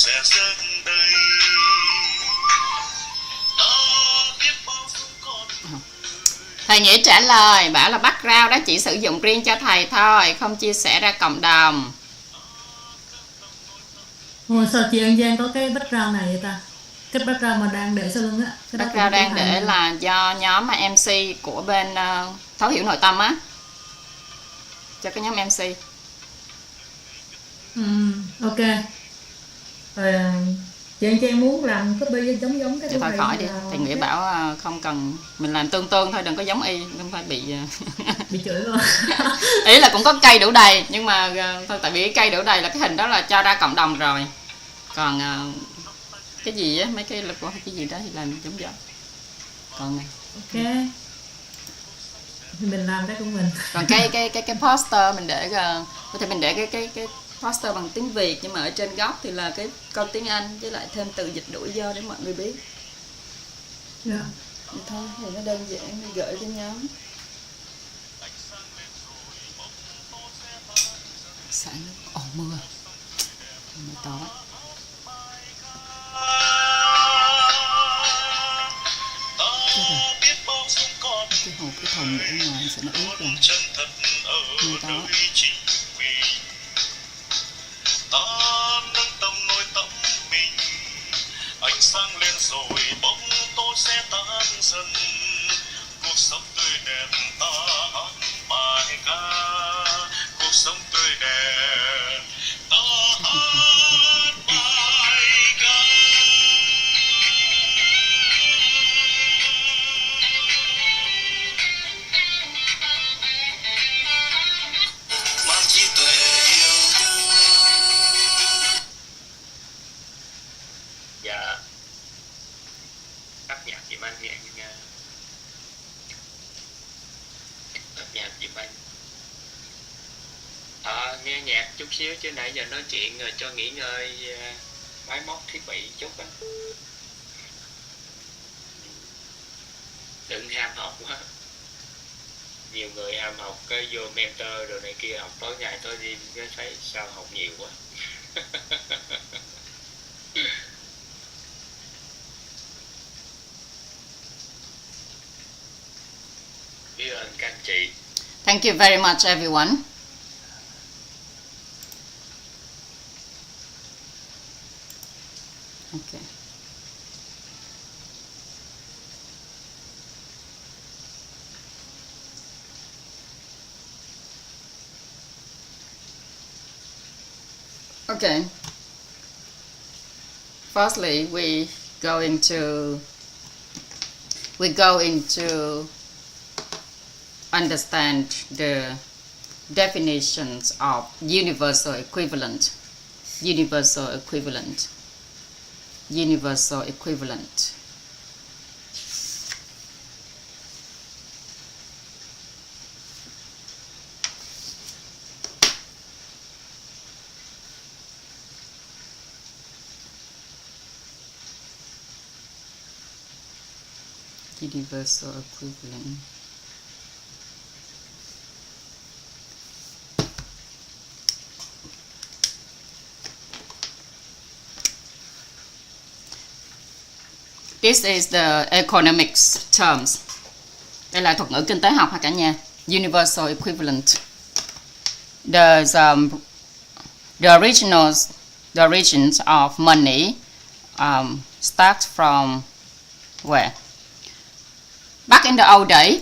sẽ dâng đầy. Ta biết bao dung con. Thầy Nghĩa trả lời bảo là background đó chỉ sử dụng riêng cho thầy thôi, không chia sẻ ra cộng đồng. Ôi, sao chị An Giang có cái background này vậy ta? Cái background mà đang để sau lưng á. Cái đó Background cũng đang của để thầy. là do nhóm mà MC của bên Thấu Hiểu Nội Tâm á, cho cái nhóm MC. Ok. Rồi chị An Giang muốn làm copy giống cái Thì của thôi thầy khỏi hay đi, là thầy Nghĩa cái- bảo không cần, mình làm tương tương thôi, đừng có giống y, không phải bị bị chửi luôn. ý là cũng có cây đủ đầy, nhưng mà thôi, tại vì cái cây đủ đầy là cái hình đó là cho ra cộng đồng rồi, còn cái gì á, mấy cái lực của cái gì đó thì làm giống vậy. Còn này, Ok. Thì mình làm cái của mình. còn cái poster mình để có thể mình để cái poster bằng tiếng Việt, nhưng mà ở trên góc thì là cái câu tiếng Anh với lại thêm từ dịch đổi do để mọi người biết. Dạ. Vậy thôi thì nó đơn giản, đi gửi cho nhóm. Sáng mưa to quá. Cái hộp cái thùng để ngoài sẽ nó ướt rồi. Mưa to quá. Ta nâng tầm nội tâm mình, ánh sáng lên rồi bóng tối sẽ tan dần. Cuộc sống tươi đẹp ta hát bài ca, cuộc sống tươi đẹp ta hát bài ca. Mang trí tuệ yêu thương. Dạ, tắt nhạc chị Anh nghe nha. Tắt nhạc chị Anh. Nghe nhạc chút xíu chứ nãy giờ nói chuyện rồi, cho nghỉ ngơi máy móc thiết bị chút á. Đừng ham học quá. Nhiều người ham học cái vô mentor rồi này kia, học tối ngày tối đêm cái thấy sao học nhiều quá. Biết ơn các anh chị. Thank you very much everyone. Okay. Okay. Firstly, we go into understand the definitions of universal equivalent. Universal equivalent. Universal equivalent. Universal equivalent. This is the economics terms. Đây là thuật ngữ kinh tế học ha cả nhà. Universal equivalent. The origins of money start from where? Back in the old day,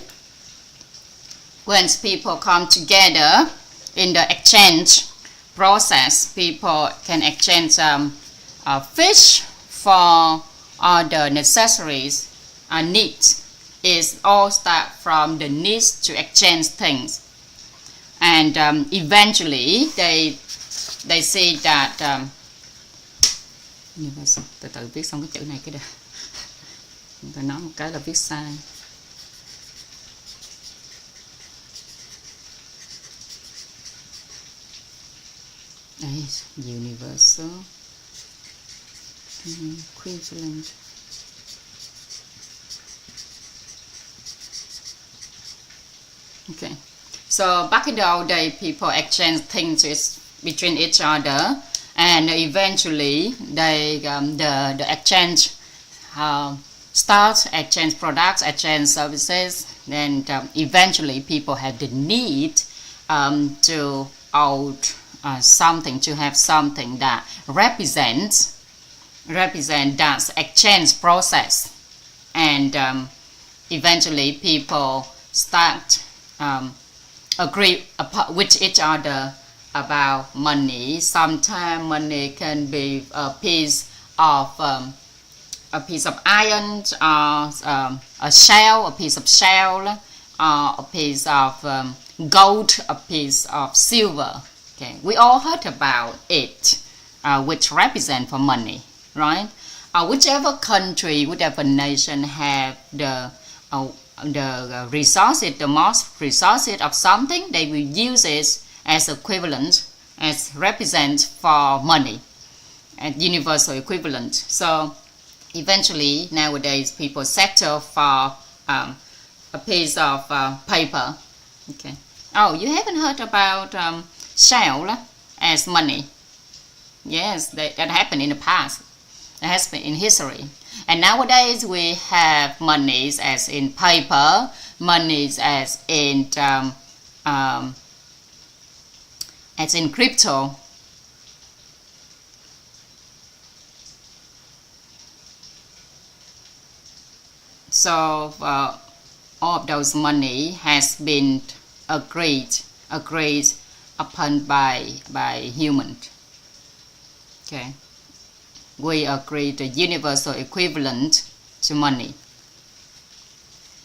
when people come together in the exchange process, people can exchange fish for all the necessaries and needs. Is all start from the needs to exchange things, and eventually they see that từ từ viết xong cái chữ này cái đã, người ta nói một cái là viết sai. Đây, universal equivalent. Okay, so back in the old day, people exchange things between each other, and eventually the exchange starts, exchange products, exchange services, and eventually people have the need to own something, to have something that represent that exchange process, and eventually people start agree with each other about money. Sometimes money can be a piece of iron, or a shell, a piece of shell, or a piece of gold, a piece of silver. Okay, we all heard about it, which represent for money, right? Whichever country, whichever nation have the resources, the most resources of something, they will use it as equivalent, as represent for money, and universal equivalent. So eventually nowadays people settle for a piece of paper. Okay. Oh, you haven't heard about shell as money? Yes, that happened in the past. It has been in history. And nowadays we have monies as in paper, monies as in crypto. So all of those money has been agreed upon by humans. Okay. We agree the universal equivalent to money.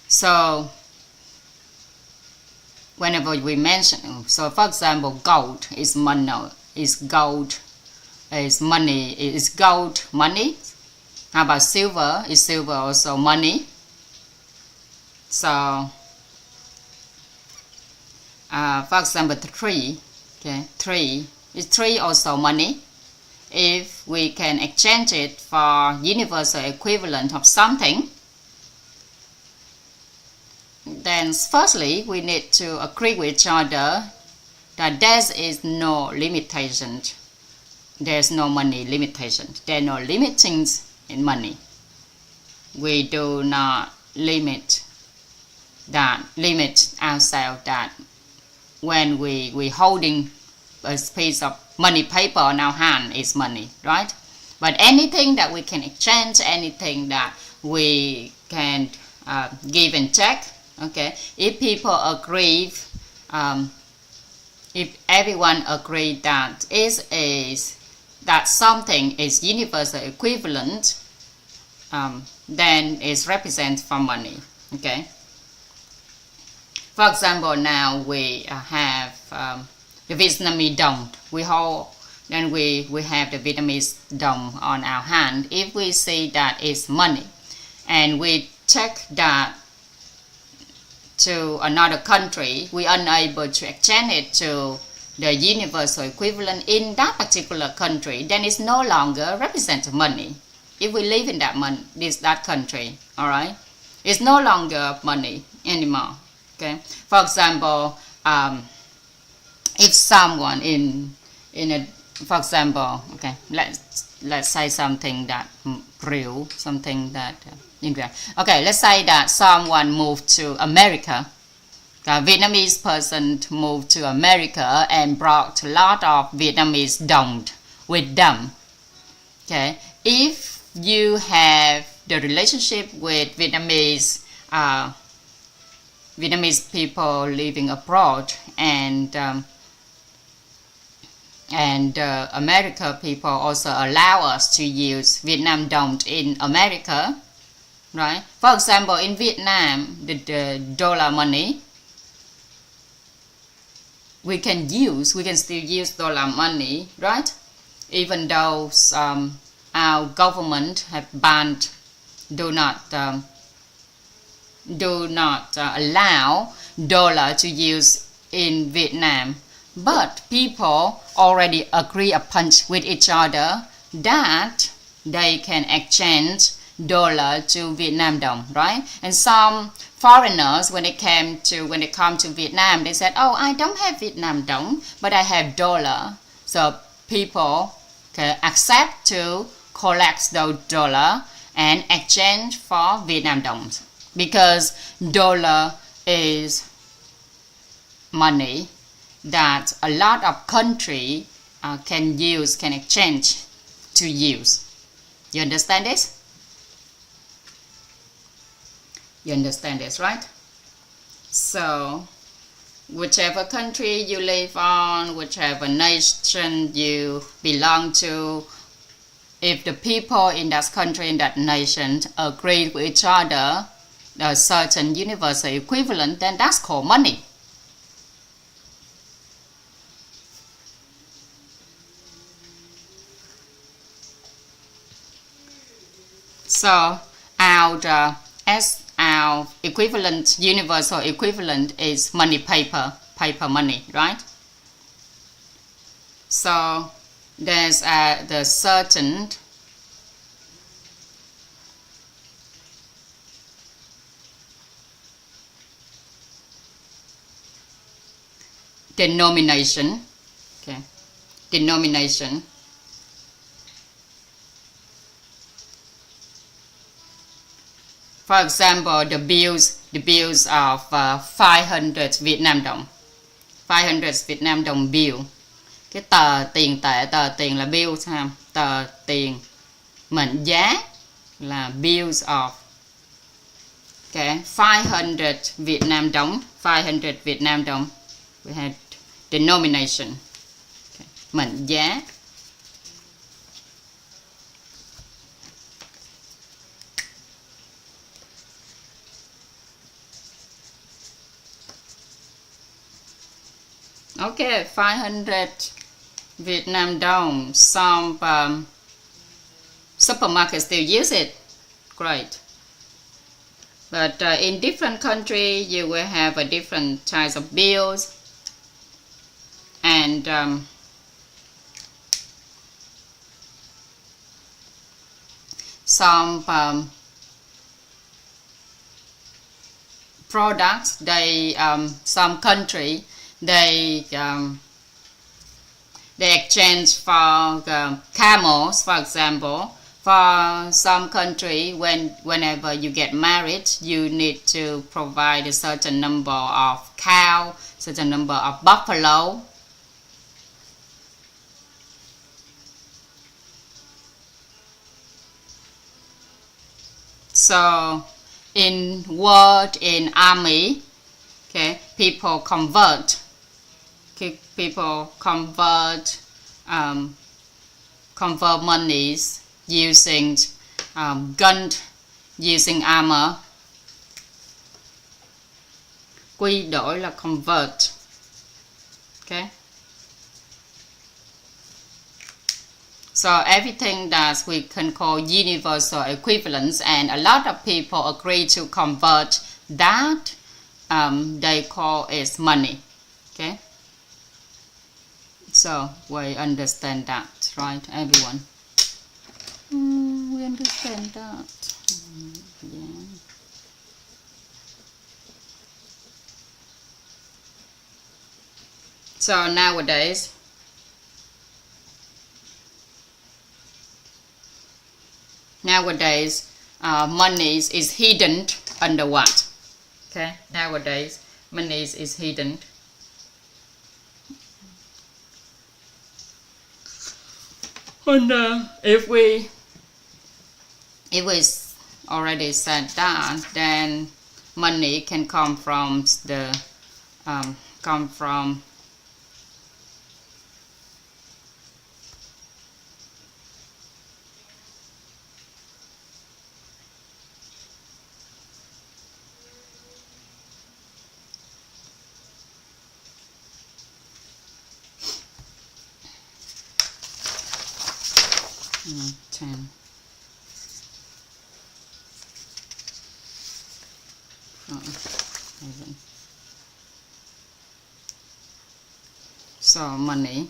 So whenever we mention, so for example, gold is money, is gold money. How about silver? Is silver also money? So for example, tree, okay, is tree also money? If we can exchange it for universal equivalent of something, then firstly we need to agree with each other that there is no limitation. There's no money limitation. There are no limitings in money. We do not limit ourselves that when we holding a piece of money paper on our hand is money, right? But anything that we can exchange, anything that we can give and take, okay, if people agree, if everyone agree that that something is universal equivalent, then it represents for money. Okay. For example, now we have the Vietnamese đồng. We have the Vietnamese đồng on our hand. If we see that it's money, and we take that to another country, we are unable to exchange it to the universal equivalent in that particular country, then it's no longer represents money. If we live in that country, all right, it's no longer money anymore. Okay. For example, if someone for example, okay, let's say something that real, something that okay, let's say that someone moved to America. A Vietnamese person moved to America and brought a lot of Vietnamese đồng with them. Okay, if you have the relationship with Vietnamese people living abroad, and America people also allow us to use Vietnam đồng in America, right? For example, in Vietnam, the dollar money, we can still use dollar money, right? Even though our government have banned, do not allow dollar to use in Vietnam, but people already agree upon with each other that they can exchange dollar to Vietnam đồng, right? And some foreigners, when they come to Vietnam, they said, "Oh, I don't have Vietnam đồng, but I have dollar." So people okay, accept to collect those dollar and exchange for Vietnam đồng, because dollar is money that a lot of country can use, can exchange to use. You understand this? You understand this, right? So whichever country you live on, whichever nation you belong to, if the people in that country, in that nation agree with each other a certain universal equivalent, then that's called money. So our equivalent, universal equivalent is money, paper money, right? So there's the certain denomination, okay, denomination. For example, the bills of 500 Việt Nam đồng, 500 Việt Nam đồng bill. Cái tờ tiền tệ, tờ tiền là bill, tờ tiền mệnh giá là bills of, okay, 500 Việt Nam đồng, 500 Việt Nam đồng. We had denomination, okay, mệnh giá. Okay, 500 Việt Nam đồng. Some supermarkets still use it. Great. But in different countries, you will have a different types of bills. And some products, they some country, they exchange for camels, for example. For some country, whenever you get married, you need to provide a certain number of cow, certain number of buffalo. So in army, okay, people convert monies using gun, using armor. Quy đổi là convert. Okay. So everything that we can call universal equivalence, and a lot of people agree to convert that, they call it money. Okay. So we understand that, right, everyone? We understand that. Yeah. So nowadays, money is hidden under what? Okay, nowadays money is hidden. And if we already said that, then money can come from ten. So money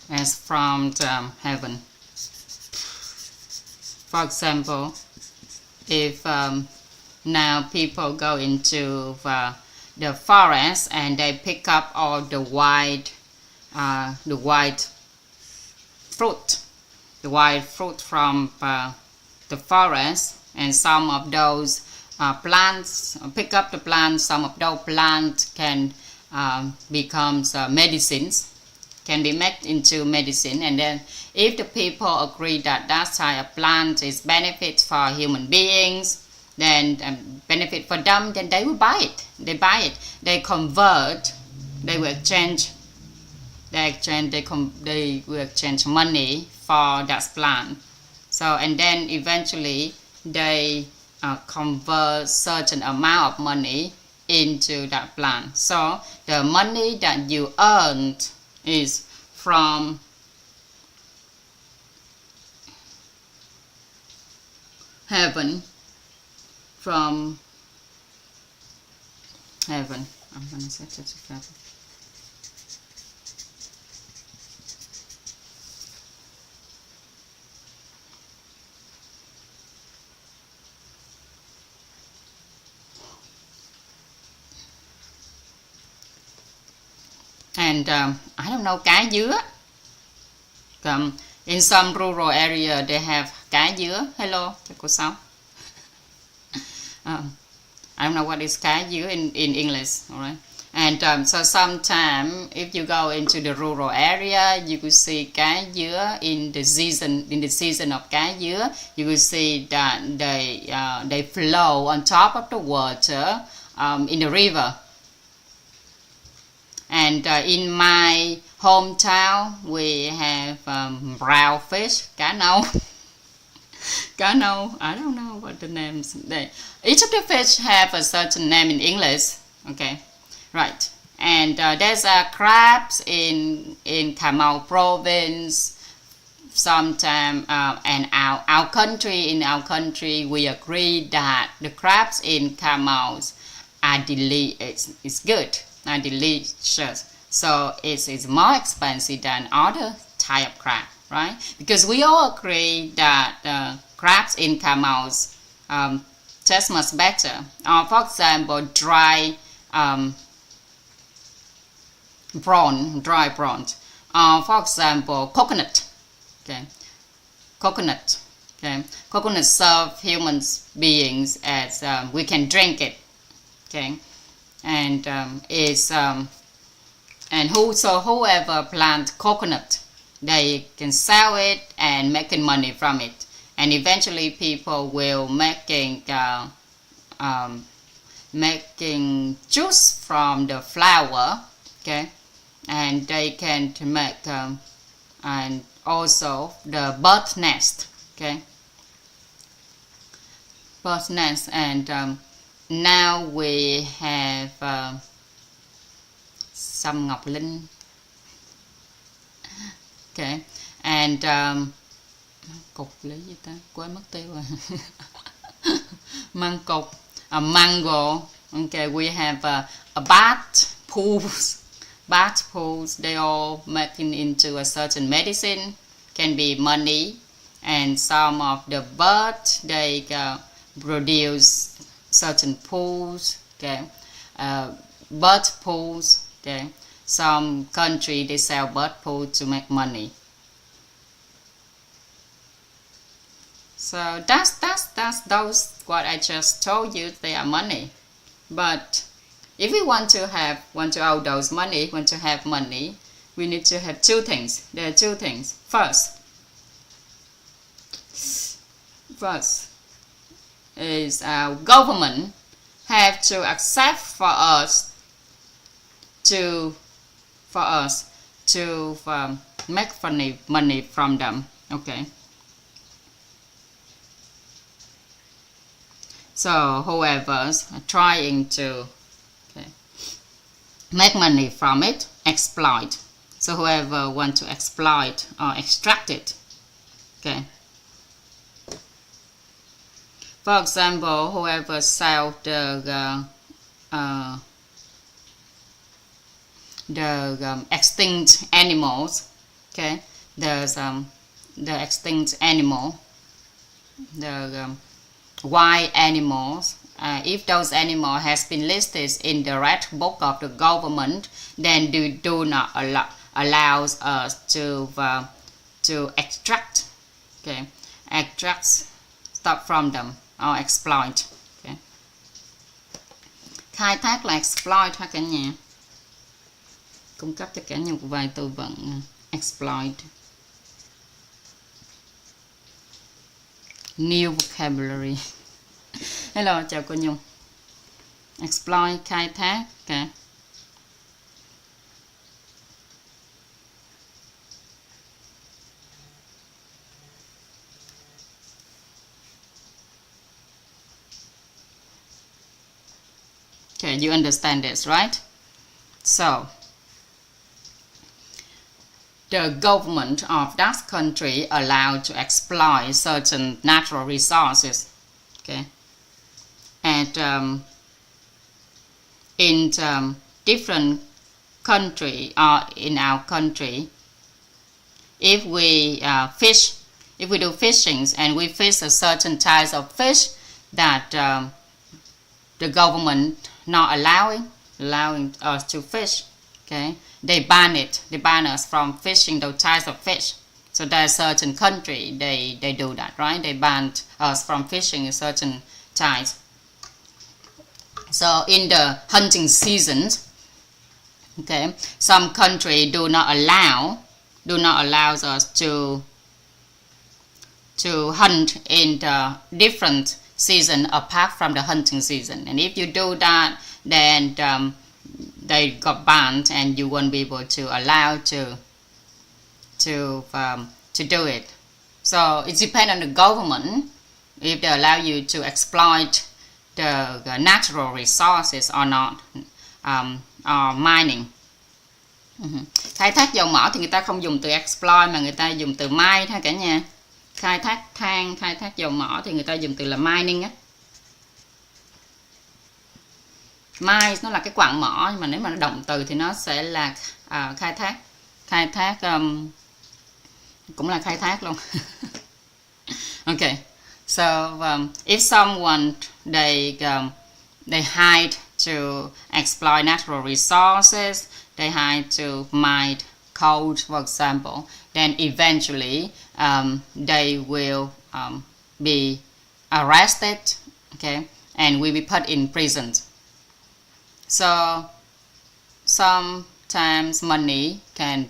as from heaven. For example, if now people go into the forest and they pick up all the white fruit, the wild fruit from the forest, and some of those plants, pick up the plants, some of those plants can become medicines, can be made into medicine, and then if the people agree that that type of plant is benefit for human beings, then benefit for them, then they will buy it. They buy it. They convert. They will exchange. They will exchange money for that plant. So and then eventually they convert certain amount of money into that plant. So the money that you earned is from heaven. From heaven. I'm going to set it together. And I don't know, cá dứa. In some rural area they have cá dứa. Hello, chào cô Sáu. I don't know what is cá dứa in English, all right? And so sometime if you go into the rural area, you could see cá dứa in the season of cá dứa. You could see that they flow on top of the water in the river. And in my hometown we have brown fish, cá nâu. Cá nâu, I don't know what the names. Each of the fish have a certain name in English. Okay, right. And there's crabs in Cà province. Sometime and our country we agree that the crabs in Cà are it's good, are delicious. So it's more expensive than other type of crab, right? Because we all agree that crabs in Cà taste much better. For example, dry prawn. For example, coconut. Okay, coconut. Okay, coconut serve human beings as we can drink it. Okay, and whoever plant coconut, they can sell it and making money from it, and eventually people will making juice from the flower. Okay, and they can make and also the bird nest. Okay, bird nest. And now we have Sâm Ngọc Linh. Okay, and cục lấy gì ta, quên mất tiêu rồi. Măng cục, mango. Okay, we have a bat pools. They all making into a certain medicine, can be money, and some of the birds they produce certain pools. Okay, bird pools. Okay, some country they sell bird pool to make money. So that's those what I just told you. They are money. But if we want to have money, we need to have two things. There are two things. First is our government have to accept for us to make money from them. Okay, so whoever's trying to make money from it, exploit. So whoever want to exploit or extract it. Okay, for example, whoever sell the extinct animals. Okay, there's the extinct animal, the wild animals. If those animals has been listed in the red book of the government, then they do not allows us to to extract, okay, extract stuff from them or exploit. Okay. Khai thác là exploit ha cả nhà. Cung cấp cho cả nhà một vài từ vựng. Exploit. New vocabulary. Hello, chào cô Nhung. Exploit, khai thác. Okay. Okay, you understand this, right? So, the government of that country allowed to exploit certain natural resources, okay? And in different country or in our country, if we fish, if we do fishing and we fish a certain types of fish that the government not allowing us to fish, okay, they ban it, they ban us from fishing those types of fish. So there's certain country they do that, right? They banned us from fishing a certain types. So in the hunting seasons, okay, some country do not allow us to hunt in the different season apart from the hunting season, and if you do that, then they got banned and you won't be able to allow to do it. So it depends on the government if they allow you to exploit the natural resources or not, or mining. Khai thác dầu mỏ thì người ta không dùng từ exploit mà người ta dùng từ mine ha cả nhà. Khai thác than, khai thác dầu mỏ thì người ta dùng từ là mining á. Mine nó là cái quặng mỏ, nhưng mà nếu mà nó động từ thì nó sẽ là khai thác cũng là khai thác luôn. Okay, so if someone they hide to exploit natural resources, they hide to mine coal, for example, then eventually they will be arrested, okay, and will be put in prison. So sometimes money can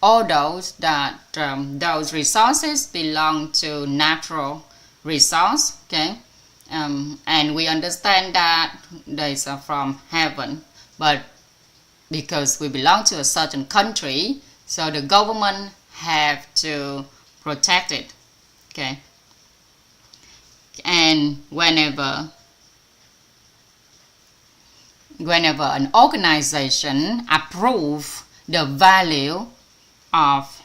all those that those resources belong to natural resource, okay, and we understand that they are from heaven, but because we belong to a certain country, so the government have to protect it, okay, and whenever an organization approve the value of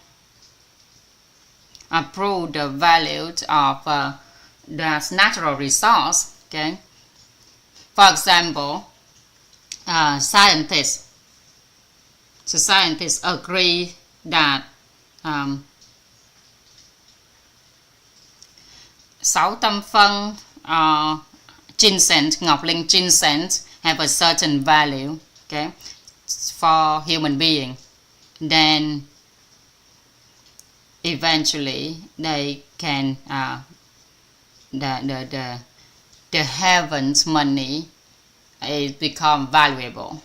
that natural resource, okay, for example, scientists agree that 6 tâm phân ginseng, ngọc linh ginseng have a certain value, okay, for human being, then eventually they can the heaven's money is become valuable.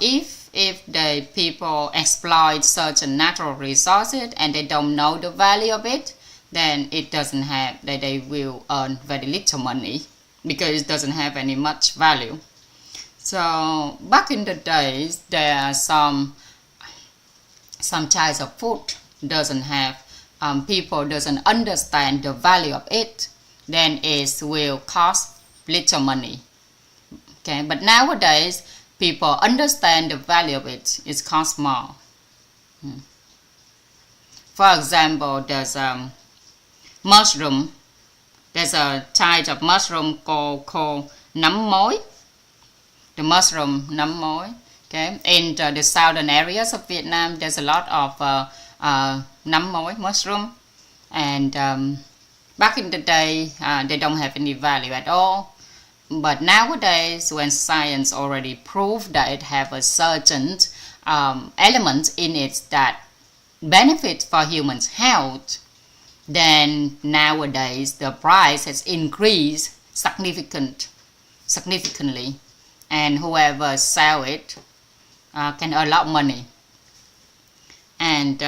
If the people exploit certain natural resources and they don't know the value of it, then it doesn't have that they will earn very little money because it doesn't have any much value. So back in the days, there are some types of food doesn't have people doesn't understand the value of it, then it will cost little money. Okay, but nowadays people understand the value of it. It costs more. For example, there's mushroom. There's a type of mushroom called nấm mối. The mushroom nấm mối. Okay, in the southern areas of Vietnam, there's a lot of nấm mối mushroom, and back in the day, they don't have any value at all. But nowadays, when science already proved that it have a certain elements in it that benefit for humans' health, then nowadays the price has increased significantly, and whoever sell it can earn a lot of money. And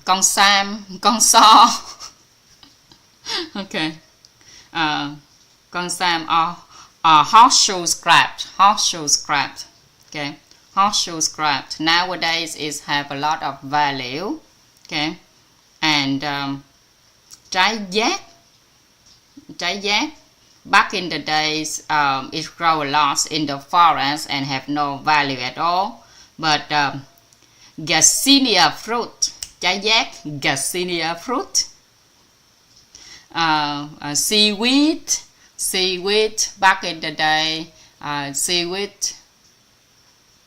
con so okay, con sam or horseshoe scrapped, okay, horseshoe scrapped nowadays is have a lot of value, okay. And trái giác back in the days it grow a lot in the forest and have no value at all, but Garcinia fruit, trái giác Garcinia fruit, seaweed back in the day, seaweed,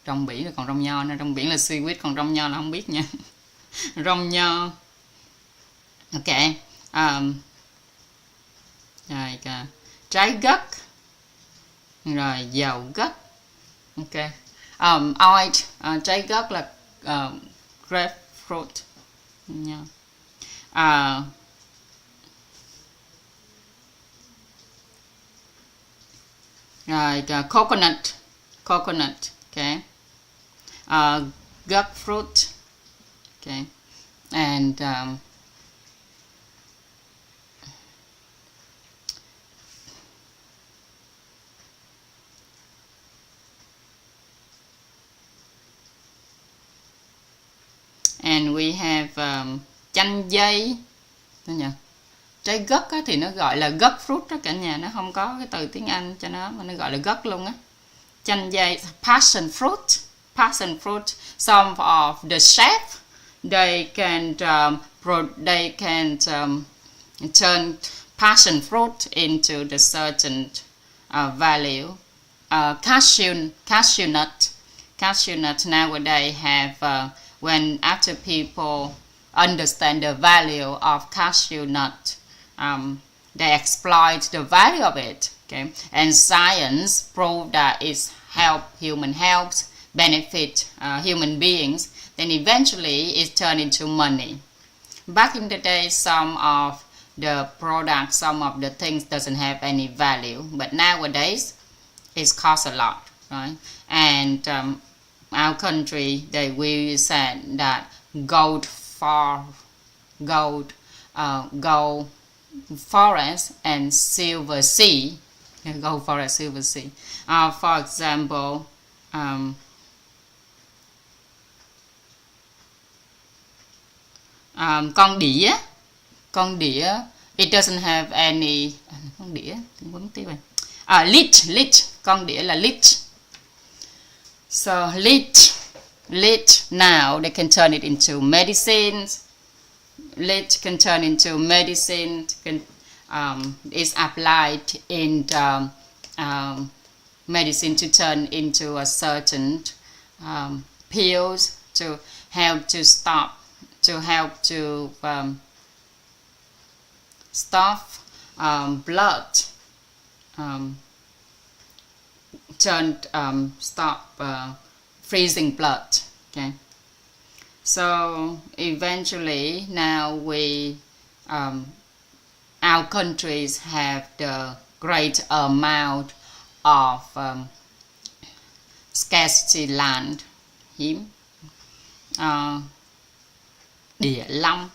rong biển là còn rong nho nữa, rong biển là seaweed còn rong nho là không biết nha. Rong nho, ok. Rồi trái gấc, rồi dầu gấc, ok. Oil, trái gấc là grapefruit nha. Rồi coconut, okay. Gấc fruit, okay. And we have chanh dây, trái gấc á, thì nó gọi là gấc fruit đó cả nhà, nó không có cái từ tiếng Anh cho nó mà nó gọi là gấc luôn á. Chanh dây, passion fruit. Some of the chef they can turn passion fruit into the certain value. Cashew nut nowadays have when after people understand the value of cashew nut, they exploit the value of it, okay, and science proved that it's help human health, benefit human beings, then eventually it turned into money. Back in the day, some of the products, some of the things doesn't have any value, but nowadays it costs a lot, right? And our country, they will say that gold forest and silver sea. Gold forest, silver sea. For example, con đĩa, it doesn't have any. Con đĩa, leech, con đĩa là leech. So leech now they can turn it into medicines. Leech can turn into medicine. Is applied in medicine to turn into a certain pills to help to stop blood, stop freezing blood, okay. So eventually now our countries have the great amount of scarcity land, hiếm. Địa long,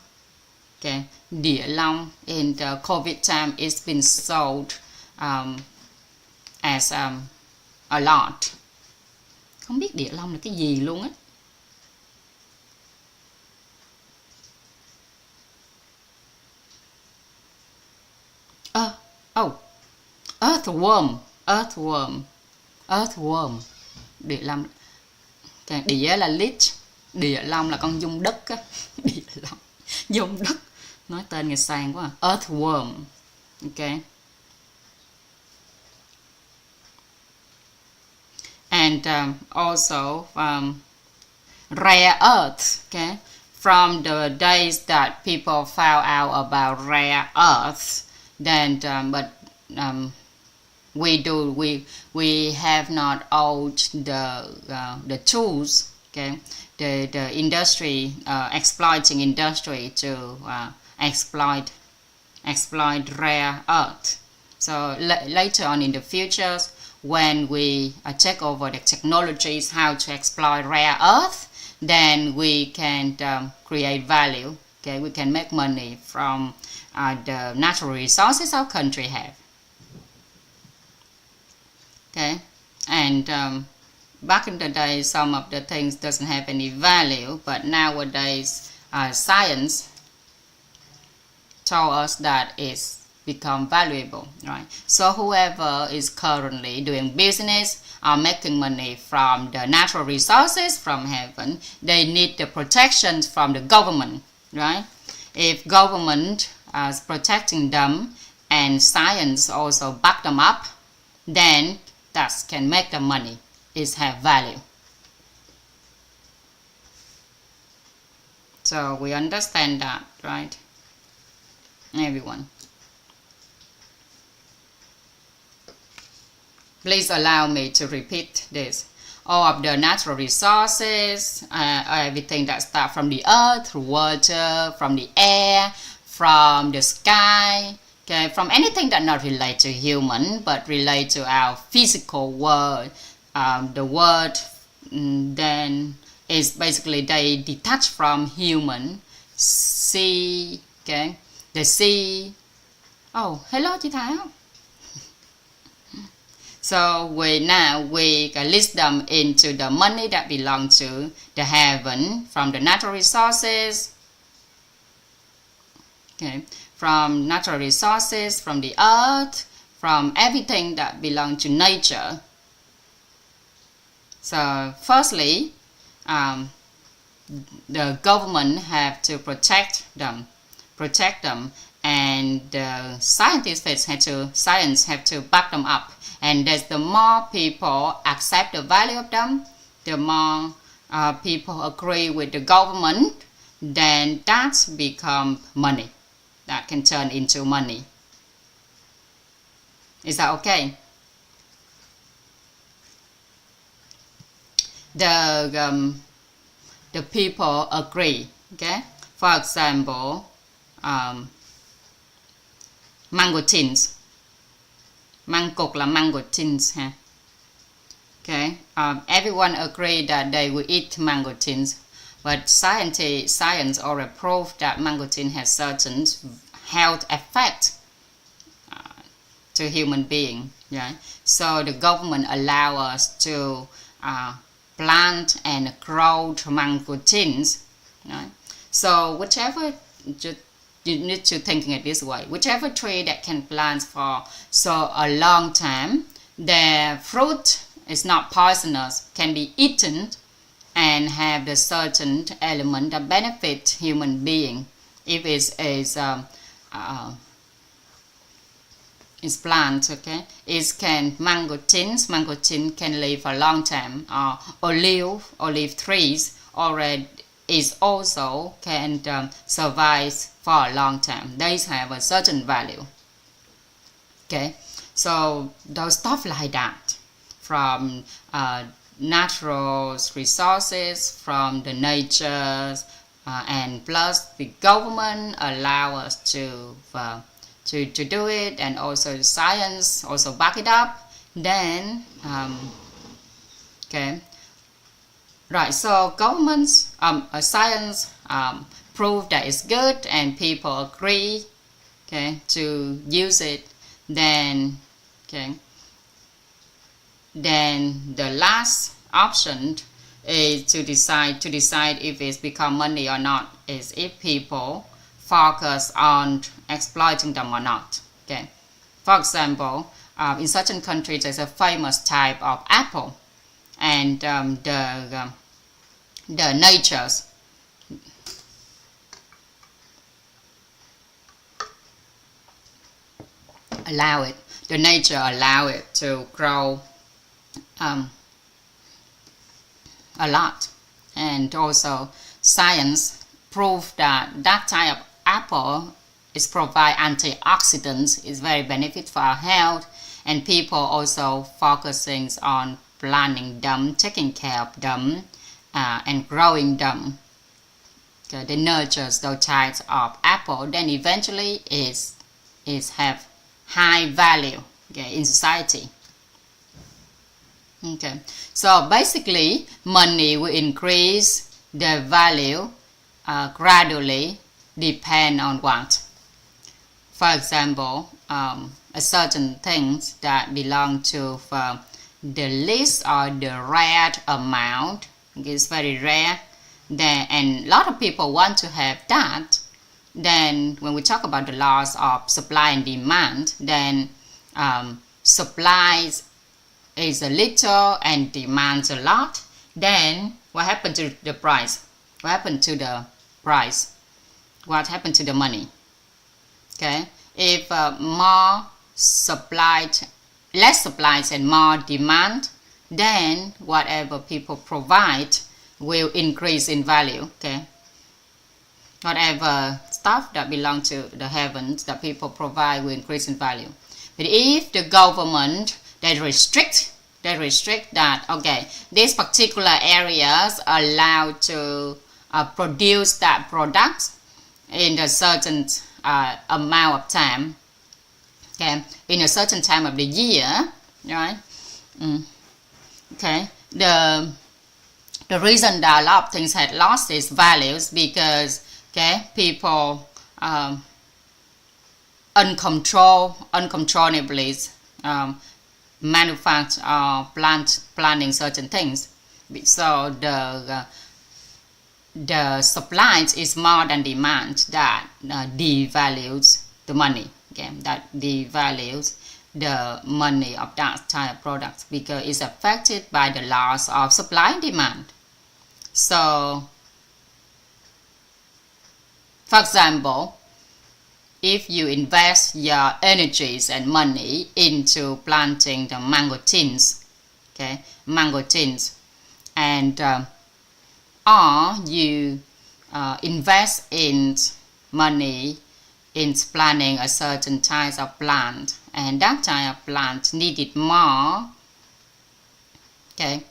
okay. Địa long in the COVID time it's been sold as a lot. Không biết địa long là cái gì luôn á. Earthworm. Địa long. Đĩa là leech, địa long là con dung đất á. Địa long, dung đất. Nói tên nghe sang quá. Earthworm. Okay. And also rare earth, okay. From the days that people found out about rare earth, then we have not all the tools, okay, the industry, exploiting industry to exploit rare earth. So later on in the future, when we take over the technologies how to exploit rare earth, then we can create value. Okay, we can make money from the natural resources our country have. Okay, and back in the day, some of the things doesn't have any value, but nowadays science told us that it's become valuable, right? So whoever is currently doing business or making money from the natural resources from heaven, they need the protection from the government, right? If government is protecting them and science also back them up, then that can make the money, is have value. So we understand that, right? Everyone. Please allow me to repeat this. All of the natural resources, everything that starts from the earth, water, from the air, from the sky, okay, from anything that not relate to human but relate to our physical world, the world then is basically they detach from human. Sea, okay, the sea. Oh, hello chị Thảo. So we list them into the money that belong to the heaven, from the natural resources, okay, from natural resources, from the earth, from everything that belong to nature. So firstly, the government have to protect them, and the scientists have to back them up. And as the more people accept the value of them, the more people agree with the government, then that's become money. That can turn into money. Is that okay? The people agree. Okay. For example, mango tins. Mangkok là mango tins ha. Okay, everyone agree that they will eat mango tins, but science already proved that mango tin has certain health effect to human being. Yeah, so the government allow us to plant and grow mango tins. Right? So whichever. You need to thinking it this way. Whichever tree that can plant for so a long time, the fruit is not poisonous, can be eaten and have the certain element that benefit human being. If it is plant, okay, it can mango tin can live a long time. Olive trees already is also can survive for a long time. They have a certain value. Okay, so those stuff like that from natural resources, from the nature, and plus the government allow us to do it, and also science also back it up. Then okay. Right, so governments, science prove that it's good and people agree, okay, to use it. Then, okay, then the last option is to decide if it's become money or not, is if people focus on exploiting them or not. Okay, for example, in certain countries there's a famous type of apple, and the natures allow it. The nature allow it to grow a lot, and also science proved that that type of apple is provide antioxidants, is very benefit for our health, and people also focusing on planting them, taking care of them, and growing them. Okay, they nurture those types of apple, then eventually is have high value, okay, in society. Okay, so basically money will increase the value gradually depend on what? For example, a certain things that belong to the least or the rare amount, it's very rare, then, and a lot of people want to have that. Then when we talk about the laws of supply and demand, then supplies is a little and demands a lot, then what happened to the price? What happened to the price? What happened to the money? Okay, if less supplies and more demand, then whatever people provide will increase in value. Okay, whatever stuff that belong to the heavens that people provide will increase in value. But if the government they restrict that, okay, these particular areas are allowed to produce that product in a certain amount of time, okay, in a certain time of the year, right? Okay, the reason that a lot of things had lost its values because, okay, people uncontrollably manufacture or planting certain things. So the supply is more than demand that devalues the money. Okay, that devalues the money of that type of products because it's affected by the laws of supply and demand. So, for example, if you invest your energies and money into planting the mangostines, okay, mangostines, and or you invest in money in planting a certain type of plant, and that type of plant needed more, okay,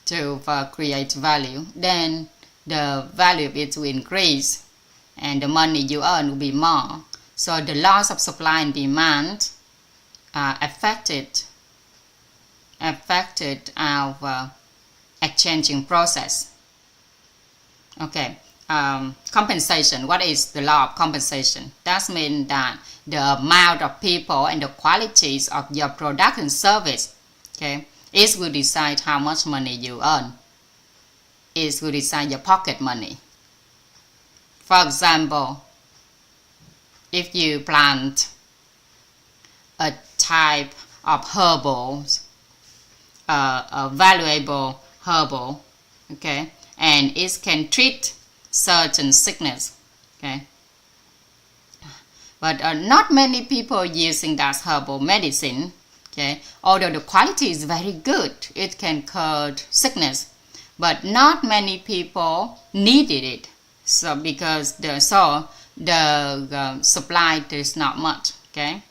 to create value, then the value of it will increase and the money you earn will be more. So the laws of supply and demand affected our exchanging process. Okay, compensation. What is the law of compensation? That means that the amount of people and the qualities of your product and service, okay, it will decide how much money you earn. It will decide your pocket money. For example, if you plant a type of herbals, a valuable herbal, okay, and it can treat certain sickness, okay, but not many people using that herbal medicine, okay, although the quality is very good, it can cure sickness, but not many people needed it. So because the supply is not much, okay,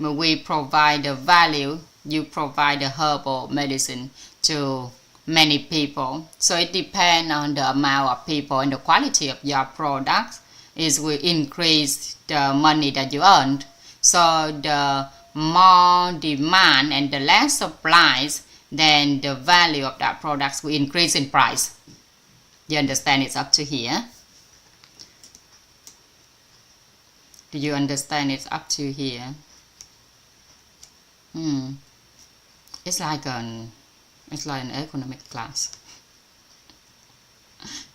but we provide the value, you provide the herbal medicine to many people. So it depends on the amount of people and the quality of your product. It will increase the money that you earned. So the more demand and the less supplies, then the value of that product will increase in price. You understand? It's up to here. Do you understand? It's up to here. It's like an economic class.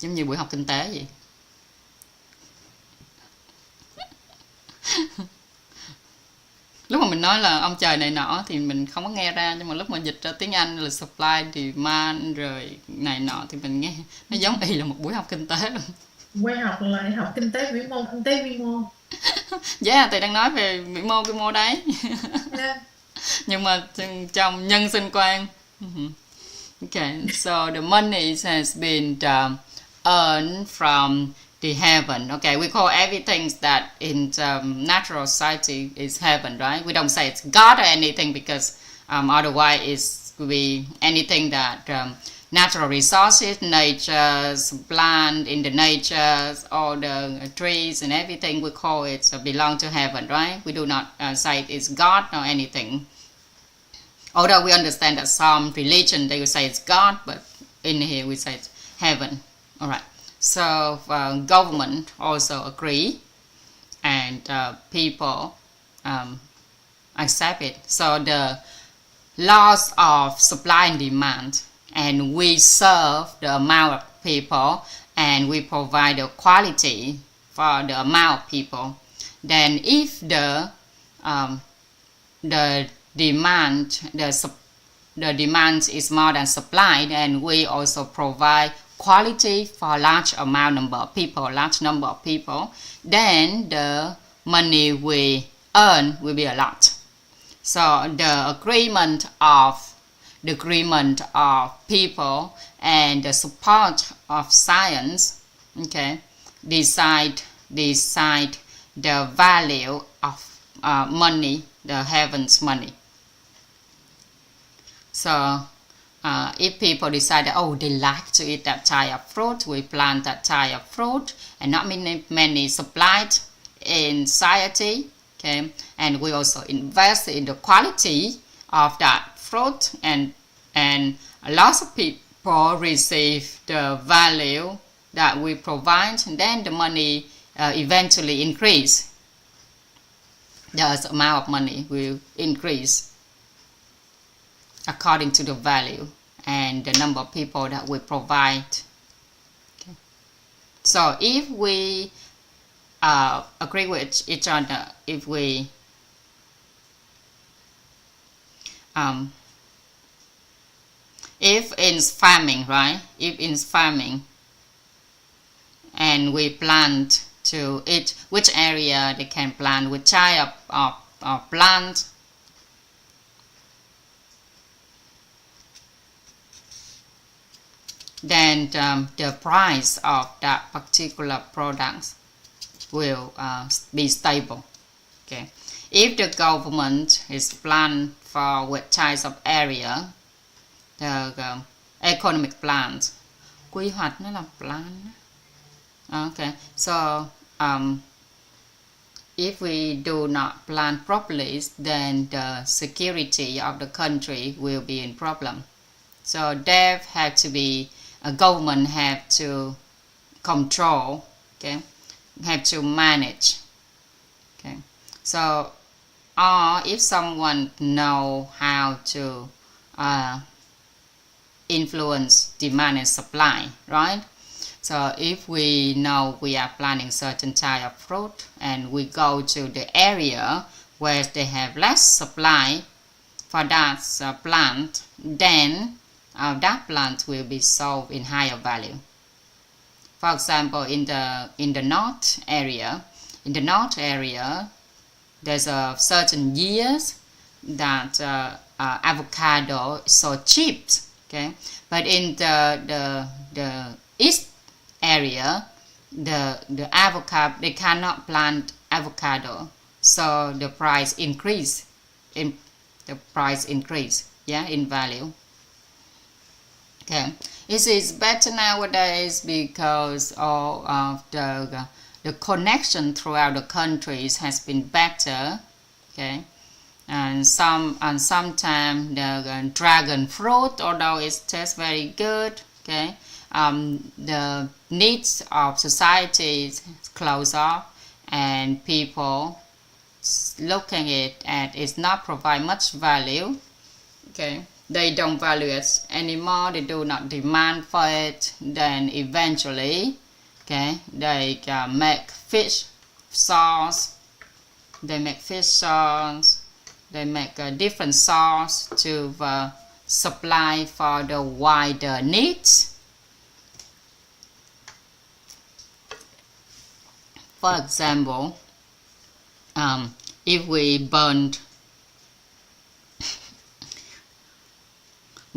Giống như buổi học kinh tế vậy. Lúc mà mình nói là ông trời này nọ thì mình không có nghe ra, nhưng mà lúc mà dịch ra tiếng Anh là supply, demand rồi này nọ thì mình nghe nó giống y là một buổi học kinh tế luôn. Quay học lại học kinh tế vĩ mô, kinh tế vi mô. Yeah, thầy đang nói về vĩ mô đấy. Yeah. Nhưng mà trong nhân sinh quan. Okay, so the money has been earned from the heaven. Okay, we call everything that in natural society is heaven, right? We don't say it's God or anything, because otherwise it's will be anything that natural resources, nature's plant in the natures, all the trees and everything, we call it belong to heaven, right? We do not say it's God or anything. Although we understand that some religion they will say it's God, but in here we say it's heaven. All right. So government also agree, and people accept it. So the laws of supply and demand, and we serve the amount of people, and we provide the quality for the amount of people. Then if the demand is more than supply, then we also provide quality for large number of people, then the money we earn will be a lot. So the agreement of people and the support of science, okay, decide the value of money, the heaven's money. So if people decide that, oh, they like to eat that type of fruit, we plant that type of fruit, and not many supplied in society, okay, and we also invest in the quality of that fruit, and lots of people receive the value that we provide, and then the money eventually increase. The amount of money will increase according to the value and the number of people that we provide. Okay. So if we agree with each other, if we if in farming, right? If in farming, and we plant to eat which area they can plant, which type of plant, then the price of that particular product will be stable. Okay. If the government is planned for what types of area, the economic plans, quy hoạch nó là plan. Okay, so if we do not plan properly, then the security of the country will be in problem. So there have to be a government have to control, okay, have to manage. Okay, so or if someone know how to influence demand and supply, right? So if we know we are planting certain type of fruit, and we go to the area where they have less supply for that plant, then that plant will be sold in higher value. For example, in the north area, there's a certain years that avocado is so cheap, okay, but in the east area, the avocado, they cannot plant avocado, so the price increase in value. Okay, it is better nowadays because all of the connection throughout the countries has been better. Okay, and sometimes the dragon fruit, although it tastes very good, okay, the needs of society is close off, and people looking at it not provide much value. Okay, they don't value it anymore, they do not demand for it, then eventually, okay, they make fish sauce, they make different sauce to supply for the wider needs. For example, if we burned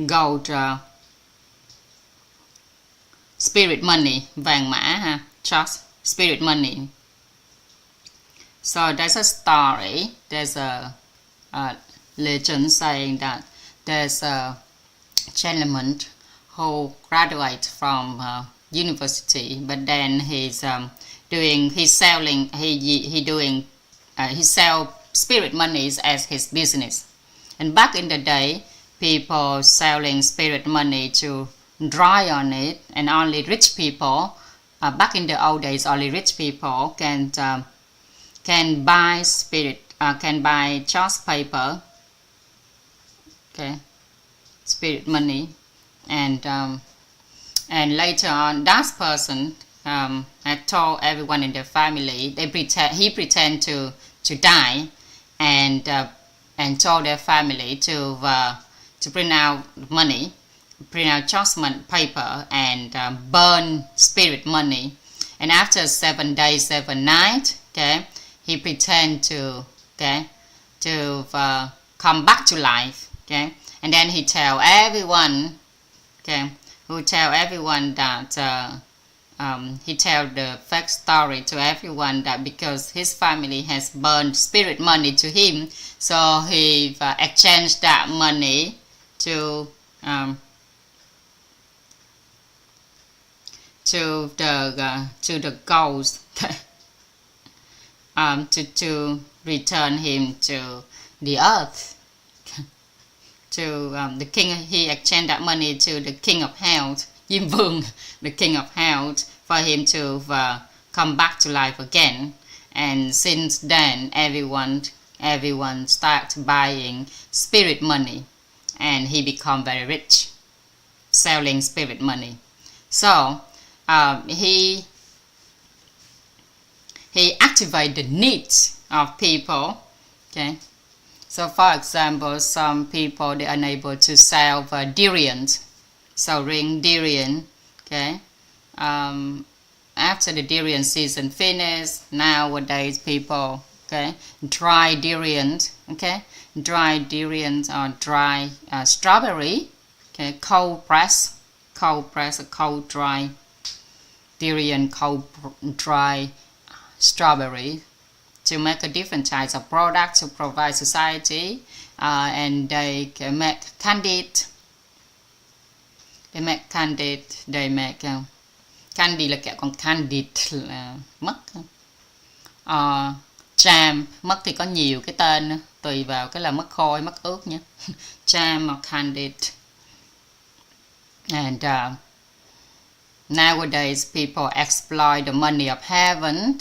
gold spirit money, vàng mã ha, spirit money. So there's a story, there's a legend saying that there's a gentleman who graduated from university, but then he sell spirit monies as his business. And back in the day, people selling spirit money to dry on it, and only rich people, back in the old days, only rich people can buy can buy charge paper, okay, spirit money, and later on, that person had told everyone in their family. He pretend to die, and told their family to print out money, print out chargement paper, and burn spirit money. And after 7 days, 7 nights, okay, he pretend to come back to life, okay, and then he tell everyone, okay, that he tell the fake story to everyone that because his family has burned spirit money to him, so he exchanged that money to the ghost, to return him to the earth, to the king. He exchanged that money to the king of hell, Diêm Vương, the king of hell, for him to come back to life again. And since then, everyone start buying spirit money, and he become very rich selling spirit money. So he activate the needs of people, okay. So for example, some people, they are unable to sell durians, so ring durian, okay. After the durian season finished, nowadays people, okay, dry durians, okay, dry durians or dry strawberry, okay, cold press, or cold dry durian, cold dry strawberry, to make a different types of products to provide society, and they can make candied. They make candied. They make candy là kẹo, còn candied là mứt. Jam, mứt thì có nhiều cái tên nữa, tùy vào cái là mứt khô hay mứt ướt nhé. Jam or candied. And nowadays people exploit the money of heaven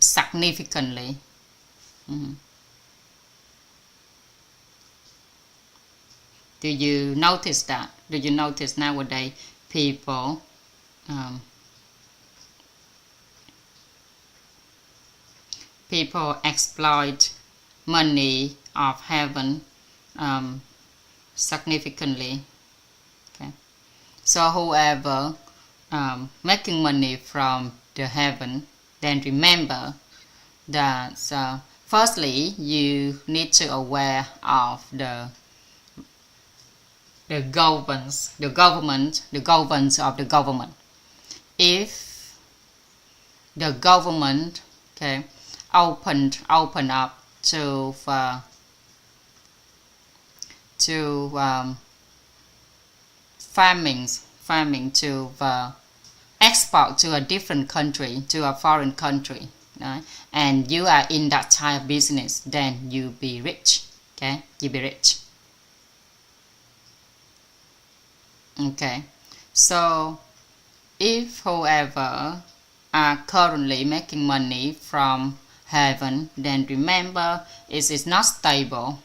significantly. Do you notice that? Do you notice nowadays people exploit money of heaven significantly? Okay. So whoever making money from the heaven, then remember that firstly you need to aware of the governance of the government. If the government, okay, open up to farming to export to a different country, to a foreign country, right? And you are in that type of business, then you be rich, okay, you be rich. Okay, so if whoever are currently making money from heaven, then remember it is not stable.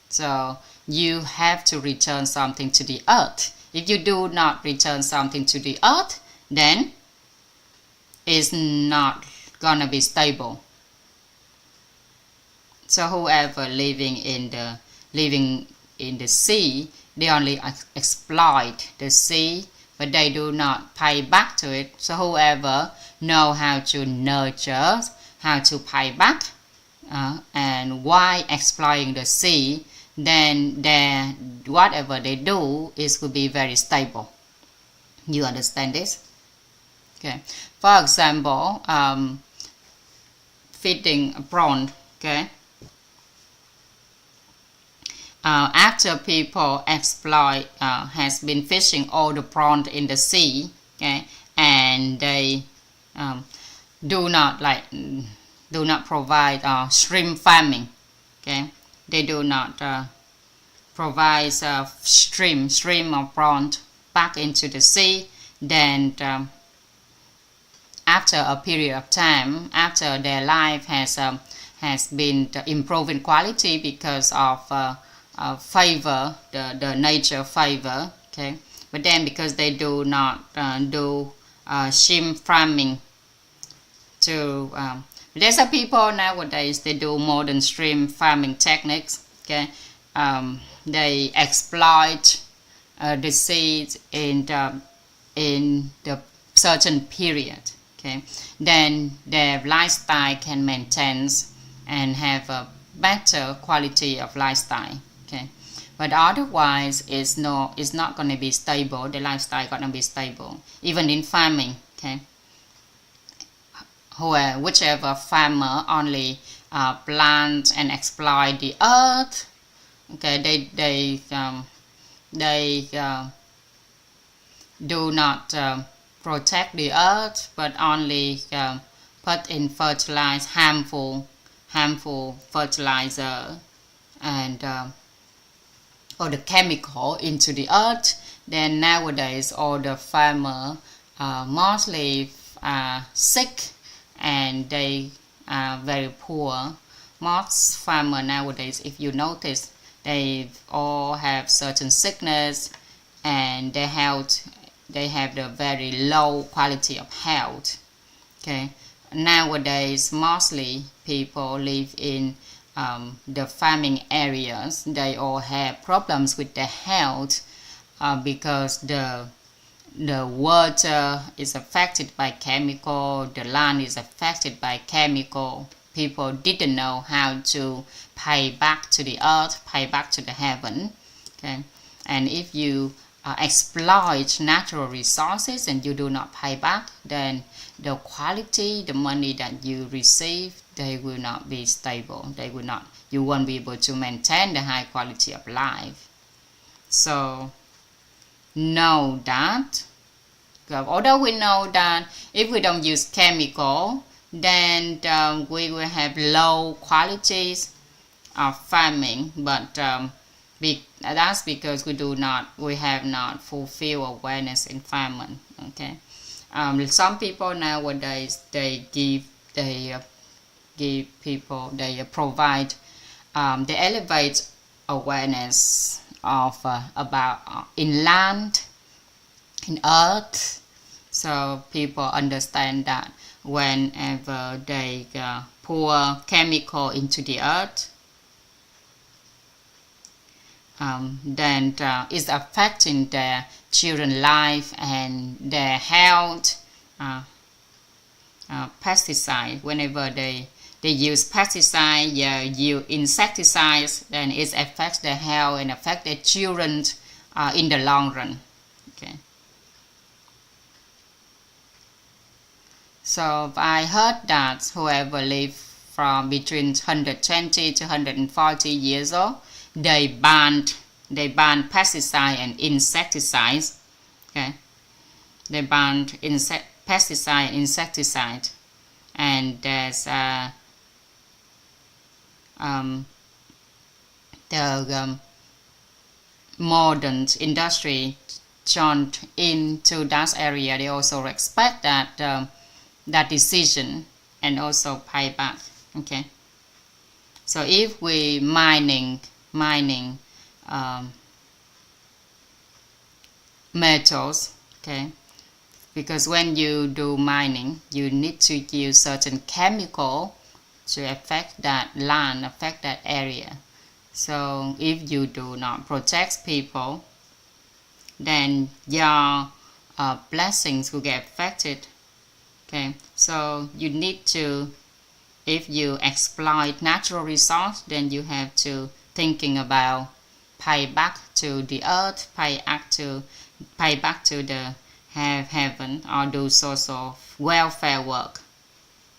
So you have to return something to the earth. If you do not return something to the earth, then it's not gonna be stable. So whoever living in the sea, they only exploit the sea, but they do not pay back to it. So whoever know how to nurture, how to pay back, and why exploiting the sea, then whatever they do will be very stable. You understand this? Okay. For example, feeding a prawn, okay? After people exploit, has been fishing all the prawns in the sea, okay, and they do not provide shrimp farming, okay? They do not provide shrimp or prawn back into the sea. Then after a period of time, after their life has been improving quality because of favor, the nature favor, okay? But then because they do not do shrimp farming there's some people nowadays, they do modern shrimp farming techniques, okay? They exploit the seeds in the certain period, okay? Then their lifestyle can maintain and have a better quality of lifestyle, okay? But otherwise, it's not going to be stable. The lifestyle going to be stable, even in farming, okay? Whichever farmer only plant and exploit the earth, okay, they do not protect the earth, but only put in harmful fertilizer and or the chemical into the earth. Then nowadays all the farmer mostly sick and they are very poor. Most farmer nowadays, if you notice, they all have certain sickness and they have the very low quality of health, okay? Nowadays mostly people live in the farming areas. They all have problems with their health because the water is affected by chemical, the land is affected by chemical. People didn't know how to pay back to the earth, pay back to the heaven, okay? And if you exploit natural resources and you do not pay back, then the quality, the money that you receive, they will not be stable. You won't be able to maintain the high quality of life. So know that, although we know that if we don't use chemical, then we will have low qualities of farming, but that's because we have not fulfilled awareness in farming, okay? Some people nowadays, they provide, they elevate awareness of about in land, in earth, so people understand that whenever they pour chemical into the earth, then it's affecting their children's life and their health. Pesticide, whenever they use pesticide, use insecticides, then it affects their health and affect their children in the long run, okay? So I heard that whoever live from between 120 to 140 years old, they banned pesticide and insecticides, okay? They banned pesticide, insecticide, and there's the modern industry joined into that area. They also respect that decision and also pay back, okay? So if we mining metals, okay, because when you do mining, you need to use certain chemical to affect that land, affect that area. So if you do not protect people, then your blessings will get affected, okay? So you need to, if you exploit natural resource, then you have to thinking about pay back to the earth, pay back to the have heaven or do social welfare work.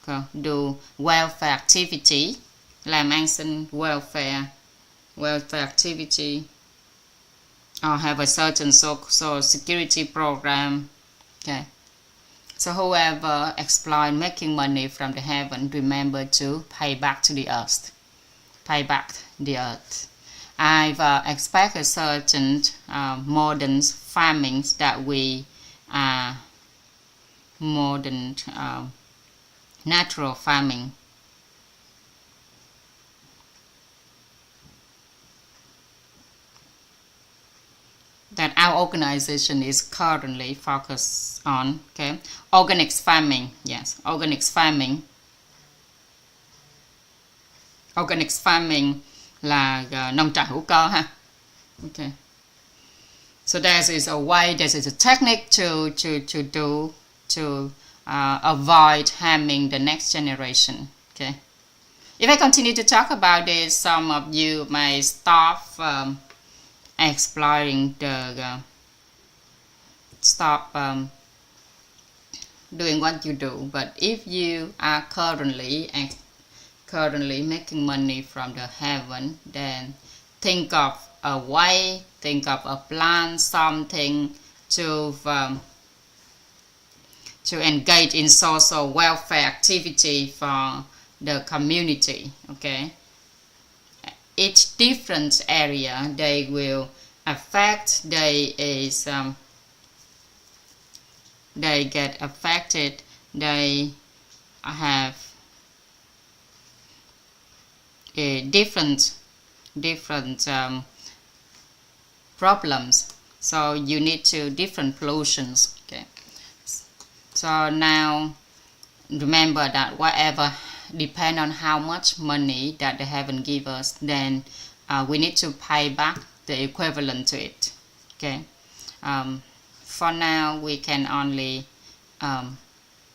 Okay. Do welfare activity, làm an sinh welfare activity, or have a certain social security program. Okay. So whoever exploit making money from the heaven, remember to pay back to the earth. Pay back the earth. I've expected certain modern farming that we modern natural farming. That our organization is currently focused on. Okay, organic farming. Yes, organic farming. Organic farming là nông trại hữu cơ ha. Okay. So there is a way, there is a technique to avoid harming the next generation. Okay. If I continue to talk about this, some of you may stop exploring doing what you do. But if you are currently making money from the heaven, then think of a way, think of a plan, something to engage in social welfare activity for the community. Okay, each different area they will affect, they get affected, they have different problems, so you need to different pollutions. Okay, so now remember that whatever depend on how much money that the heaven give us, then we need to pay back the equivalent to it. Okay, for now we can only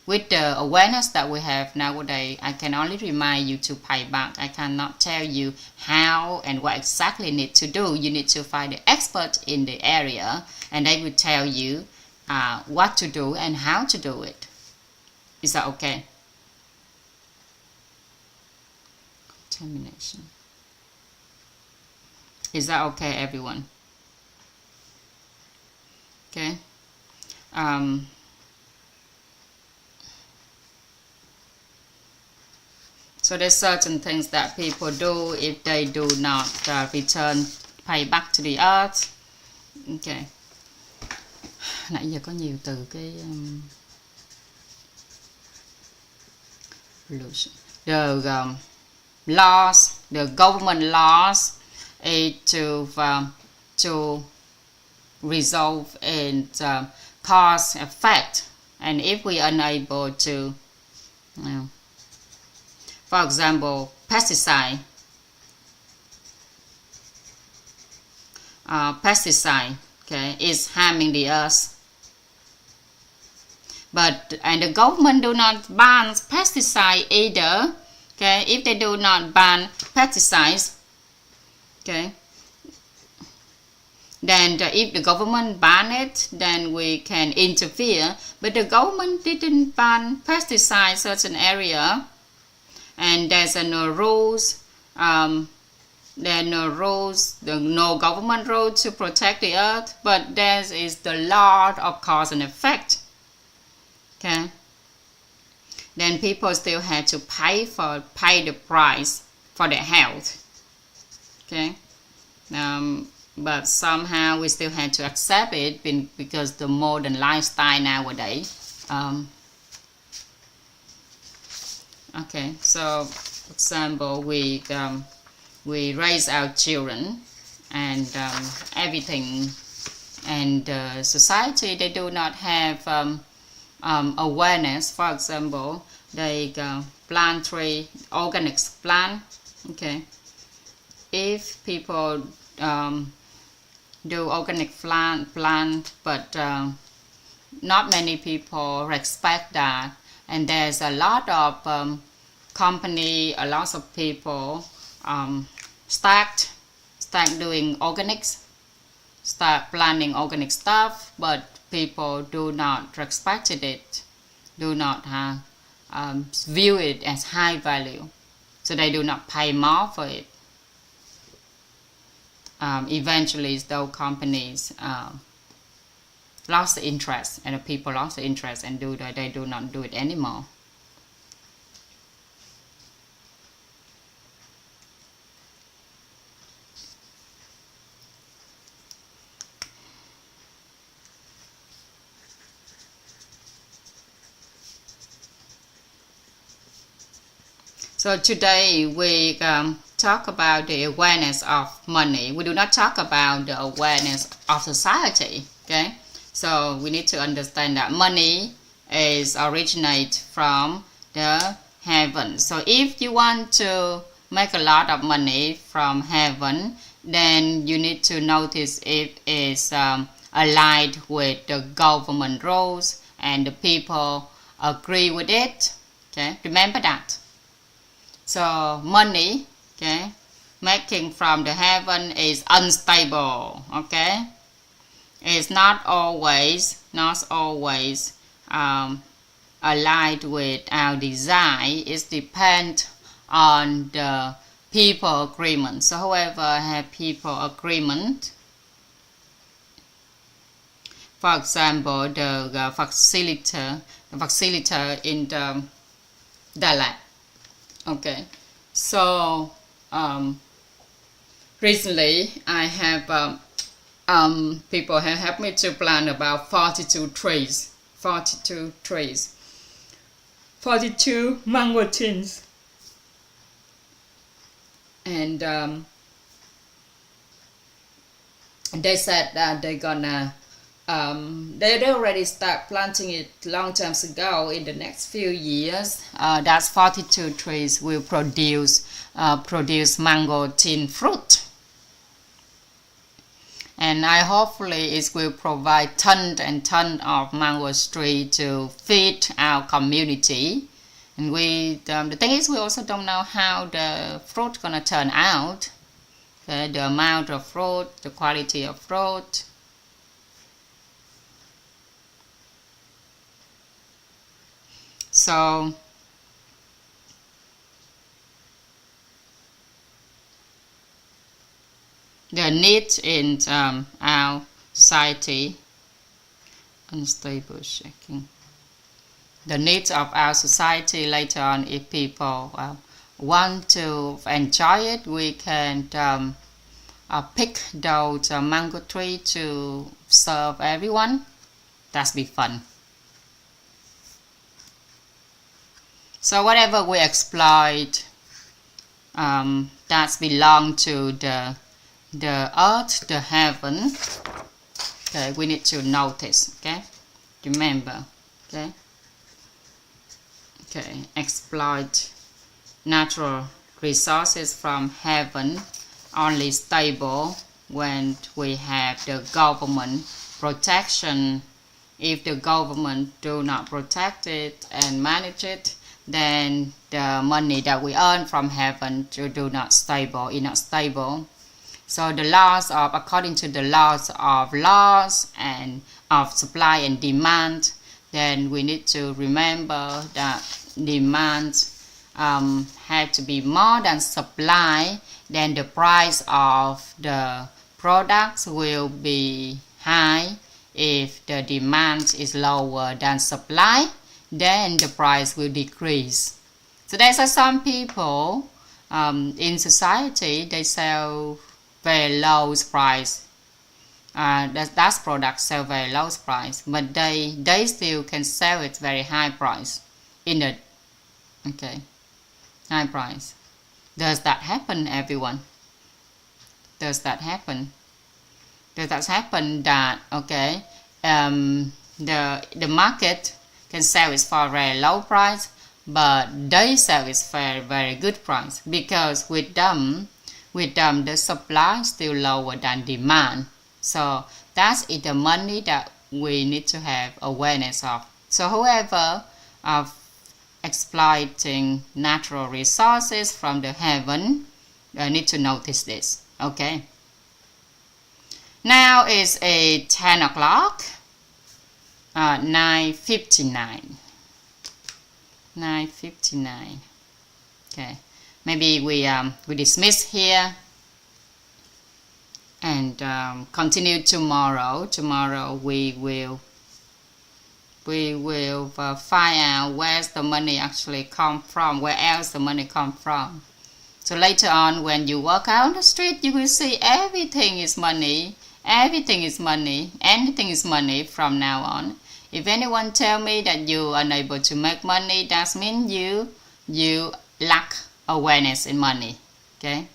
with the awareness that we have nowadays, I can only remind you to pay back. I cannot tell you how and what exactly you need to do. You need to find the expert in the area, and they will tell you what to do and how to do it. Is that okay? Termination. Is that okay, everyone? Okay. So there's certain things that people do if they do not return, pay back to the earth. Okay. Nãy giờ có nhiều từ cái the laws, the government laws is to resolve and cause effect, and if we are unable to, for example, pesticide, okay, is harming the earth. And the government do not ban pesticide either. Okay, if they do not ban pesticides, okay, then if the government ban it, then we can interfere. But the government didn't ban pesticides in certain area, and there's no rules. There are no rules, no government rule to protect the earth, but there is the law of cause and effect. Okay. Then people still have to pay the price for their health. Okay. But somehow we still have to accept it because the modern lifestyle nowadays. Okay. So, for example, we raise our children and everything, and society, they do not have awareness. For example, they plant tree, organic plant. Okay, if people do organic plant, but not many people respect that, and there's a lot of company, a lot of people start doing organics, start planting organic stuff, but people do not respect it, do not view it as high value, so they do not pay more for it. Eventually, those companies lost the interest, and the people lost the interest, and they do not do it anymore. So today we talk about the awareness of money. We do not talk about the awareness of society. Okay, so we need to understand that money is originate from the heaven. So if you want to make a lot of money from heaven, then you need to notice it is aligned with the government rules and the people agree with it. Okay, remember that. So money, okay, making from the heaven is unstable. Okay, it's not always aligned with our design. It depends on the people agreement. So whoever have people agreement, for example, the facilitator in the Dalat. Okay, so recently I have people have helped me to plant about 42 trees, 42 mango trees, and they said that they're gonna they already start planting it long time ago. In the next few years, that's 42 trees will produce mango tin fruit, and hopefully it will provide tons and tons of mango tree to feed our community. And the thing is, we also don't know how the fruit gonna turn out. Okay, the amount of fruit, the quality of fruit. So the needs in our society, unstable shaking. The needs of our society later on, if people want to enjoy it, we can pick those mango tree to serve everyone. That's be fun. So whatever we exploit, that belong to the earth, the heaven. Okay, we need to notice. Okay, remember. Okay. Okay, exploit natural resources from heaven only stable when we have the government protection. If the government do not protect it and manage it, then the money that we earn from heaven do not stable, is not stable. So the according to the laws and of supply and demand, then we need to remember that demand had to be more than supply, then the price of the products will be high. If the demand is lower than supply, then the price will decrease. So there's some people in society, they sell very low price. That product sell very low price, but they still can sell it very high price in the high price. Does that happen, everyone? Does that happen? Does that happen that the market can sell it for a very low price, but they sell it for a very good price, because with them the supply is still lower than demand. So that's the money that we need to have awareness of. So whoever exploiting natural resources from the heaven need to notice this. Okay. Now it's 10 o'clock. 9:59. 9:59. Okay, maybe we dismiss here and continue tomorrow. Tomorrow we will find out where's the money actually come from, where else the money come from. So later on, when you walk out on the street, you will see everything is money. Everything is money. Anything is money from now on. If anyone tell me that you are unable to make money, that means you lack awareness in money. Okay.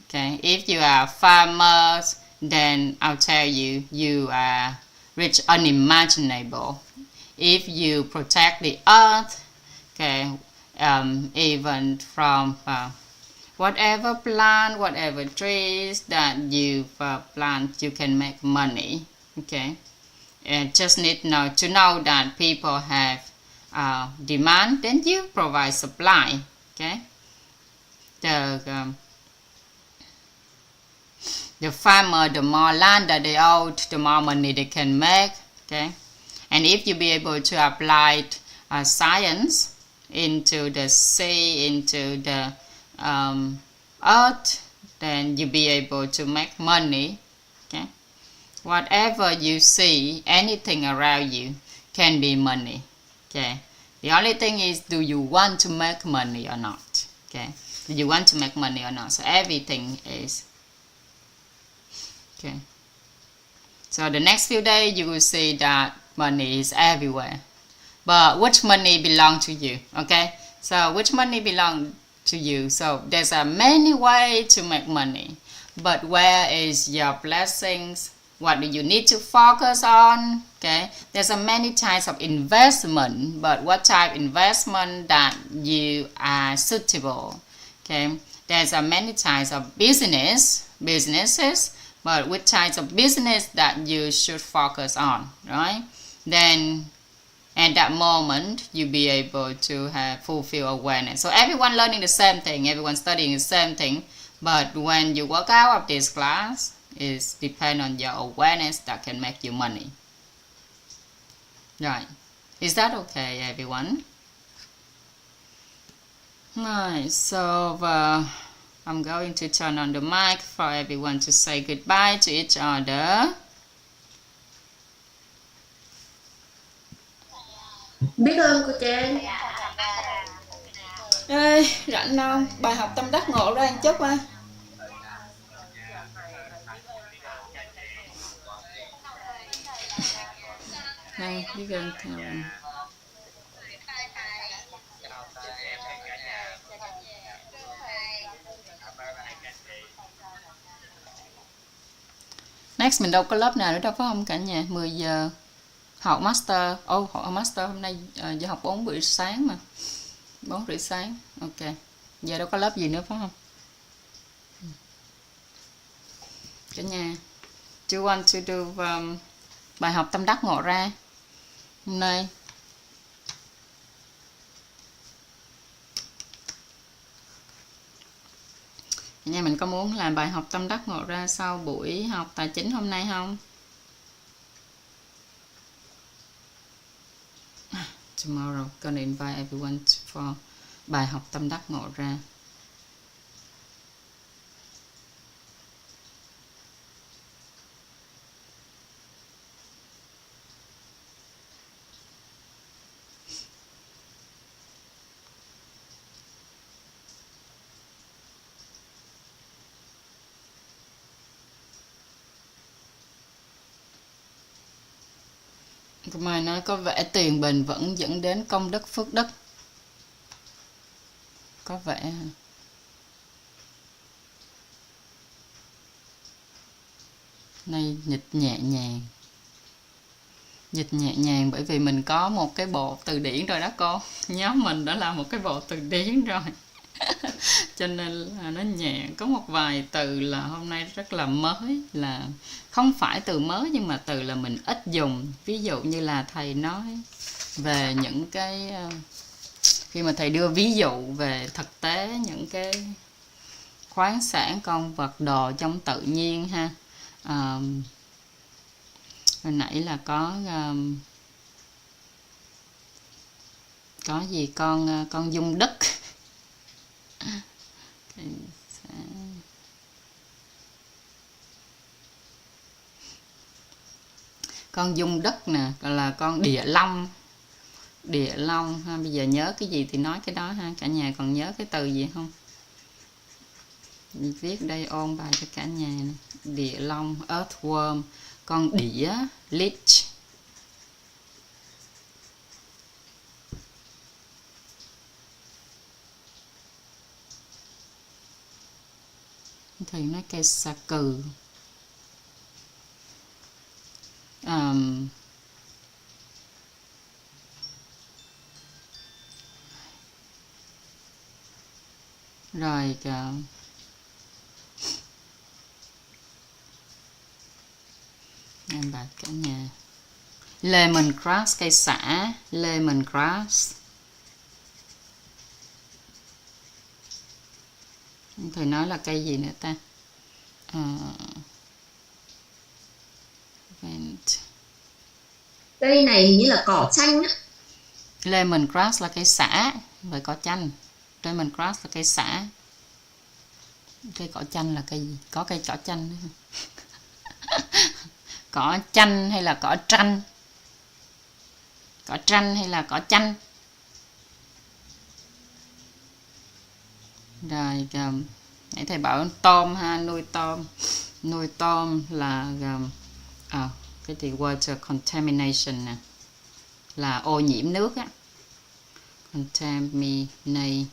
Okay. If you are farmers, then I'll tell you you are rich unimaginable. If you protect the earth, okay, even from whatever plant, whatever trees that you plant, you can make money. Okay, and just need to know that people have demand, then you provide supply. Okay, the farmer, the more land that they own, the more money they can make. Okay, and if you be able to apply science into the sea, into the earth, then you be able to make money. Okay, whatever you see, anything around you can be money. Okay, the only thing is, do you want to make money or not? Okay, do you want to make money or not? So everything is. Okay, so the next few days you will see that money is everywhere, but which money belong to you? Okay, so which money belong to you? So there's many ways to make money, but where is your blessings? What do you need to focus on? Okay, there's many types of investment, but what type of investment that you are suitable? Okay, there's many types of businesses, but which types of business that you should focus on, right? Then at that moment you be able to have fulfill awareness. So everyone learning the same thing, everyone studying the same thing, but when you walk out of this class, it depends on your awareness that can make you money. Right, is that okay, everyone? Right, so I'm going to turn on the mic for everyone to say goodbye to each other. Biết ơn cô Trang. Ê, rảnh không? Bài học tâm đắc ngộ ra một chút à. Hay, biết ơn thầy. Next mình đâu có lớp nào nữa đâu phải không cả nhà? 10 giờ học master. Học master hôm nay giờ học 4 buổi sáng mà. 4 rưỡi sáng. Ok. Giờ đâu có lớp gì nữa phải không? Cả nhà, do you want to do bài học tâm đắc ngộ ra hôm nay? Nha, mình có muốn làm bài học tâm đắc ngộ ra sau buổi học tài chính hôm nay không? Tomorrow, gonna invite everyone for bài học tâm đắc ngộ ra. Mai nói có vẻ tiền bền vững dẫn đến công đức phước đức. Có vẻ nay dịch nhẹ nhàng. Dịch nhẹ nhàng bởi vì mình có một cái bộ từ điển rồi đó cô. Nhóm mình đã làm một cái bộ từ điển rồi. Cho nên là nó nhẹ. Có một vài từ là hôm nay rất là mới, là không phải từ mới nhưng mà từ là mình ít dùng. Ví dụ như là thầy nói về những cái, khi mà thầy đưa ví dụ về thực tế những cái khoáng sản, con vật, đồ trong tự nhiên ha. Hồi nãy là có Có gì con dung đất. Con dung đất nè, gọi là con địa long. Địa long ha, bây giờ nhớ cái gì thì nói cái đó ha. Cả nhà còn nhớ cái từ gì không? Viết đây ôn bài cho cả nhà nè. Địa long, earthworm, con đĩa, leech. Thì nói cây sa cừ. Rồi em bà cả nhà. Lemongrass, cây sả, lemongrass. Thầy nói là cây gì nữa ta? Cây này hình như là cỏ chanh á. Lemongrass là cây sả với cỏ chanh. Lemongrass là cây sả. Cây cỏ chanh là cây gì? Có cây cỏ chanh nữa. Cỏ chanh hay là cỏ tranh? Cỏ tranh hay là cỏ chanh? Rồi nãy thầy bảo tôm ha, nuôi tôm. Nuôi tôm là cái gì water contamination nè, là ô nhiễm nước á. Contamination.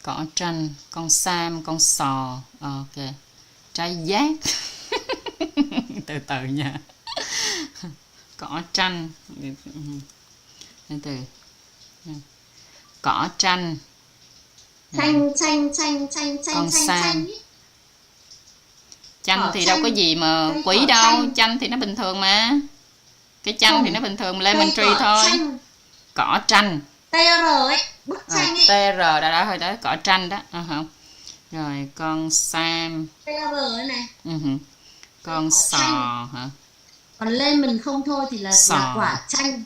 Cỏ tranh, con sam, con sò. Ok. Trái giác. Từ từ nha. Cỏ tranh. Từ cỏ tranh. Chanh. Con sam. Chanh Cỏ thì chanh. đâu có gì mà Cây quý cỏ đâu. chanh. Chanh thì nó bình thường mà. Cái chanh Không. thì nó bình thường, lemon tree Cỏ thôi. chanh. Cỏ tranh. TR ấy, bức chanh ấy. TR đó thôi đó, cỏ tranh đó. Không. Rồi con sam. TR ấy này. Con Cỏ sò chanh. hả? Còn lemon không thôi thì là Sò. quả chanh.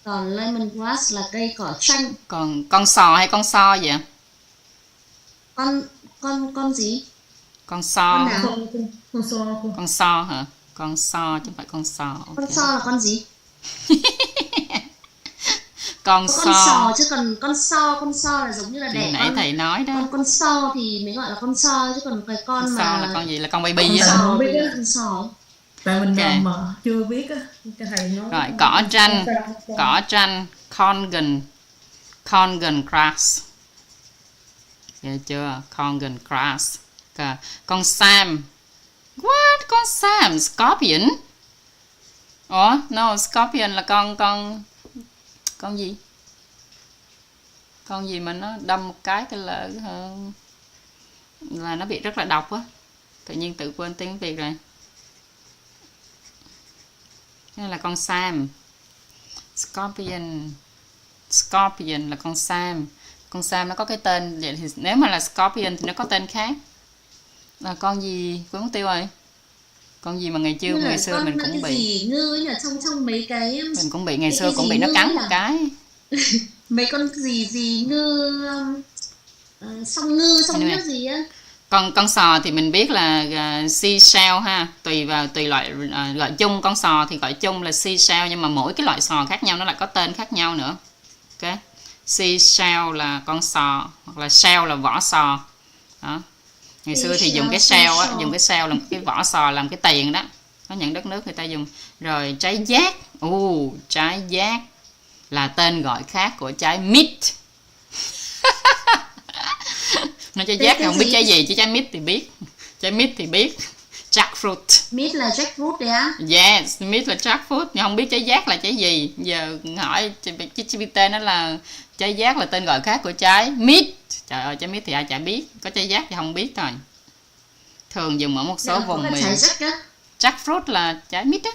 Còn lemongrass là cây cỏ chanh. Còn con sò hay con so vậy? Con gì? Con so. Con nào? Con so. Con so hả? Con so chứ không phải con sò. Okay. Con so là con gì? Con Có so. con sò chứ còn con so là giống như là Thì đẻ nãy con. thầy nói đó. Con so thì mới gọi là con so, chứ còn cái con Con mà so là con gì? Là con baby Con á. sò. sò biết thì á. là con sò. Tại mình Ok. mà chưa biết á, cái thầy nói. Rồi cỏ tranh. Cỏ tranh. Congan grass. Nghe chưa? Congan grass. Con sam. What? Con sam? Scorpion? Ủa? No, scorpion là con gì? Con gì mà nó đâm một cái là nó bị rất là độc á. Tự nhiên tự quên tiếng Việt rồi. Đây là con sam. Scorpion là con sam. Con sam nó có cái tên vậy, thì nếu mà là scorpion thì nó có tên khác. Là con gì? Quên mất tiêu rồi. Con gì mà ngày xưa mình cũng bị. Gì ngư ấy nhỉ, trong mấy cái Mình cũng bị, ngày cái xưa cũng bị nó ngư cắn ấy một à? cái. Mấy con gì ngư song ngư Anyway. gì á. Còn con sò thì mình biết là seashell ha, tùy loại gọi chung. Con sò thì gọi chung là seashell, nhưng mà mỗi cái loại sò khác nhau nó lại có tên khác nhau nữa. Ok, seashell là con sò, hoặc là shell là vỏ sò đó. Ngày xưa thì dùng cái shell á, dùng cái shell làm cái vỏ sò làm cái tiền đó. Có những đất nước người ta dùng. Rồi trái giác. Trái giác là tên gọi khác của trái mít. Nói trái giác thì không biết trái gì, chứ trái mít thì biết. Trái mít thì biết. Jackfruit. Mít là jackfruit đấy á? Yes, mít là jackfruit, nhưng không biết trái giác là trái gì. Giờ hỏi GPT nó là trái giác là tên gọi khác của trái mít. Trời ơi, trái mít thì ai chả biết, có trái giác thì không biết thôi. Thường dùng ở một số vùng miền. Trái jack á. Jackfruit là trái mít á.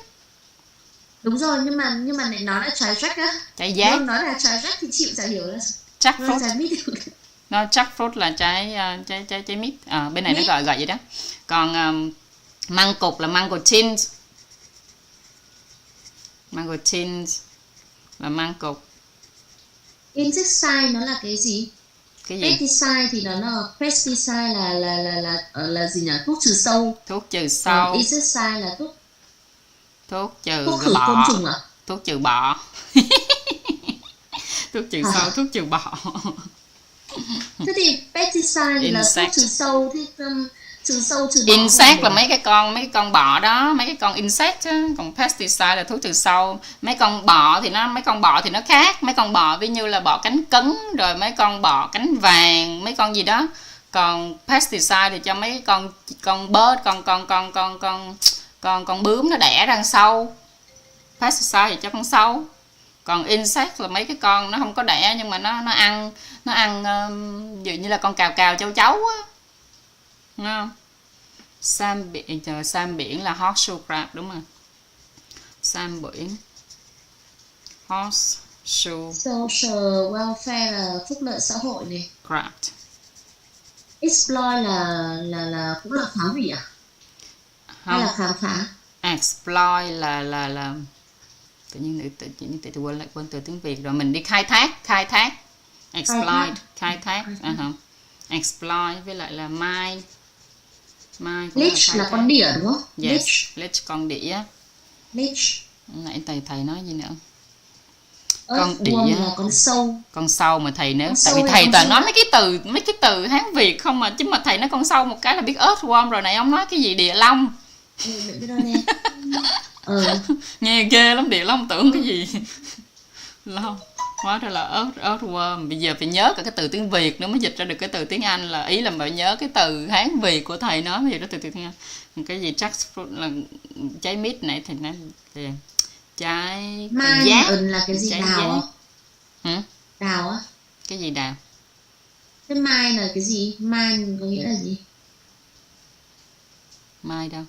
Đúng rồi, nhưng mà lại nói là trái jack á. Trái giác. Nếu nói là trái jack thì chịu chả hiểu là Jackfruit. trái mít. No, jackfruit là trái mít. Bên này nó gọi vậy đó. Còn măng cụt là mangosteen. Mangosteen là măng cụt. Insecticide nó là cái gì? Cái gì? Pesticide thì nó là pesticide là gì nhỉ? Thuốc trừ sâu. Thuốc trừ Còn sâu. insecticide là thuốc Thuốc trừ thuốc khử côn bọ. trùng à? Thuốc trừ bọ. Thuốc trừ sâu, thuốc trừ bọ. Thế thì pesticide thì là thuốc Insect. trừ sâu, thì trừ sâu trừ bọ. Insect là mấy cái con bọ đó, mấy cái con insect á. Còn pesticide là thuốc trừ sâu. Mấy con bọ thì nó khác. Mấy con bọ ví như là bọ cánh cứng, rồi mấy con bọ cánh vàng, mấy con gì đó. Còn pesticide thì cho mấy con bird, con bướm nó đẻ ra sâu. Pesticide thì cho con sâu. Còn insect là mấy cái con nó không có đẻ nhưng mà nó ăn ví dụ như là con cào châu chấu á. Đúng không? Sam biển là horseshoe crab, đúng rồi. Sam biển, horseshoe Social welfare là phúc lợi xã hội này. crab. Exploit là cũng là phá hủy à? Hay là khám phá? Exploit là tự nhiên quên từ tiếng Việt rồi. Mình đi khai thác. Exploit, khai thác. Exploit với lại là mine cũng Leech là con đỉa đúng không? Yes, leech con đỉa. Leech. Nãy thầy nói gì nữa? Con đỉa là con sâu. Con sâu mà thầy nếu Con tại sâu vì là thầy con toàn sâu nói á. mấy cái từ Hán Việt không mà, chứ mà thầy nói con sâu một cái là biết earthworm rồi. Này ông nói cái gì địa long. Đừng biết đâu nè. Nghe ghê lắm, địa long tưởng cái gì. Long. Hóa ra là earthworm. Bây giờ phải nhớ cả cái từ tiếng Việt nữa mới dịch ra được cái từ tiếng Anh, là ý là phải nhớ cái từ Hán Việt của thầy nói bây giờ đó từ tiếng Anh. Cái gì jackfruit là trái mít này thì nó trái Mai là cái gì? trái Đào à? Đào á? Cái gì đào? Cái mai là cái gì? Mai có nghĩa là gì? Mai đâu?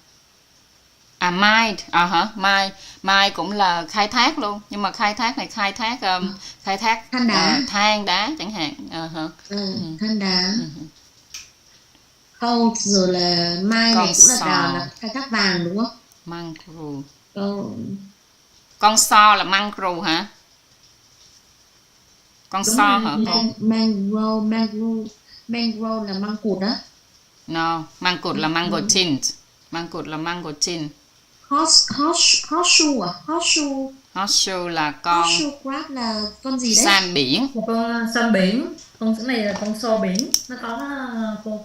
À mai, mai cũng là khai thác luôn, nhưng mà khai thác này khai thác Than đá. than đá chẳng hạn. Than đá. Câu rồi là mai này cũng là đào, là khai thác vàng đúng không? Mangrove. Con so là mangrove hả? Con đúng so rồi, hả? mangrove là măng cụt đó. No, măng cụt là mangosteen. Măng cụt là mangosteen. Horseshoe à? Horseshoe là con Horseshoe crab là con gì đấy? sam biển. Một con sâm biển, con này là con sò biển, nó có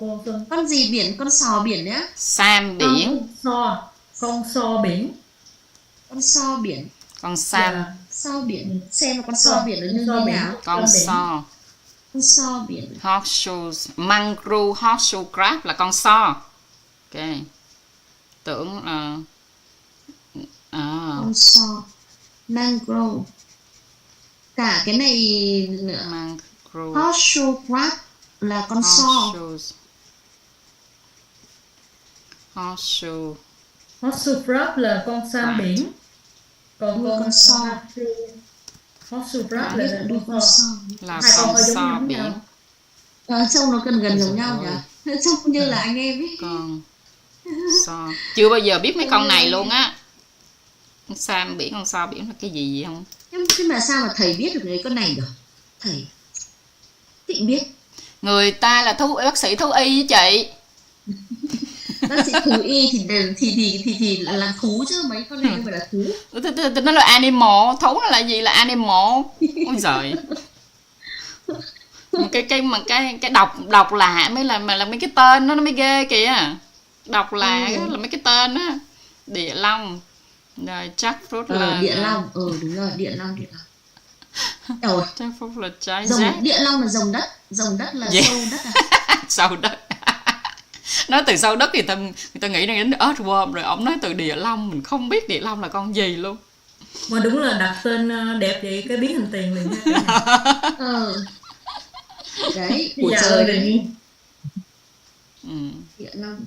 cô Xuân. Con gì biển? Con sò biển đấy á? Sam biển. Con sò biển. Con sò biển. Con sam. Dạ. Sò biển. Xem là con sò biển là như thế nào? Con so. Con sò biển. Horseshoes, mangrove horseshoe crab là con so. Ok. Tưởng là con sò, mangrove. Cả cái này nữa. Mangrove. Horseshoe crab là con sò. Horseshoe crab là con sam biển. Còn con sò. Horseshoe crab là con sò. Là con sò biển. Trông nó gần giống nhau nhỉ? Trông như là anh em ấy. Con so. Chưa bao giờ biết mấy con này luôn á. Con sam biển, con so biển là cái gì không? Nhưng mà sao mà thầy biết được cái con này được? Thầy định biết. Người ta là bác sĩ thú y với chị. Bác sĩ thú y thì là thú chứ mấy con này không phải là thú. Nó là animal, thú nó là gì? Là animal. Ôi giời. Cái đọc lạ mới là mấy cái tên nó mới ghê kìa. Đọc lạ là mấy cái tên á. Địa long. Rồi jackfruit là địa long. Đúng rồi, địa long. Rồi. Jackfruit là trái rác. Địa long là rồng đất là sâu đất à? Sâu đất. Nói từ sâu đất thì người ta nghĩ đến earthworm, rồi ông nói từ địa long, mình không biết địa long là con gì luôn. Mà đúng là đặt tên đẹp vậy cái biến thành tiền liền nha. Đấy, của trời đấy. Địa long.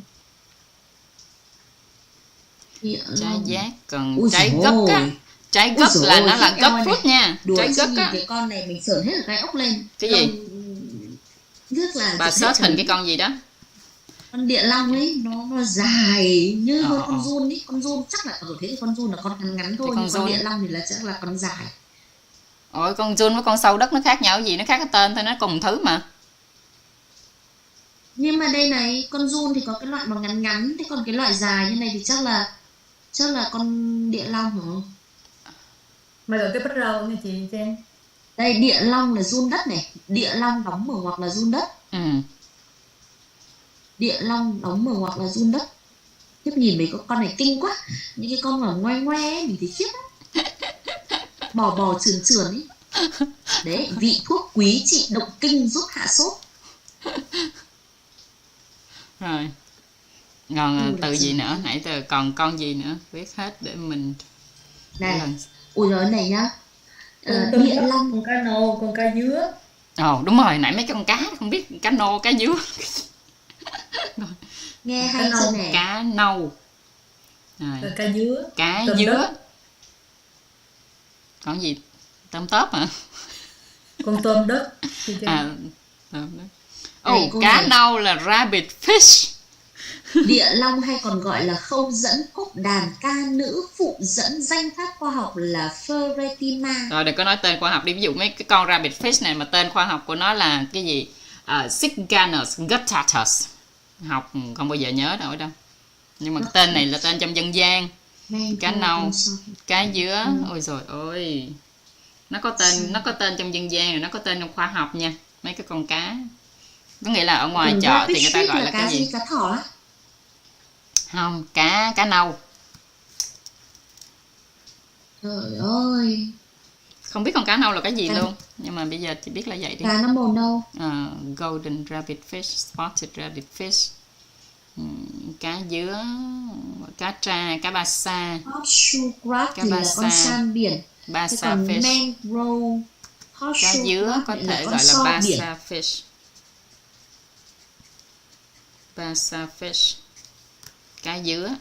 Trái giác, còn trái gấc á. Trái gấc là nó là gấc fruit nha. Trái gấc á. Cái con này mình sởn hết cái ốc lên. Cái gì? Rất là Bà search hình cái con gì đó? Con địa long ấy nó dài như hơn con Ờ. giun ấy. Con giun chắc là ở thế thì con giun là con ngắn ngắn thôi, con nhưng con địa giun. long thì là chắc là con dài. Ôi con giun với con sâu đất nó khác nhau gì, nó khác cái tên thôi, nó cùng thứ mà. Nhưng mà đây này, con giun thì có cái loại mà ngắn ngắn, thế còn cái loại dài như này thì chắc là con địa long hả? Mà rồi cái bít râu nha chị Trang. Đây, địa long là giun đất này, địa long đóng mở ngoặc là giun đất. Ừ. Địa long đóng mở ngoặc là giun đất. Khiếp, nhìn mấy con này kinh quá. Những cái con mà ngoe ngoe ấy, mình thấy khiếp lắm. Bò trườn trườn ấy. Đấy, vị thuốc quý trị động kinh giúp hạ sốt. Rồi. Còn Ừ, từ là gì gì? nữa? Nãy giờ còn con gì nữa? Viết hết để mình Này, lần. ui giời này nhá. Con Địa long. con cá nô, con cá dứa. Ồ đúng rồi, nãy mấy con cá không biết, cá nô, cá dứa. Nghe hay Cá chưa nâu. nè? Cá nâu. Rồi. Rồi cá dứa. Cá Tôm dứa. đất. Còn gì? Tôm tớp hả? Con tôm đất. Chị Trang. À, tôm đất. Này, Ồ, cô cá này. nâu là rabbit fish. Địa long hay còn gọi là khâu dẫn cốc đàn ca nữ phụ dẫn, danh pháp khoa học là Ferretima. Rồi đừng có nói tên khoa học đi, ví dụ mấy cái con rabbit fish này mà tên khoa học của nó là cái gì? Cyganus guttatus. Học không bao giờ nhớ đâu đâu. Nhưng mà cái tên này là tên trong dân gian. Cá nâu, cá dứa. Ôi rồi ôi. Nó có tên trong dân gian rồi nó có tên trong khoa học nha. Mấy cái con cá. Có nghĩa là ở ngoài Còn chợ rabbit thì người ta fish gọi là là cái gì? Cá thỏ á? Không, cá nâu. Trời ơi. Không biết con cá nâu là cái gì luôn. Nhưng mà bây giờ chỉ biết là vậy đi. Cá nó màu nâu. Golden rabbit fish, spotted rabbit fish. Cá dứa, cá tra, cá ba sa. Horseshoe crab Cá thì ba là con sa. san biển. Ba Thế sa còn fish. mangrove, Cá horseshoe dứa crab có lại thể con gọi là so ba biển. sa fish. Ba sa fish. Cá dứa.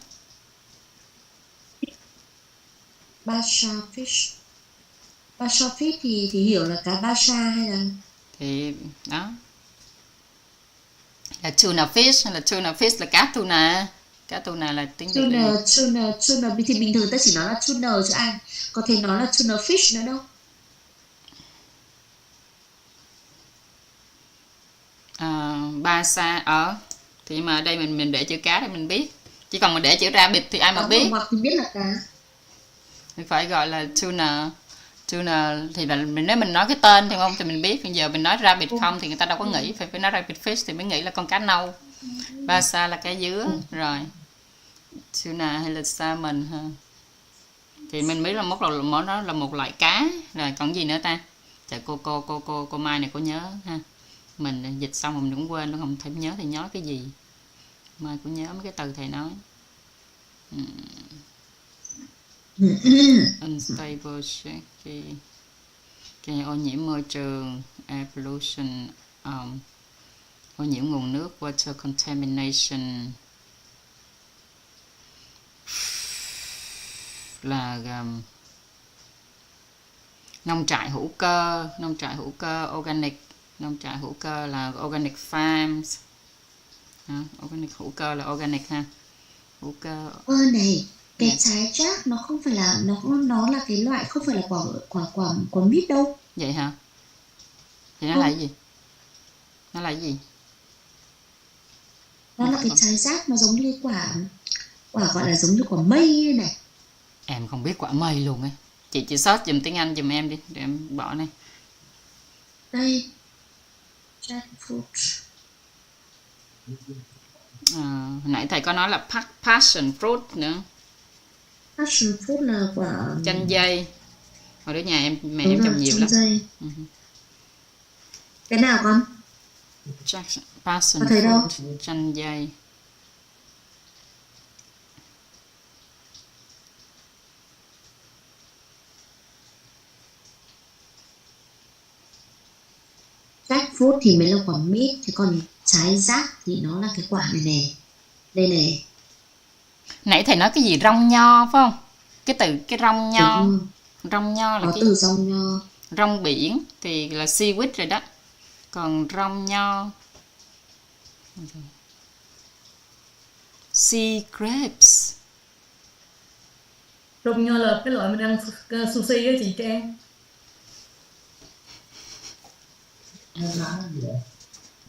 Basha fish. Basha fish thì hiểu là cá Basha hay là Thì đó. Là tuna fish hay là tuna fish là cá tuna. Cá tuna là tiếng Việt là gì? tuna thì bình thường ta chỉ nói là tuna chứ anh có thể nói là tuna fish nữa đâu. Ba sa ở thì mà ở đây mình để chữ cá để mình biết, chỉ còn mình để chữ rabbit thì ai mà biết. Hoặc thì biết là cá. Thì phải gọi là tuna thì là nếu mình nói cái tên thì không thì mình biết. Bây giờ mình nói rabbit không thì người ta đâu có nghĩ, phải nói rabbit fish thì mới nghĩ là con cá nâu. Ba sa là cá dứa. Rồi tuna hay là salmon ha, thì mình biết là nó là một loại cá. Rồi còn gì nữa ta? Trời, cô Mai này cô nhớ ha, mình dịch xong rồi mình cũng quên, nó không thể nhớ thì nhớ cái gì. Mai cũng nhớ mấy cái từ thầy nói. Unstable shaky, cái ô nhiễm môi trường, pollution, ô nhiễm nguồn nước, water contamination, là nông trại hữu cơ, organic, nông trại hữu cơ là organic farms. Organic hữu cơ là organic ha, hữu cơ. Này, cái trái jack nó không phải là nó là cái loại không phải là quả mít đâu. Vậy hả? Thì nó là cái gì? Nó là cái gì? Nó là cái trái jack, nó giống như quả gọi là giống như quả mây này. Em không biết quả mây luôn ấy. Chị search dùm tiếng Anh dùm em đi, để em bỏ này. Đây, jackfruit. Nãy thầy có nói là passion fruit nữa. Passion fruit là quả chanh dây. Hồi đứa nhà mẹ em trồng nhiều lắm. Cái nào con? Passion có thấy đâu? fruit, chanh dây. Jackfruit thì mới là quả mít, chứ còn trái jack thì nó là cái quả này nè. Đây này. Nãy thầy nói cái gì rong nho phải không? Cái từ cái rong nho. Rong nho là có cái từ rong nho. Rong biển thì là seaweed rồi đó. Còn rong nho Sea grapes. Rong nho là cái loại mình ăn sushi á chị Trang.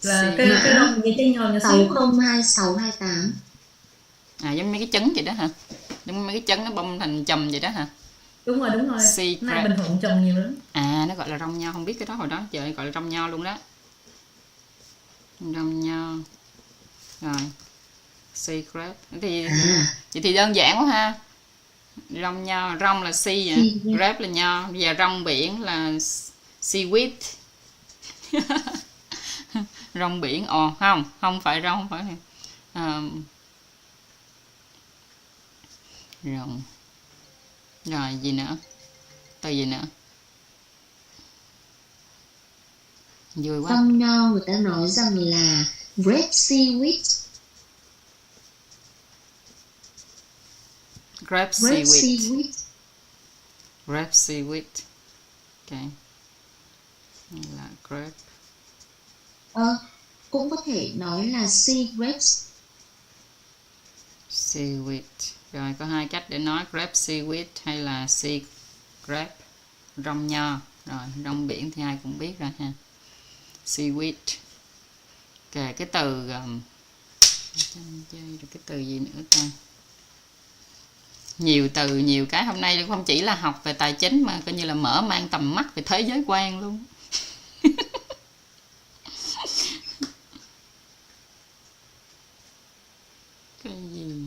Là cái Mã rong như trái nho nhỏ xíu. 602628. À, giống mấy cái trứng vậy đó hả? Giống mấy cái trứng nó bông thành chùm vậy đó hả? Đúng rồi. Sea Nay grape. Bình Thuận trồng nhiều lắm. À, nó gọi là rong nho, không biết cái đó hồi đó trời gọi là rong nho luôn đó. Rong nho. Rồi. Sea grape. Thì vậy thì đơn giản quá ha. Rong nho, rong là sea vậy, grape là nho, bây giờ rong biển là seaweed. Rong biển, không phải rong, không phải rong. Rồi gì nữa? Từ gì nữa? Vui quá. Trong nho người ta nói rằng là grape seaweed. Grape seaweed. Grape seaweed. Ok. Là grape. Cũng có thể nói là sea grapes. Seaweed. Rồi có hai cách để nói grape seaweed hay là sea grape. Rong nho. Rồi rong biển thì ai cũng biết rồi ha. Seaweed. Ok, cái từ cái từ gì nữa ta? Nhiều từ, nhiều cái. Hôm nay không chỉ là học về tài chính mà coi như là mở mang tầm mắt về thế giới quan luôn. Cái gì?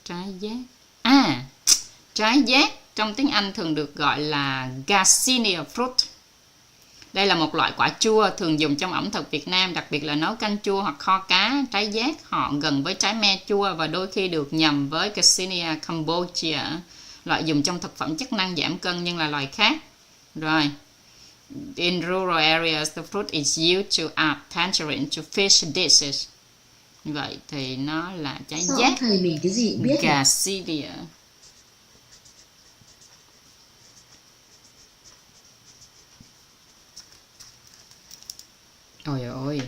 Trái giác. À, trái giác trong tiếng Anh thường được gọi là Garcinia fruit. Đây là một loại quả chua thường dùng trong ẩm thực Việt Nam, đặc biệt là nấu canh chua hoặc kho cá. Trái giác họ gần với trái me chua và đôi khi được nhầm với Garcinia Cambogia, loại dùng trong thực phẩm chức năng giảm cân nhưng là loài khác. Rồi. In rural areas, the fruit is used to add tangerine to fish dishes. Như vậy thì nó là trái giác. Thầy mình cái gì cũng biết. Garcinia. Ôi ôi.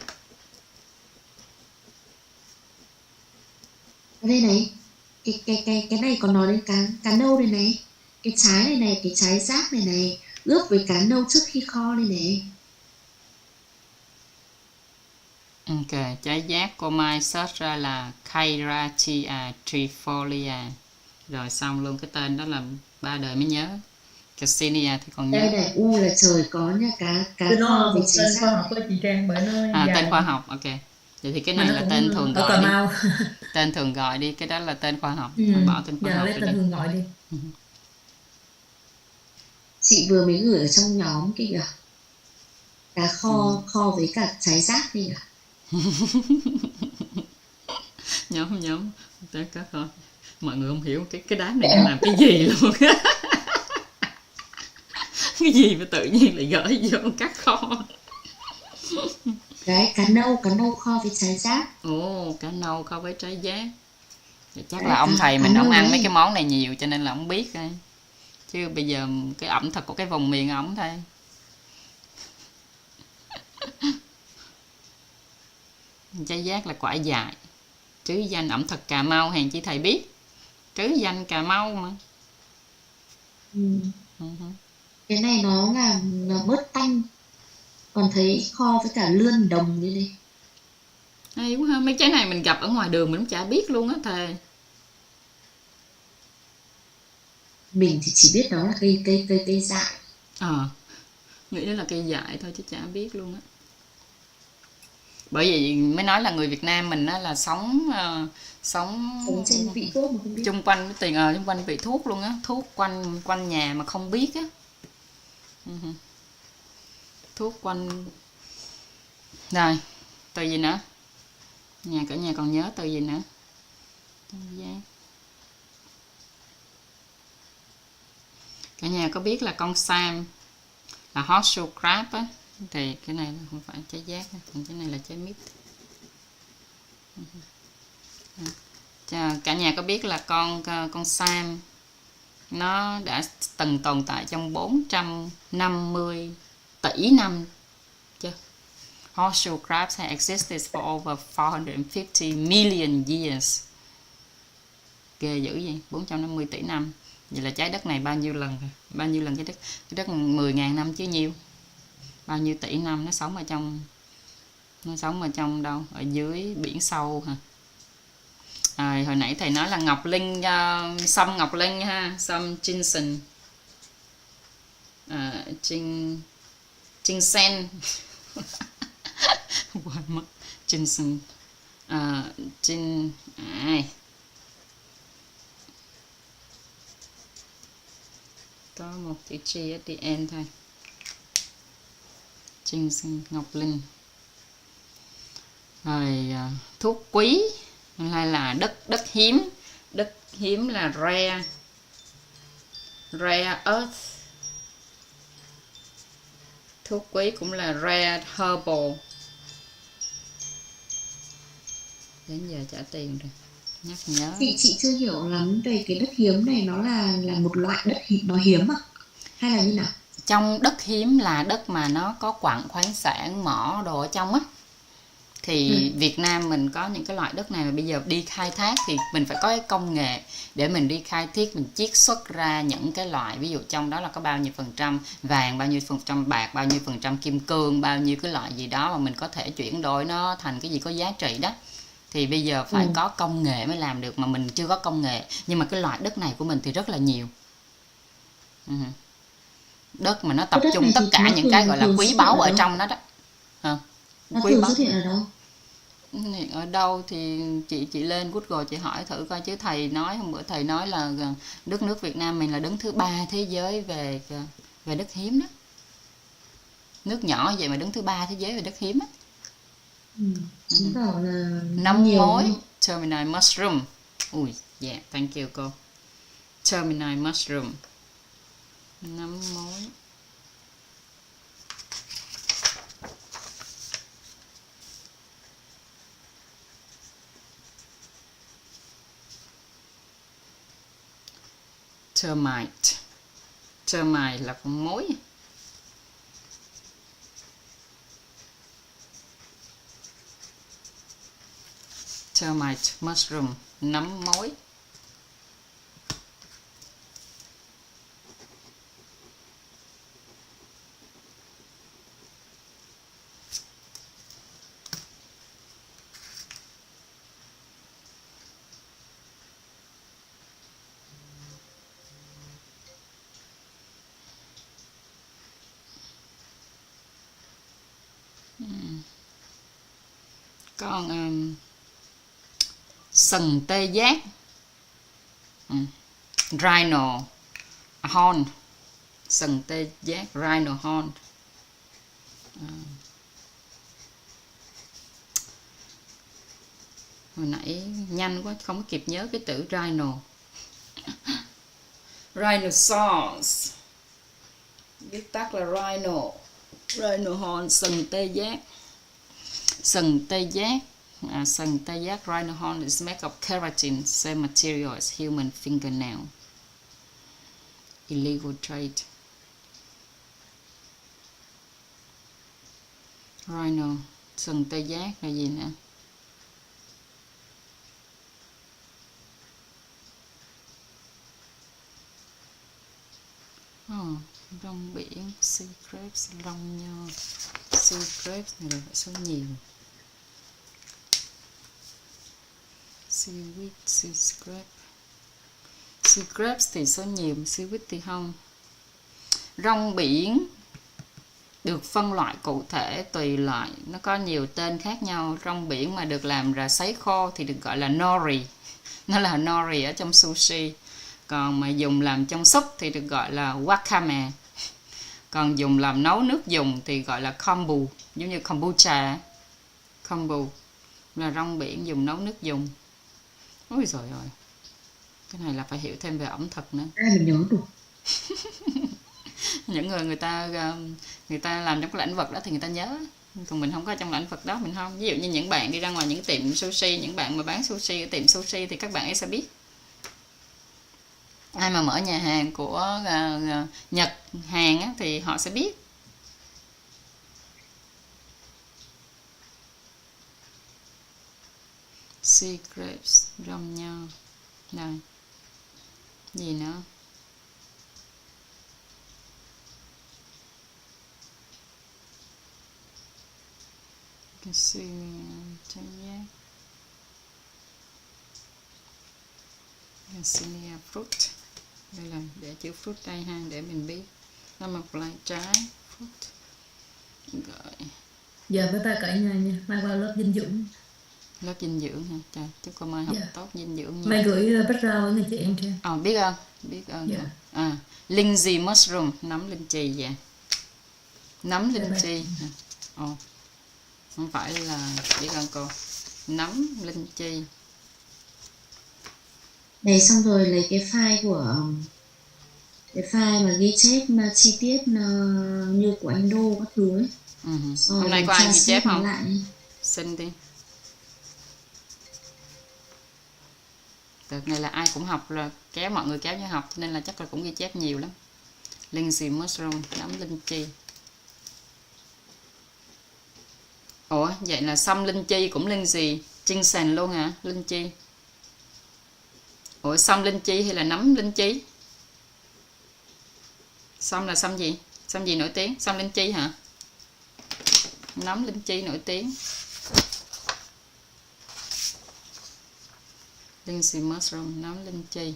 Ở đây này, cái này còn nói đến cá nâu này này, cái trái này, cái trái rác này, ướp với cá nâu trước khi kho đây này. Ok, trái giác cô Mai search ra là Kairatia trifolia. Rồi xong luôn, cái tên đó là ba đời mới nhớ. Garcinia thì còn nhớ. Đây này, là trời có nha, cá kho với trái tên khoa học của chị Trang bởi nó tên khoa học, ok. Vậy thì cái này là tên thường ở gọi Cà đi. Mau. Tên thường gọi đi, cái đó là tên khoa học. Mình bỏ tên khoa học lấy tên thường gọi đi. Chị vừa mới gửi ở trong nhóm kia kìa. Cá kho với cả trái rác đi kìa. nhóm cá kho. Mọi người không hiểu cái đám này làm cái gì luôn. Cái gì mà tự nhiên lại gửi vô cá kho. Đấy, cá nâu kho với trái rác. Ồ, cá nâu kho với trái giác. Chắc là ông thầy mình không ăn mấy cái món này nhiều cho nên là không biết thôi. Chứ bây giờ cái ẩm thực của cái vùng miền ổng thôi. Trái giác là quả dại. Trứ danh ẩm thực Cà Mau, hèn chi thầy biết. Trứ danh Cà Mau mà. Cái này nó bớt tanh. Còn thấy kho với cả lươn đồng như này. Hay quá ha, mấy trái này mình gặp ở ngoài đường mình cũng chả biết luôn á thầy. Mình thì chỉ biết đó là cây dại. Nghĩ đó là cây dại thôi chứ chả biết luôn á. Bởi vì mới nói là người Việt Nam mình á là sống trên vị thuốc mà không biết. Chung quanh chung quanh vị thuốc luôn á, thuốc quanh nhà mà không biết á. Thuốc quanh. Rồi, từ gì nữa? Cả nhà còn nhớ từ gì nữa? Cả nhà có biết là con sam là horseshoe crab á, thì cái này là không phải trái giác, còn cái này là trái mít. Cả nhà có biết là con sam nó đã từng tồn tại trong 450 tỷ năm chưa? Horseshoe crabs have existed for over 450 million years. Ghê dữ vậy, 450 tỷ năm. Vậy là trái đất này bao nhiêu lần rồi? Bao nhiêu lần trái đất? Trái đất 10.000 năm chứ nhiêu? Bao nhiêu tỷ năm nó sống ở trong đâu? Ở dưới biển sâu hả? Hồi nãy thầy nói là Ngọc Linh, Sâm Ngọc Linh ha, Sâm Jinsen, Jinsen, quên mất, Jinsen, có một chữ G at the end thôi. Jinsen Ngọc Linh. Rồi thuốc quý hay là đất hiếm. Đất hiếm là rare earth. Thuốc quý cũng là rare herbal. Đến giờ trả tiền rồi, nhắc nhớ. Chị chưa hiểu lắm về cái đất hiếm này, nó là một loại đất hiếm, nó hiếm à? Hay là như nào? Trong đất hiếm là đất mà nó có quặng khoáng sản, mỏ đồ ở trong á. Thì Việt Nam mình có những cái loại đất này mà bây giờ đi khai thác thì mình phải có cái công nghệ để mình đi khai thác, mình chiết xuất ra những cái loại, ví dụ trong đó là có bao nhiêu phần trăm vàng, bao nhiêu phần trăm bạc, bao nhiêu phần trăm kim cương, bao nhiêu cái loại gì đó mà mình có thể chuyển đổi nó thành cái gì có giá trị đó. Thì bây giờ phải có công nghệ mới làm được, mà mình chưa có công nghệ. Nhưng mà cái loại đất này của mình thì rất là nhiều. Đất mà nó tập trung tất cả những cái gọi là quý báu ở trong đó đó. Nó Quý thường báu xuất hiện ở đâu? Ở đâu thì chị lên Google chị hỏi thử coi, chứ thầy nói hôm bữa thầy nói là đất nước Việt Nam mình là đứng thứ 3 thế giới về đất hiếm đó. Nước nhỏ vậy mà đứng thứ 3 thế giới về đất hiếm á. Chứng tỏ là Nấm mối terminal mushroom. Ui, yeah, thank you cô. Terminal mushroom. Nấm mối. Termite. Termite là con mối. Termite mushroom, nấm mối. Con sừng tê giác, rhino horn, sừng tê giác, rhino horn. Hồi nãy nhanh quá không kịp nhớ cái từ rhino. Rhinoceros, viết tắt là rhino horn, sừng tê giác. Sừng tê giác, sừng tê giác rhino horn is made of keratin, same material as human fingernail. Illegal trade. Rhino, sừng tê giác là gì nữa? Rong biển, sea crabs, rong nho. Sea crabs này là số nhiều. Seaweed, sea crab. Sea crabs thì số nhiều, seaweed thì không. Rong biển được phân loại cụ thể tùy loại, nó có nhiều tên khác nhau. Rong biển mà được làm ra sấy khô thì được gọi là nori. Nó là nori ở trong sushi. Còn mà dùng làm trong súp thì được gọi là wakame. Còn dùng làm nấu nước dùng thì gọi là kombu, giống như kombucha. Kombu là rong biển dùng nấu nước dùng. Ôi trời ơi, cái này là phải hiểu thêm về ẩm thực nữa. Ai mà nhớ được. Những người ta làm trong cái lĩnh vực đó thì người ta nhớ, còn mình không có trong lĩnh vực đó mình không. Ví dụ như những bạn đi ra ngoài những tiệm sushi, những bạn mà bán sushi ở tiệm sushi thì các bạn ấy sẽ biết. Ai mà mở nhà hàng của Nhật, Hàn á, thì họ sẽ biết. Secrets, rong nho. Rồi. Gì nữa? Cassinia fruit. Đây là để chữ fruit đây ha, để mình biết nó mọc lại trái fruit. Rồi. Giờ với ta cởi nhà nha, mai qua lớp dinh dưỡng. Lớp dinh dưỡng hả? Trời, chúc cô Mai học Dạ. tốt dinh dưỡng nha. Mai gửi background ở nhà chị em chưa? Biết ơn. Dạ. Linh gì mushroom, nấm linh chi vậy. Nấm linh Dạ, chi. Không phải là biết ơn cô. Nấm linh chi. Này xong rồi lấy cái file của cái file mà ghi chép mà chi tiết như của anh Đô các thứ ấy. Hôm nay có ai ghi chép không? Lại. Xin đi. Đợt này là ai cũng học, là mọi người kéo nhau học, cho nên là chắc là cũng ghi chép nhiều lắm. Lindsay mushroom, nấm linh chi. Ủa, vậy là sâm linh chi cũng Lindsay ginseng luôn hả? Linh chi. Ủa, sâm linh chi hay là nấm linh chi? Sâm là sâm gì? Sâm gì nổi tiếng? Sâm linh chi hả? Nấm linh chi nổi tiếng. Lindsay mushroom, nấm linh chi.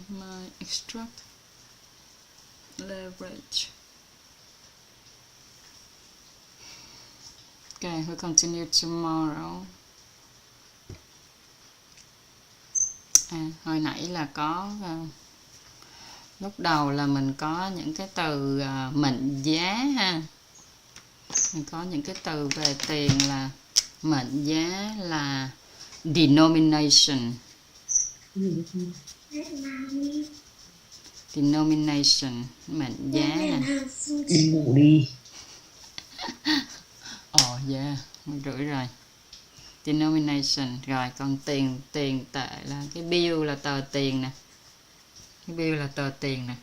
My extract leverage. Okay, we continue tomorrow. Hồi nãy là có lúc đầu là mình có những cái từ mệnh giá ha. Mình có những cái từ về tiền là mệnh giá là denomination. Denomination, mệnh giá nè. Đi ngủ đi. Yeah, 10:30 rồi. Denomination. Rồi còn tiền tệ là cái bill là tờ tiền nè. Cái bill là tờ tiền nè.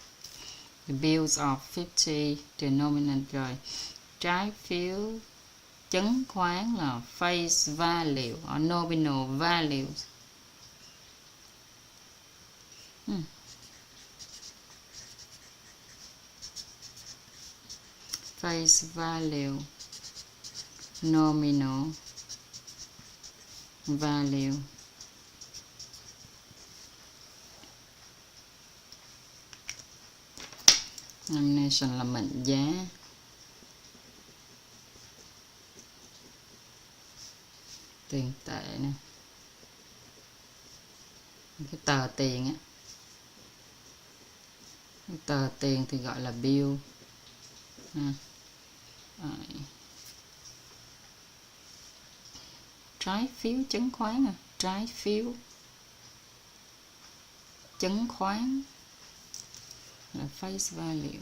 The bills of 50 denomination. Rồi trái phiếu chứng khoán là face value or nominal values. Face value, nominal value. Nomination là mệnh giá. Tiền tệ nè. Cái tờ tiền á. Cái tờ tiền thì gọi là bill. Trái phiếu chứng khoán trái phiếu chứng khoán là face value.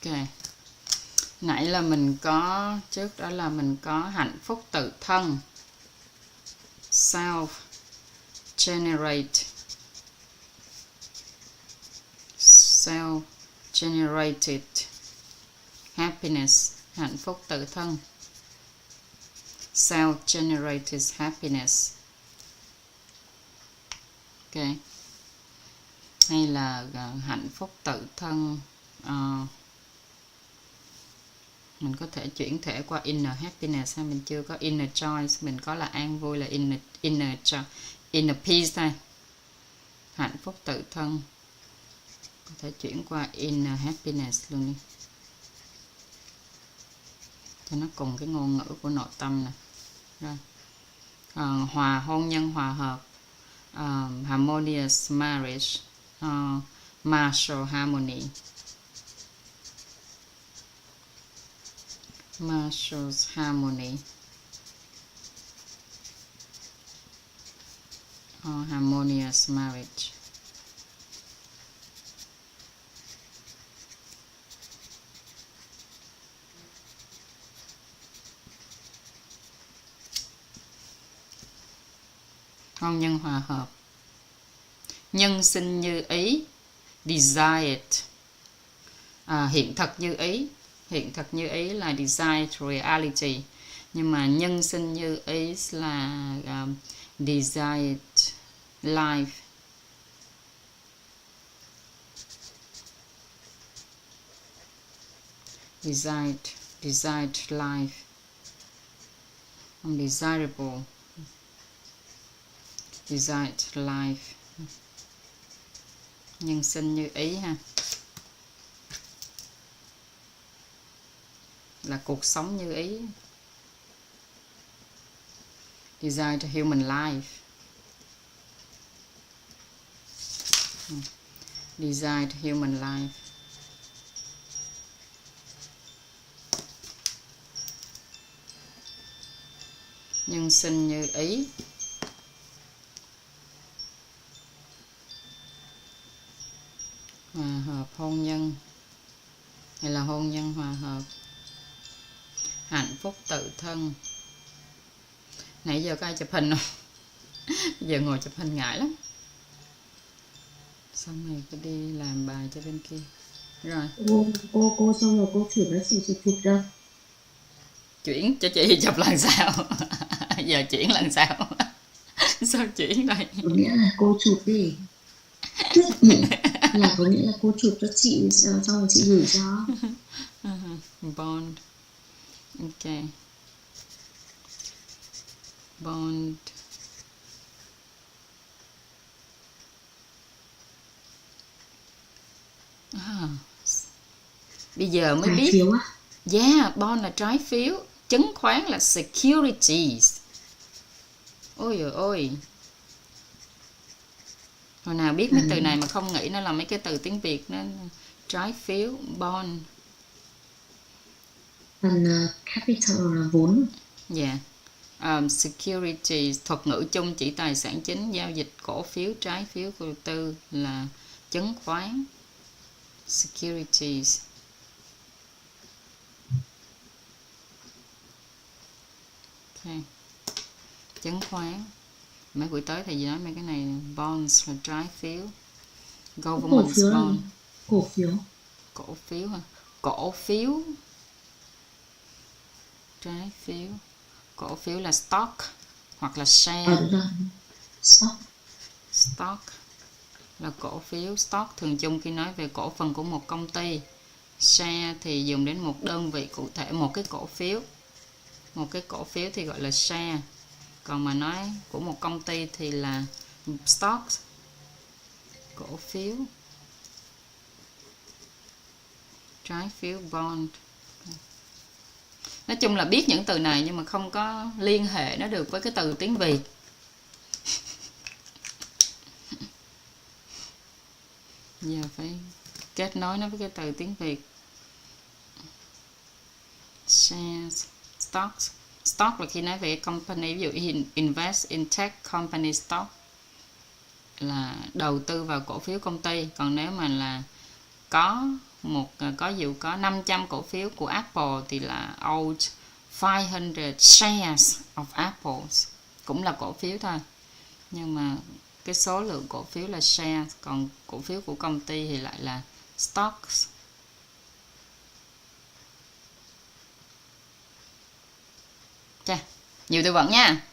Ok, nãy là mình có, trước đó là mình có hạnh phúc tự thân, self generated happiness, hạnh phúc tự thân. Self generated happiness. Ok. Hay là hạnh phúc tự thân, mình có thể chuyển thể qua inner happiness hay mình chưa có inner joy, mình có là an vui là inner peace thôi. Hạnh phúc tự thân có thể chuyển qua inner happiness luôn đi, cho nó cùng cái ngôn ngữ của nội tâm nè. Rồi. Hôn nhân hòa hợp, harmonious marriage, marital harmony, marital harmony, harmonious marriage. Hôn nhân hòa hợp. Nhân sinh như ý, desired. Hiện thực như ý. Hiện thực như ý là desired reality. Nhưng mà nhân sinh như ý là desired life. Desired life. Undesirable. Desired life. Nhân sinh như ý ha. Là cuộc sống như ý. Desired human life. Desired human life. Nhân sinh như ý. Hòa hợp hôn nhân. Hay là hôn nhân hòa hợp. Hạnh phúc tự thân. Nãy giờ có ai chụp hình không? Giờ ngồi chụp hình ngại lắm. Xong rồi cứ đi làm bài cho bên kia. Rồi. Cô xong rồi cô chuyển nó sự chụp đâu? Chuyển cho chị chụp lần sau. Giờ chuyển lần sau. Sao chuyển đây? Có nghĩa là cô chụp đi. Là có nghĩa là cô chụp cho chị, xong rồi chị gửi cho. Bond. Ok. Bond. Bây giờ mới Trái biết. phiếu á? Yeah, bond là trái phiếu. Chứng khoán là securities. Ôi dồi ôi. Hồi nào biết mấy từ này mà không nghĩ nó là mấy cái từ tiếng Việt. Nó trái phiếu, bond. Phần capital là vốn. Yeah. Securities, thuật ngữ chung chỉ tài sản chính, giao dịch cổ phiếu, trái phiếu của đầu tư là chứng khoán. Securities. Okay. Chứng khoán. Mấy buổi tới thầy nói mấy cái này. Bonds là trái phiếu. Government bond. Cổ phiếu. Cổ phiếu hả? Cổ phiếu. Trái phiếu. Cổ phiếu là stock hoặc là share. Đúng rồi. Stock là cổ phiếu. Stock thường chung khi nói về cổ phần của một công ty. Share thì dùng đến một đơn vị cụ thể, một cái cổ phiếu. Một cái cổ phiếu thì gọi là share. Còn mà nói của một công ty thì là stock. Cổ phiếu. Trái phiếu, bond. Nói chung là biết những từ này nhưng mà không có liên hệ nó được với cái từ tiếng Việt. Giờ phải kết nối nó với cái từ tiếng Việt. Shares, stocks. Stock là khi nói về company, ví dụ invest in tech company stock là đầu tư vào cổ phiếu công ty. Còn nếu mà là có 500 cổ phiếu của Apple thì là own 500 shares of Apples, cũng là cổ phiếu thôi. Nhưng mà cái số lượng cổ phiếu là share, còn cổ phiếu của công ty thì lại là stocks. Chà, nhiều từ vựng nha.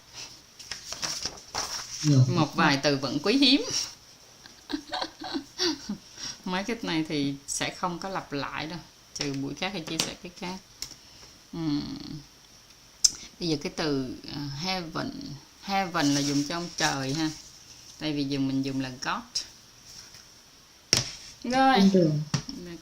Một vài từ vựng quý hiếm. Mấy cái này thì sẽ không có lặp lại đâu, trừ buổi khác thì chia sẻ cái khác. Bây giờ cái từ heaven là dùng cho ông trời ha. Tại vì mình dùng là God. Rồi.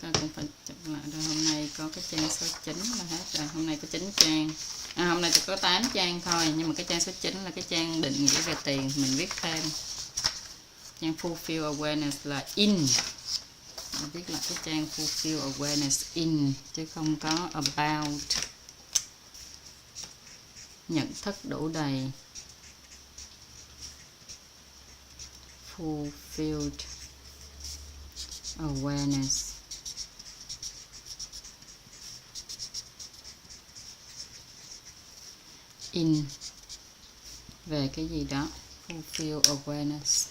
Coi cũng phải chụp lại rồi. Hôm nay có cái trang số 9 là hết rồi. Hôm nay có 9 trang. Hôm nay chỉ có 8 trang thôi. Nhưng mà cái trang số 9 là cái trang định nghĩa về tiền. Mình viết thêm. Trang fulfill awareness là in. Mình viết lại cái trang fulfill awareness in. Chứ không có about. Nhận thức đủ đầy. Fulfilled awareness. In về cái gì đó. Fulfill awareness.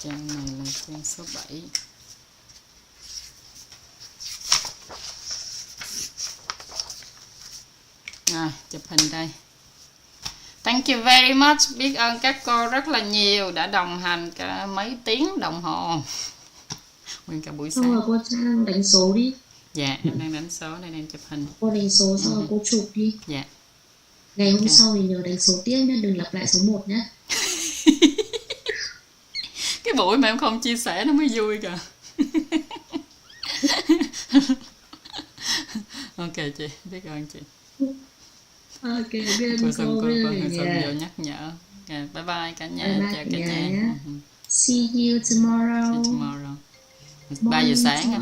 Trang này là trang số 7. Rồi, chụp hình đây. Thank you very much. Biết ơn các cô rất là nhiều đã đồng hành cả mấy tiếng đồng hồ. Nguyên cả buổi Xong sáng. rồi cô Trang đánh số đi. Dạ, em đang đánh số đây, đang chụp hình. Cô đánh số xong rồi cô chụp đi. Dạ. Ngày hôm sau thì nhớ đánh số tiếp nhé, đừng lặp lại số 1 nhé. Cái buổi mà em không chia sẻ nó mới vui kìa. Ok chị, biết ơn chị. Ok, biết Cô ơn Xuân, cô, cô biết ơn Xuân nhà. vô nhắc nhở. Bye bye cả nhà, Bye bye chào cả cả nhà nhà. nhé. See you tomorrow. See you tomorrow. 3 giờ sáng á.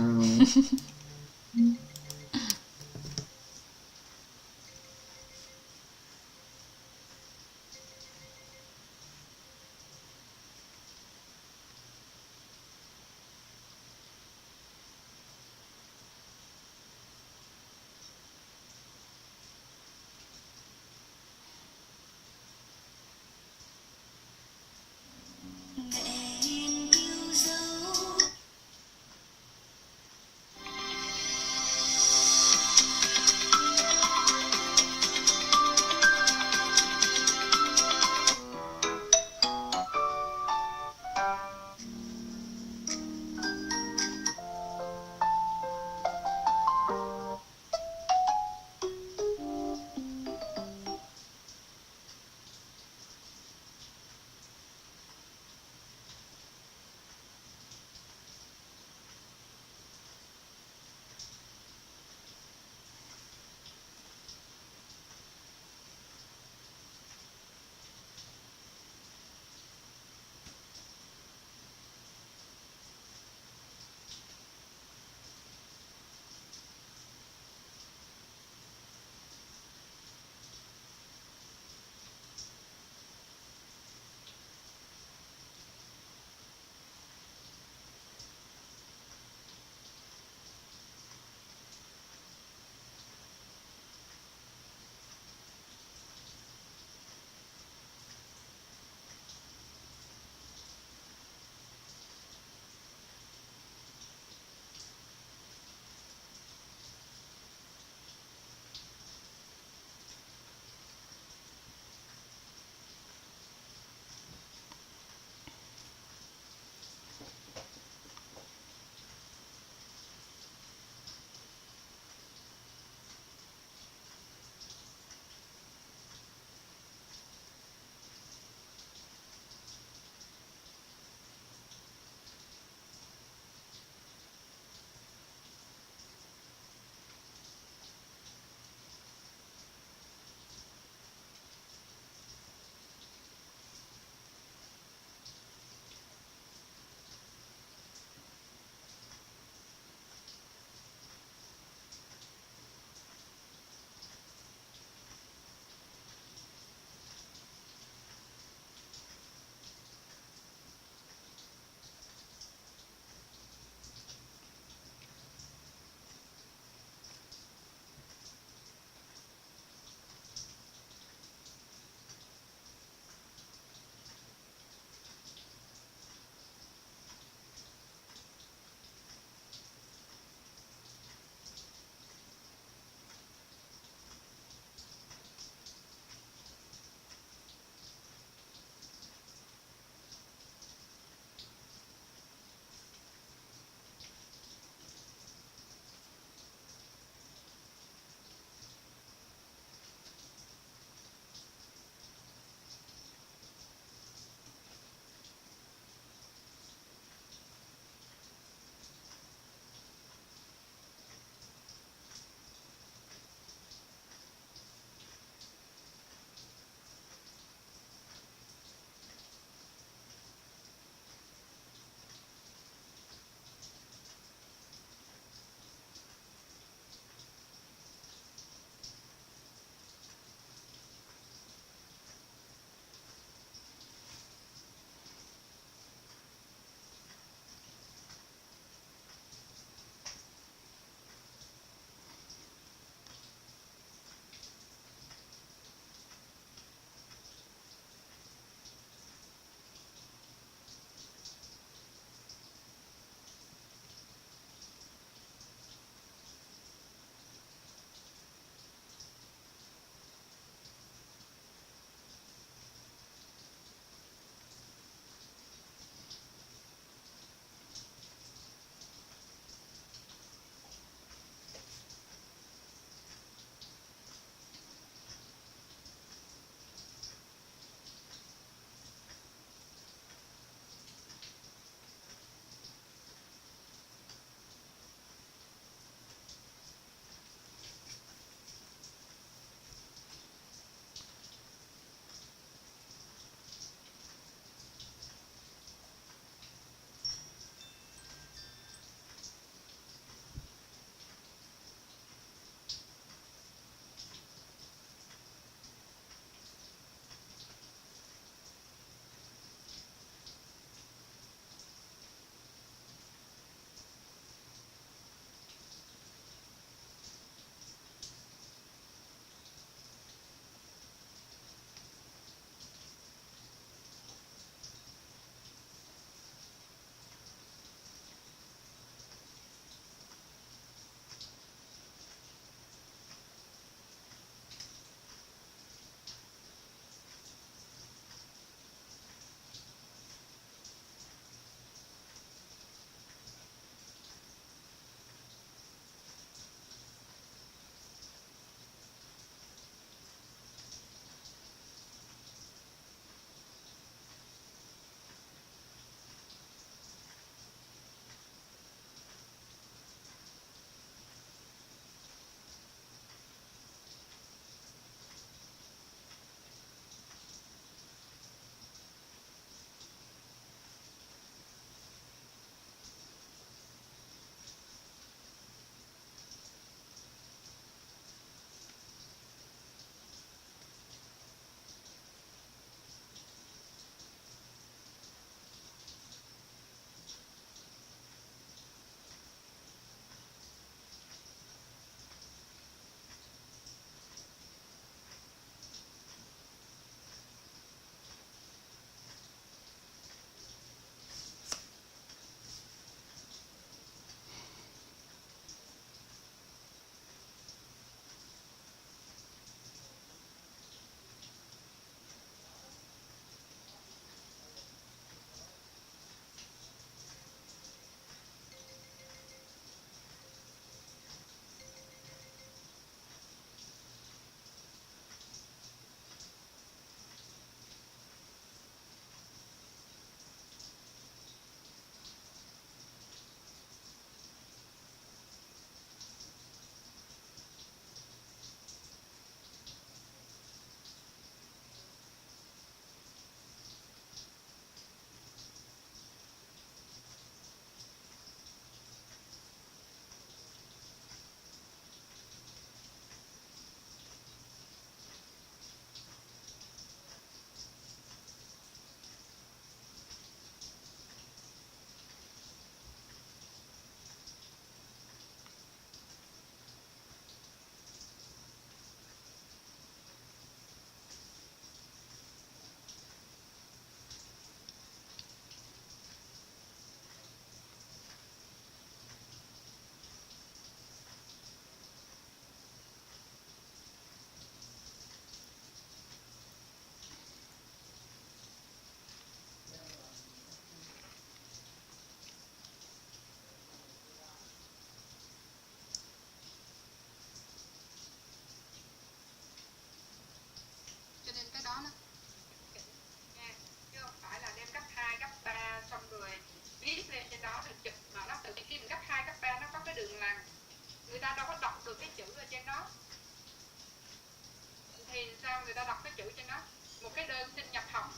người ta đọc cái chữ trên đó, một cái đơn xin nhập học,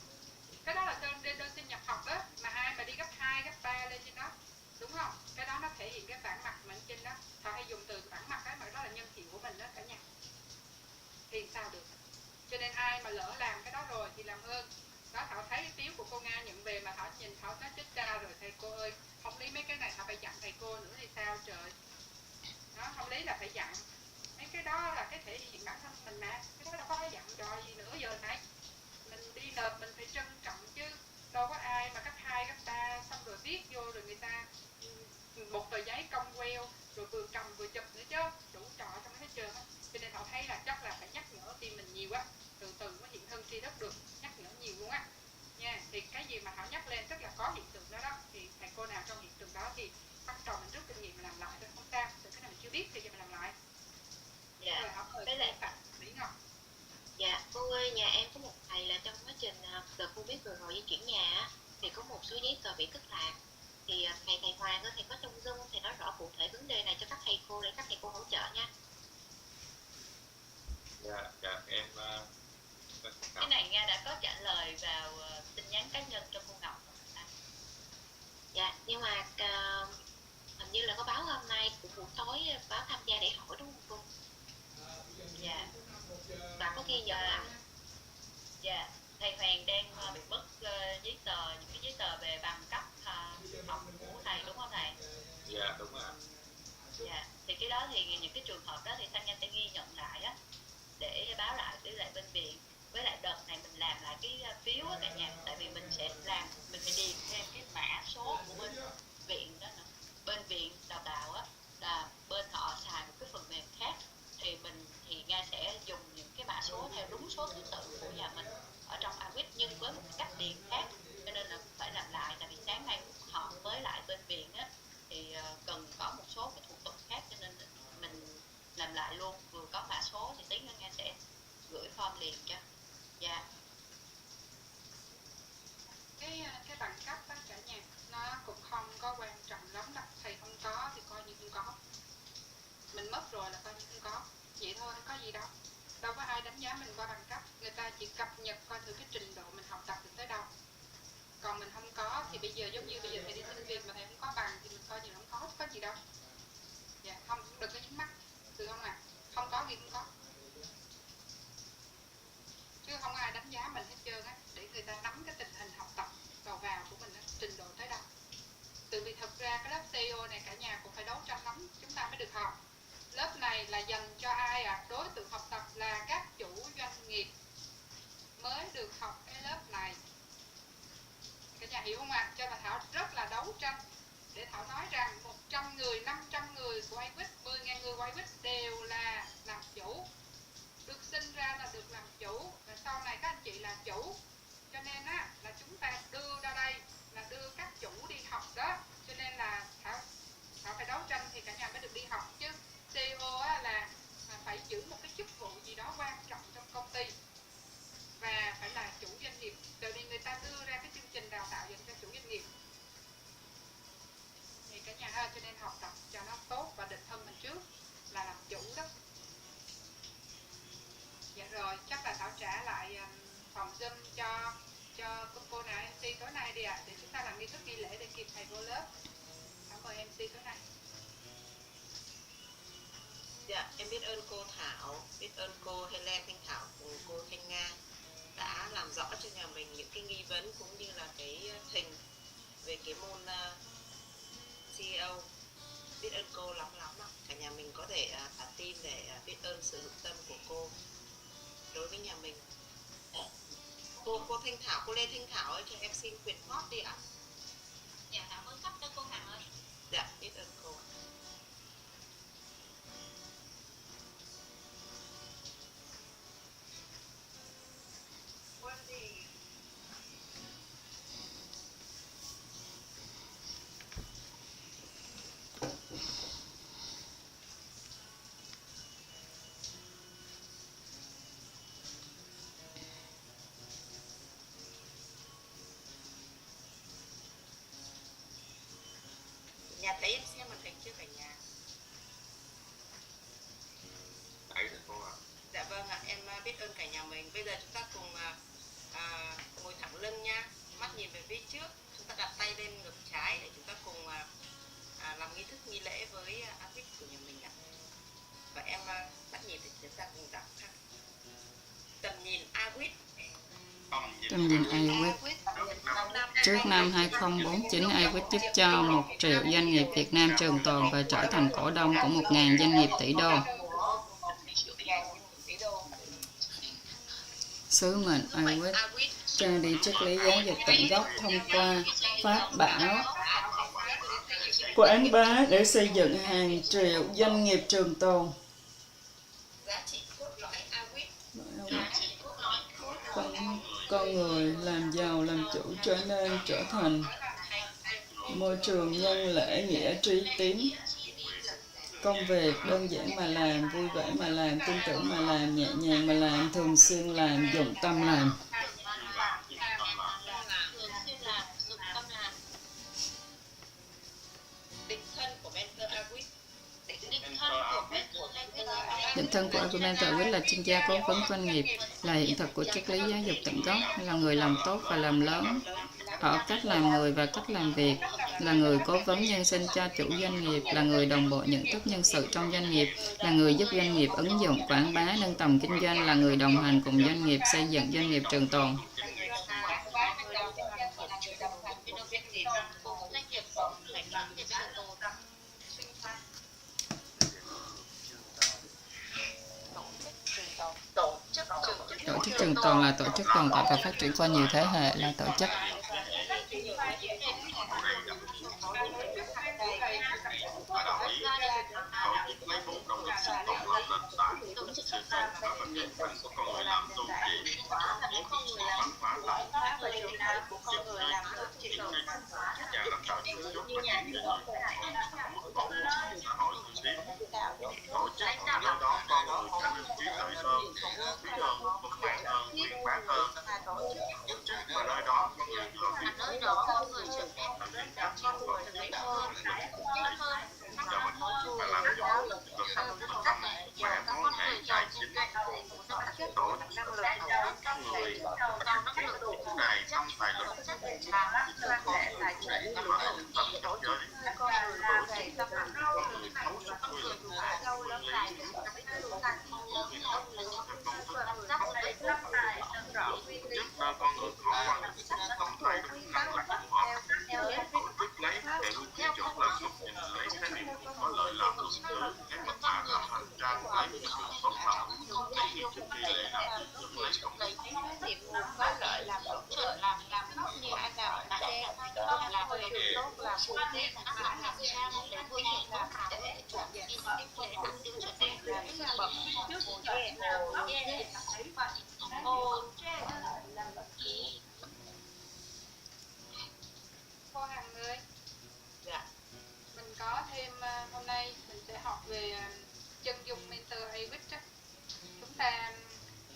cái đó là đơn xin nhập học đó, mà ai mà đi gấp 2, gấp 3 lên trên đó, đúng không? Cái đó nó thể hiện cái bản mặt mình trên đó. Họ hay dùng từ bản mặt đó, mà đó là nhân hiệu của mình đó cả nhà. Thì sao được? Cho nên ai mà lỡ làm cái đó rồi thì làm ơn. Đó, Thảo thấy cái tiếu của cô Nga nhận về mà Thảo nhìn Thảo nói chết cha rồi, thầy cô ơi, không lý mấy cái này Thảo phải dặn thầy cô nữa thì sao trời. Đó, không lý là phải dặn. Mấy cái đó là cái thể hiện bản thân mình mà, cái đó đâu có dặn trò gì nữa giờ này. Mình đi nộp mình phải trân trọng chứ, đâu có ai mà cấp 2, cấp 3 xong rồi viết vô rồi người ta một tờ giấy cong queo rồi vừa cầm vừa chụp nữa chứ, đủ trò trong đó hết trơn á. Cho nên Thảo thấy là chắc là phải nhắc nhở team mình nhiều á, từ từ mới hiện thân tri thức được, nhắc nhở nhiều luôn á nha. Thì cái gì mà Thảo nhắc lên tức là có hiện tượng đó đó, thì thầy cô nào trong hiện tượng đó thì bắt đầu mình rút kinh nghiệm mà làm lại thôi, không sao. Từ cái này mình chưa biết thì giờ mình làm lại. Dạ. Rồi Thảo ơi, Với lại Mỹ Ngọc. Dạ, cô ơi, nhà em có một thầy là trong quá trình đợt Covid vừa rồi di chuyển nhà á, thì có một số giấy tờ bị thất lạc. Thì thầy Hoàng ơi, thầy có trong Zoom, thầy nói rõ cụ thể vấn đề này cho các thầy cô để các thầy cô hỗ trợ nha. Dạ em Cái này Nga đã có trả lời vào tin nhắn cá nhân cho cô Ngọc. Dạ, nhưng mà hình như là có báo hôm nay của buổi tối báo tham gia để hỏi đúng không cô? Dạ. Và có ghi nhận lại. Dạ, thầy Hoàng đang bị mất giấy tờ, những cái giấy tờ về bằng cấp học của thầy đúng không thầy? Dạ đúng ạ. Dạ, thì cái đó thì những cái trường hợp đó thì Thanh Nga sẽ ghi nhận lại á, để báo lại với lại bên viện. Với lại đợt này mình làm lại cái phiếu á cả nhà, tại vì mình sẽ làm, mình phải điền thêm cái mã số của bên viện đó nữa. Bên viện đào tạo á là bên họ xài một cái phần mềm khác, thì Nga sẽ dùng những cái mã số theo đúng số thứ tự của nhà mình ở trong Awit, nhưng với một cách điền khác, cho nên là phải làm lại. Tại vì sáng nay họ với lại bên viện á thì cần có một số cái thủ tục khác, cho nên mình làm lại luôn, vừa có mã số thì tí nữa Nga sẽ gửi form liền cho. Dạ. Cái bằng cấp đó cả nhà, nó cũng không có quan trọng lắm đâu. Thầy không có thì coi như không có, mình mất rồi là coi như không có, vậy thôi, có gì đâu. Đâu có ai đánh giá mình qua bằng cấp, người ta chỉ cập nhật coi thử cái trình độ mình học tập được tới đâu. Còn mình không có thì bây giờ giống như bây giờ thầy đi xin việc mà thầy không có bằng thì mình coi như không có gì đâu. Dạ, không, đừng có dính mắt, được không ạ? Không có thì không có, chứ không ai đánh giá mình hết trơn á, để người ta nắm cái tình hình học tập vào của mình á, trình độ tới đâu. Từ vì thật ra cái lớp CEO này cả nhà cũng phải đấu tranh lắm chúng ta mới được học. Lớp này là dành cho ai ạ? Đối tượng học tập là các chủ doanh nghiệp mới được học cái lớp này. Cả nhà hiểu không ạ? Cho nên Thảo rất là đấu tranh để Thảo nói rằng 100 người, 500 người của Awit, 10.000 người của Awit đều là làm chủ. Được sinh ra là được làm chủ, và sau này các anh chị là chủ. Cho nên á, là chúng ta đưa ra đây là đưa các chủ đi học đó. Cho nên là Thảo phải đấu tranh thì cả nhà mới được đi học chứ. CEO á, là phải giữ một cái chức vụ gì đó quan trọng trong công ty và phải là chủ doanh nghiệp, tại vì người ta đưa ra cái chương trình đào tạo dành cho chủ doanh nghiệp. Thì cả nhà ha, cho nên học tập cho nó tốt và định thân mình trước là làm chủ đó. Dạ rồi, chắc là Thảo trả lại phòng Zoom cho cô nào MC tối nay đi ạ, để chúng ta làm nghi thức nghi lễ để kịp thầy vô lớp. Thảo mời MC tối nay. Dạ, em biết ơn cô Thảo, biết ơn cô Helen Thanh Thảo cùng cô Thanh Nga đã làm rõ cho nhà mình những cái nghi vấn cũng như là cái hình về cái môn CEO. Biết ơn cô lắm lắm ạ. Cả nhà mình có thể thả tim để biết ơn sự hữu tâm của cô đối với nhà mình. Cô Thanh Thảo, cô Lê Thanh Thảo ơi, cho em xin quyền hot đi ạ. Dạ, Thảo mới cấp cho cô Hằng ơi. Dạ, biết ơn cô. Nhà thấy em xem màn hình chưa cả nhà? Thấy được cô ạ. Dạ vâng ạ, em biết biết ơn cả nhà mình. Bây giờ chúng ta cùng ngồi thẳng lưng nha, mắt nhìn về phía trước, chúng ta đặt tay lên ngực trái để chúng ta cùng làm nghi thức nghi lễ với Agrit của nhà mình ạ. Và em bắt nhịp để chúng ta cùng đọc ha. Tầm nhìn Agrit. Tầm nhìn Agrit. Trước năm 2049, Agrit giúp cho 1 triệu doanh nghiệp Việt Nam trường tồn và trở thành cổ đông của 1.000 doanh nghiệp tỷ đô. Sứ mệnh Agrit trao đi triết lý giáo dục tận gốc thông qua pháp bảo quảng bá để xây dựng hàng triệu doanh nghiệp trường tồn. Con người làm giàu làm chủ trở nên trở thành môi trường nhân lễ nghĩa trí tín. Công việc đơn giản mà làm, vui vẻ mà làm, tin tưởng mà làm, nhẹ nhàng mà làm, thường xuyên làm, dụng tâm làm. Định thân của Argumenter Agrit là chuyên gia cố vấn doanh nghiệp, là hiện thực của triết lý giáo dục tận gốc, là người làm tốt và làm lớn ở cách làm người và cách làm việc, là người cố vấn nhân sinh cho chủ doanh nghiệp, là người đồng bộ nhận thức nhân sự trong doanh nghiệp, là người giúp doanh nghiệp ứng dụng, quảng bá, nâng tầm kinh doanh, là người đồng hành cùng doanh nghiệp xây dựng doanh nghiệp trường tồn. Tổ chức trường tồn là tổ chức tồn tại và phát triển qua nhiều thế hệ, là tổ chức Cô Hằng ơi, mình có thêm hôm nay mình sẽ học về chân dung mentor Agrit. Chúng ta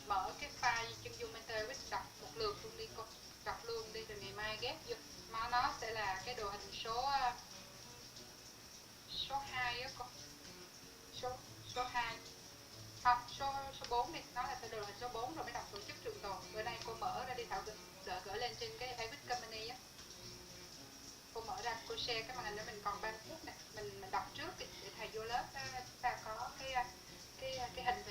mở cái file chân dung mentor Agrit, đọc một lượt luôn đi cô, đọc luôn đi rồi ngày mai ghép vô. Mà nó sẽ là cái đồ hình số 2 á cô, số 2 không, số 4 đi, nó là đồ hình số 4 rồi mới đọc tổ chức trường tồn. Bữa nay cô mở ra đi Thảo, gửi lên trên cái Agrit Company á. Cô mở ra, cô share cái màn hình để mình còn 30 phút nè, mình đọc trước để thầy vô lớp chúng ta có cái hình